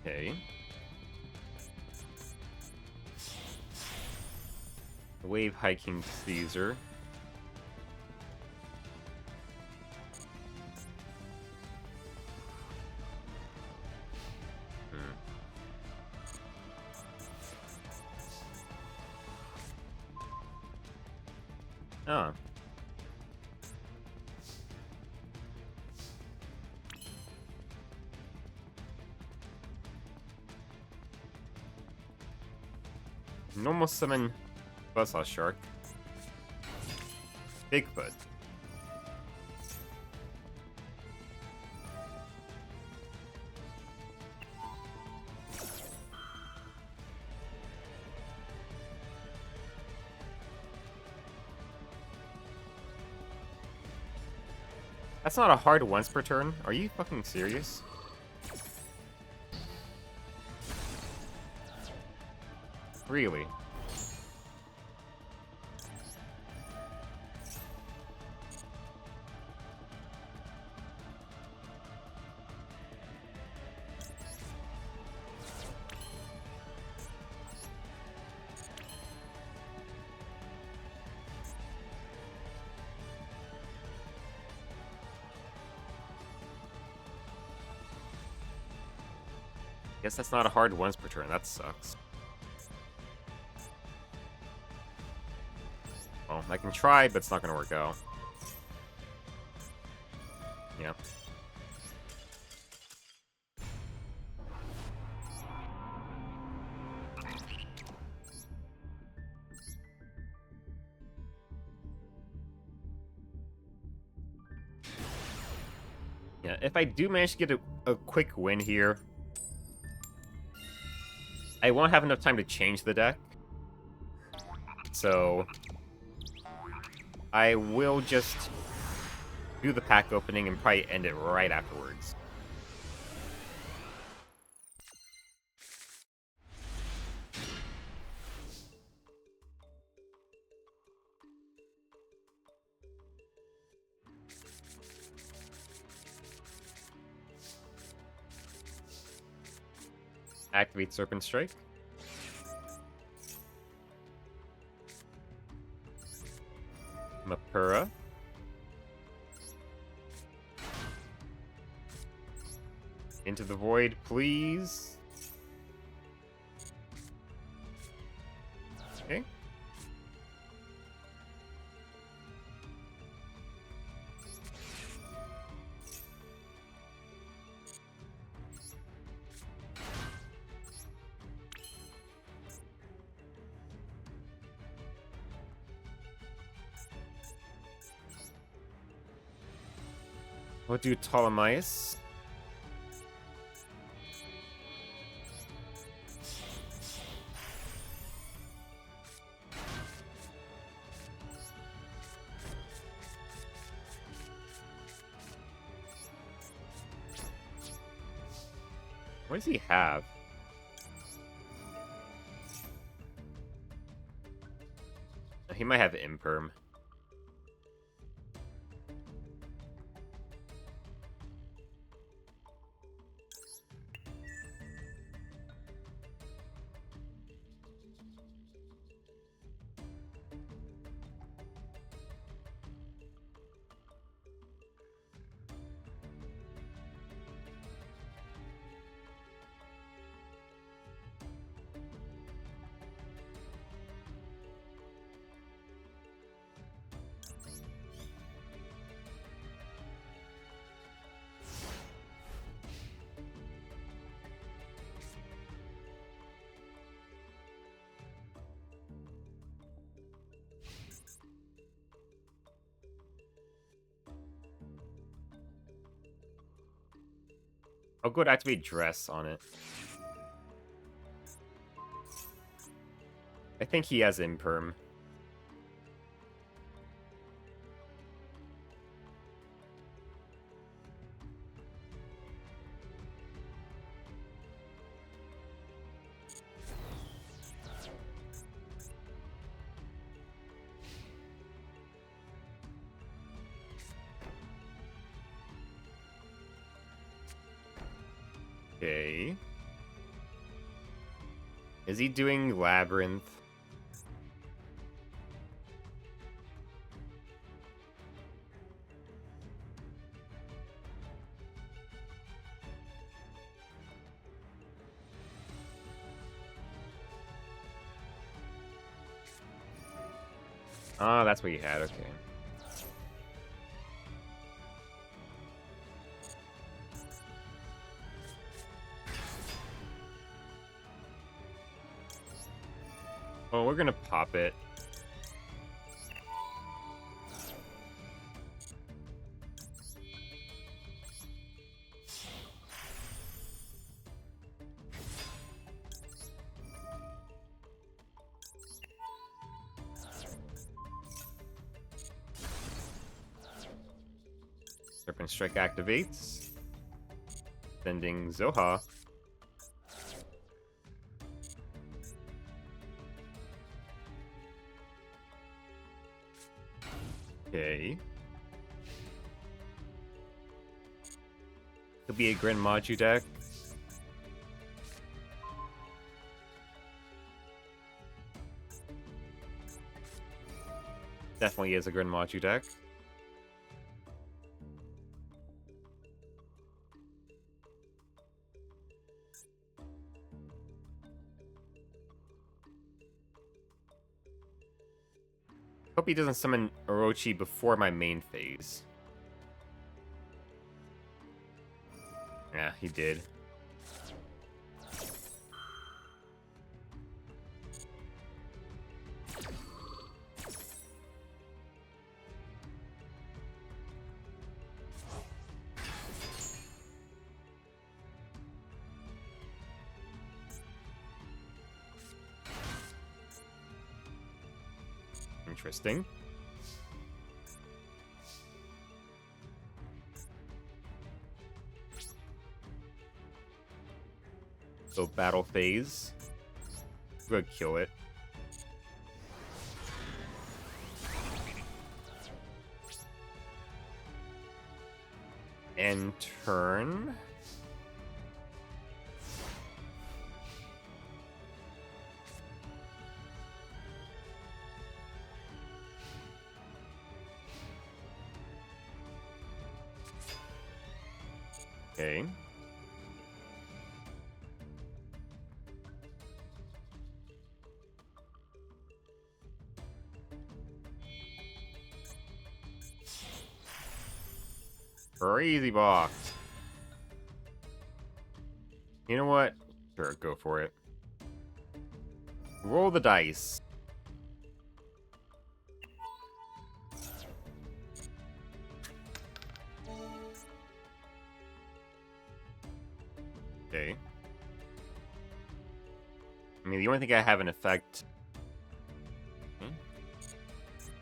Okay. Wave Hiking Caesar. Oh. Normal summon Buzzsaw Shark. Bigfoot. That's not a hard once per turn. Are you fucking serious? Really? Guess that's not a hard once per turn. That sucks. Well, I can try, but it's not gonna work out. Yeah. Yeah, if I do manage to get a quick win here, I won't have enough time to change the deck. So I will just do the pack opening and probably end it right afterwards. Activate Serpent Strike. Mapura. Into the Void, please. Okay. We'll do Ptolemaeus. What does he have? He might have Imperm. I'll go to activate Dress on it. I think he has Imperm. Okay. Is he doing Labyrinth? Oh, that's what you had, okay. Oh, we're gonna pop it. Serpent Strike activates. Sending Zoha. Okay. Could be a Grand Maju deck. Definitely is a Grand Maju deck. Hope he doesn't summon Orochi before my main phase. Yeah, he did. Interesting. So battle phase. Go kill it. And turn. Okay. Crazy box. You know what? Sure, go for it. Roll the dice. Okay. I mean, the only thing I have an effect...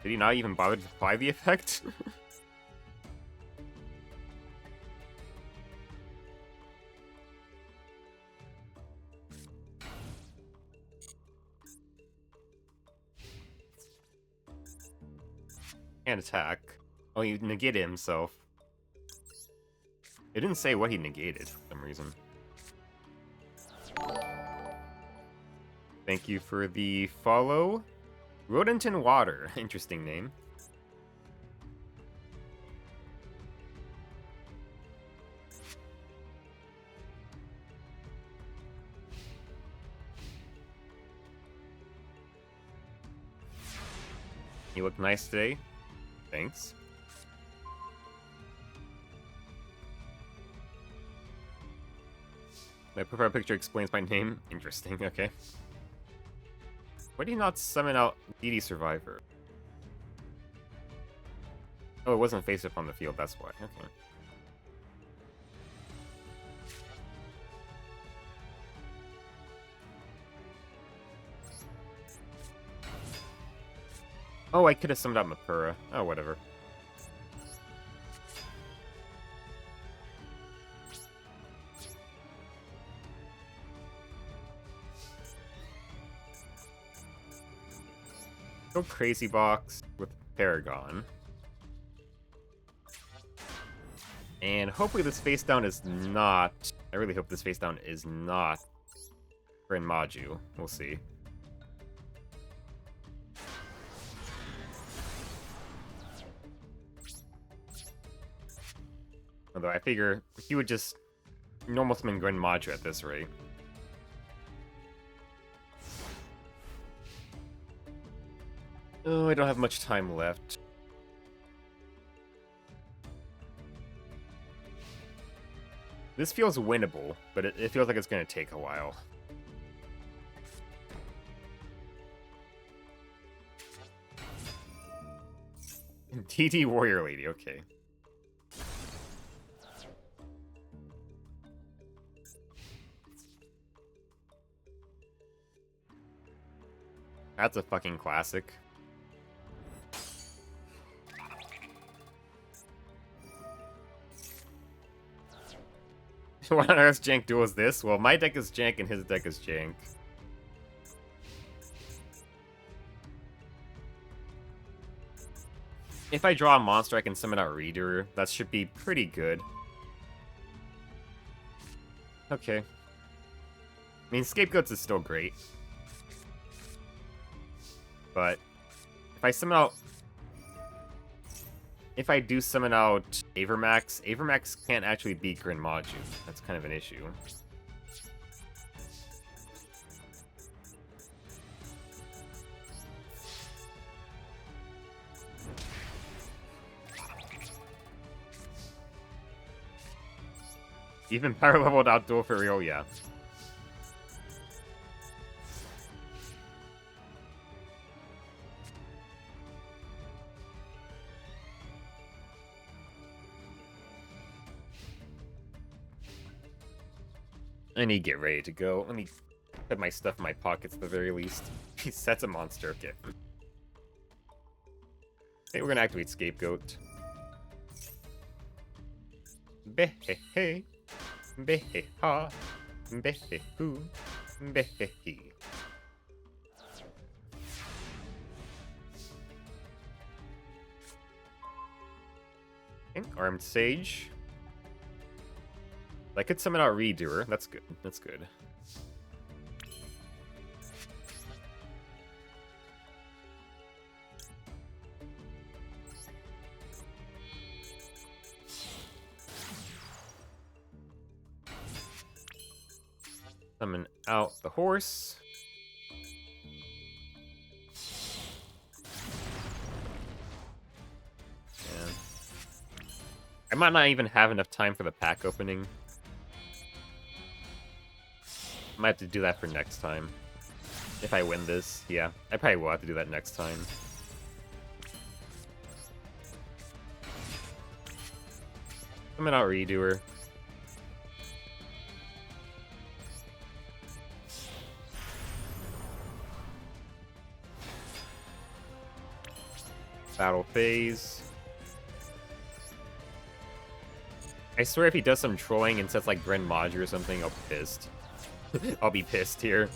Did he not even bother to apply the effect? Can't attack. Oh, he negated himself. It didn't say what he negated for some reason. Thank you for the follow. Rodent in Water. Interesting name. You look nice today. Thanks. My profile picture explains my name. Interesting, okay. Why do you not summon out DD Survivor? Oh, it wasn't face up on the field, that's why. Okay. Oh, I could have summoned out Mapura. Oh, whatever. Go Crazy Box with Paragon. And hopefully this face down is not... I really hope this face down is not Gren Maju. We'll see. Although I figure he would just normal summon Gren Maju at this rate. Oh, I don't have much time left. This feels winnable, but it feels like it's going to take a while. DD Warrior Lady, okay. That's a fucking classic. What on earth's jank duel is this? Well, my deck is jank and his deck is jank. If I draw a monster, I can summon out Reader. That should be pretty good. Okay. I mean, Scapegoats is still great. But if I summon out... If I do summon out Avermax, Avermax can't actually beat Gren Maju. That's kind of an issue. Even power leveled out Duel for real, yeah. I need to get ready to go. Let me put my stuff in my pockets at the very least. He sets a monster, okay. Okay, we're gonna activate Scapegoat. Behehe. Beheha. Behehu. Behehe. Okay, Armed Sage. I could summon out Redoer. That's good. That's good. Summon out the horse. Yeah. I might not even have enough time for the pack opening. Might have to do that for next time. If I win this, yeah. I probably will have to do that next time. Summon out Redoer. Battle phase. I swear if he does some trolling and sets like Gren Maju or something, I'll be pissed. I'll be pissed here.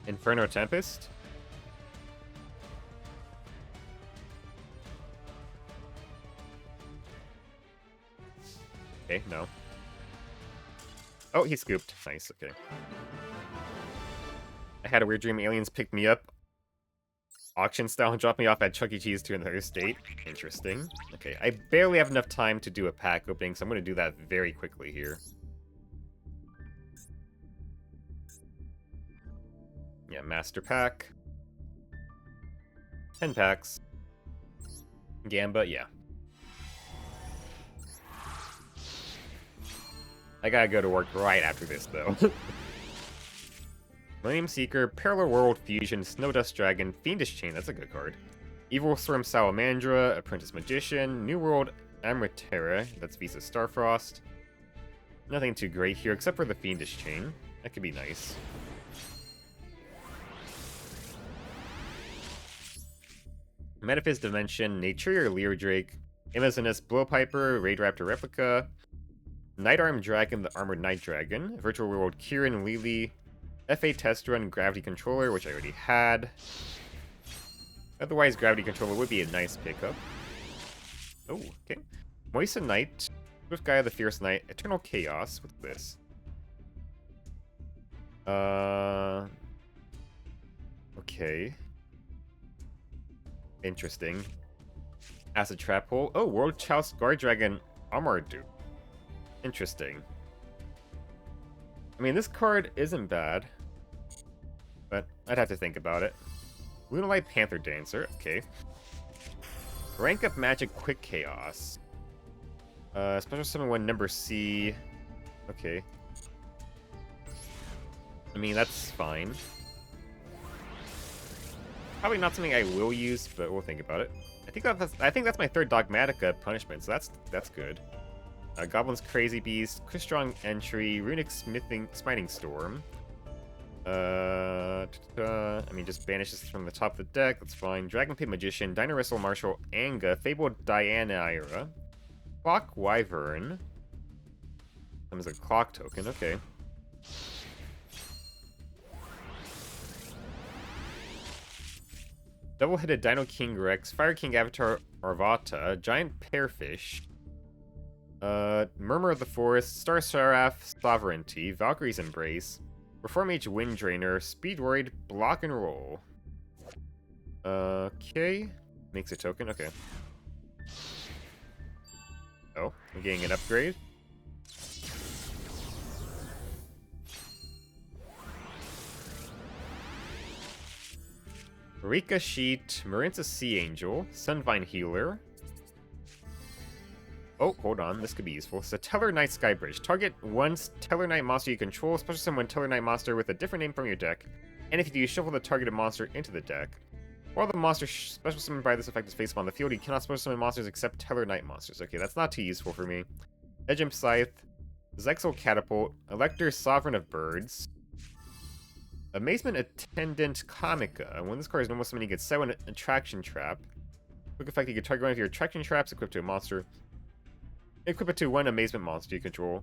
Inferno Tempest? Okay, no. Oh, he scooped. Nice, okay. I had a weird dream aliens picked me up auction style and dropped me off at Chuck E. Cheese to another state. Interesting. Okay, I barely have enough time to do a pack opening, so I'm going to do that very quickly here. Yeah, Master Pack. 10 packs. Gamba, yeah. I gotta go to work right after this, though. Millennium Seeker, Parallel World Fusion, Snowdust Dragon, Fiendish Chain, that's a good card. Evil Storm Salamandra, Apprentice Magician, New World Amritera, that's Visa Starfrost. Nothing too great here, except for the Fiendish Chain. That could be nice. Metaphys Dimension, Naturia Leerdrake, Amazoness Blowpiper, Raid Raptor Replica, Night Arm Dragon, the Armored Night Dragon, Virtual World Kieran Lily, FA Test Run, Gravity Controller, which I already had. Otherwise, Gravity Controller would be a nice pickup. Oh, okay. Moisten Knight, Swift Gaia the Fierce Knight, Eternal Chaos. What's this? Okay. Interesting. Acid Trap Hole. Oh, World Chouse Guard Dragon Amardu. Interesting. I mean, this card isn't bad, but I'd have to think about it. Lunalight Panther Dancer, okay. Rank up Magic Quick Chaos. Special Summon 1 number C. Okay. I mean, that's fine. Probably not something I will use, but we'll think about it. I think that's my third Dogmatica punishment, so that's good. Goblin's Crazy Beast, Crystron Entry, Runic Smiting Storm. I mean, just banish this from the top of the deck, that's fine. Dragon Pit Magician, Dino Wrestle Marshal, Anga, Fabled Dianaira, Clock Wyvern. Comes a clock token, okay. Double-headed Dino King Rex, Fire King Avatar Arvata, Giant Pearfish, Murmur of the Forest, Star Seraph, Sovereignty, Valkyrie's Embrace, Reform Age Wind Drainer, Speed Void, Block and Roll. Okay. Makes a token, okay. Oh, I'm getting an upgrade. Marika Sheet, Marinsa Sea Angel, Sunvine Healer. Oh, hold on, this could be useful. So, Teller Knight Skybridge. Target one Teller Knight monster you control, special summon one Teller Knight monster with a different name from your deck, and if you do, shuffle the targeted monster into the deck. While the monster special summoned by this effect is face on the field, you cannot special summon monsters except Teller Knight monsters. Okay, that's not too useful for me. Edgeimp Scythe, Zexal Catapult, Elector Sovereign of Birds, Amazement Attendant Comica. When this card is normal summon, you get set one Attraction Trap. Quick effect, you can target one of your Attraction Traps equipped to a monster. Equip it to one Amazement monster you control,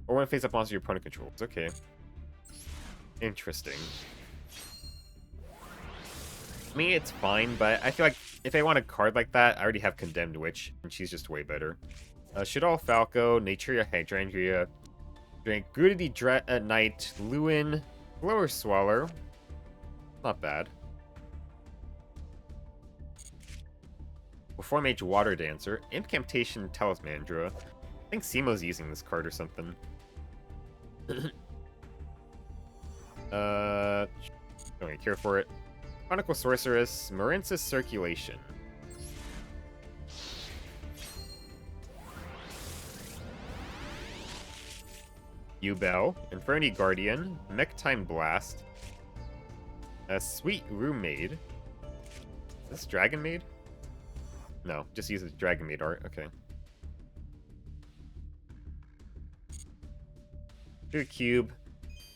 or one face-up monster your opponent controls. Okay. Interesting. I mean, it's fine, but I feel like if I want a card like that, I already have Condemned Witch, and she's just way better. Shadal Falco, Naturia Hydrangea, Grudity Knight, Lewin, Blower Swaller. Not bad. Reform Mage Water Dancer, Incantation Talismandra. I think Simo's using this card or something. Don't really care for it. Chronicle Sorceress, Marinsa Circulation. Ubel, Inferni Guardian, Mech-Time Blast, a Sweet Room Maid. Is this Dragon Maid? No, just uses Dragon Maid art, okay. Cube,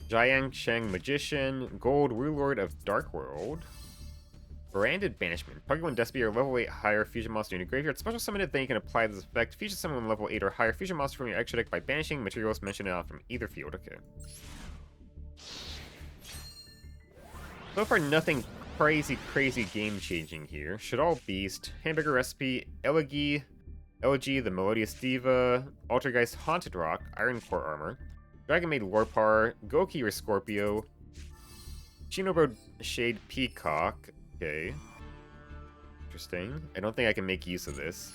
Jiang Sheng Magician, Gold Warlord of Dark World, Branded Banishment. Target one Despia or level 8 higher fusion monster in your graveyard. Special summon it, then you can apply this effect. Fusion summon one level 8 or higher fusion monster from your extra deck by banishing materials mentioned out from either field. Okay. So far, nothing crazy game-changing here. Shadal Beast, Hamburger Recipe, Elegy, the Melodious Diva, Altergeist Haunted Rock, Iron Core Armor, Dragon Maid Warpar, Goki or Scorpio, Shinobu Shade Peacock. Okay. Interesting. I don't think I can make use of this.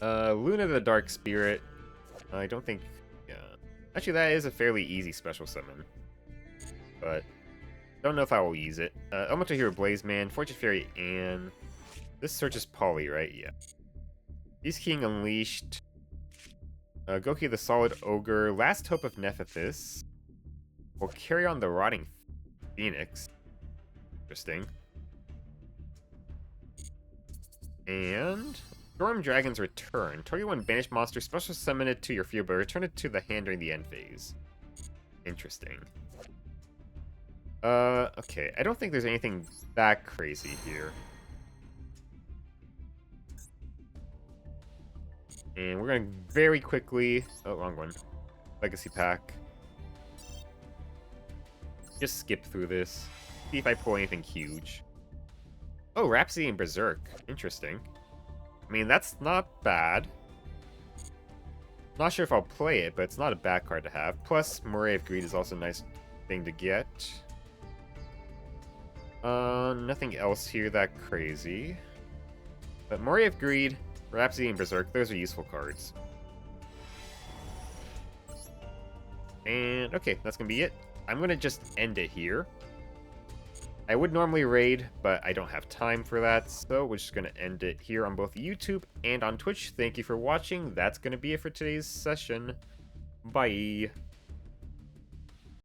Luna the Dark Spirit. I don't think... Yeah. Actually, that is a fairly easy special summon. But don't know if I will use it. Elemental Hero Blazeman, Fortune Fairy Anne. This searches Polly, right? Yeah. Beast King Unleashed. Goki the Solid Ogre. Last Hope of Nephthys. Will carry on the Rotting Phoenix. Interesting. And Storm Dragon's Return. Target one banished monster, special summon it to your field, but return it to the hand during the end phase. Interesting. Okay. I don't think there's anything that crazy here. And we're going to very quickly... Oh, wrong one. Legacy Pack. Just skip through this. See if I pull anything huge. Oh, Rhapsody and Berserk. Interesting. I mean, that's not bad. Not sure if I'll play it, but it's not a bad card to have. Plus, Moray of Greed is also a nice thing to get. Nothing else here that crazy. But Moray of Greed, Rhapsody, and Berserk, those are useful cards. And, okay, that's gonna be it. I'm gonna just end it here. I would normally raid, but I don't have time for that, so we're just gonna end it here on both YouTube and on Twitch. Thank you for watching. That's gonna be it for today's session. Bye.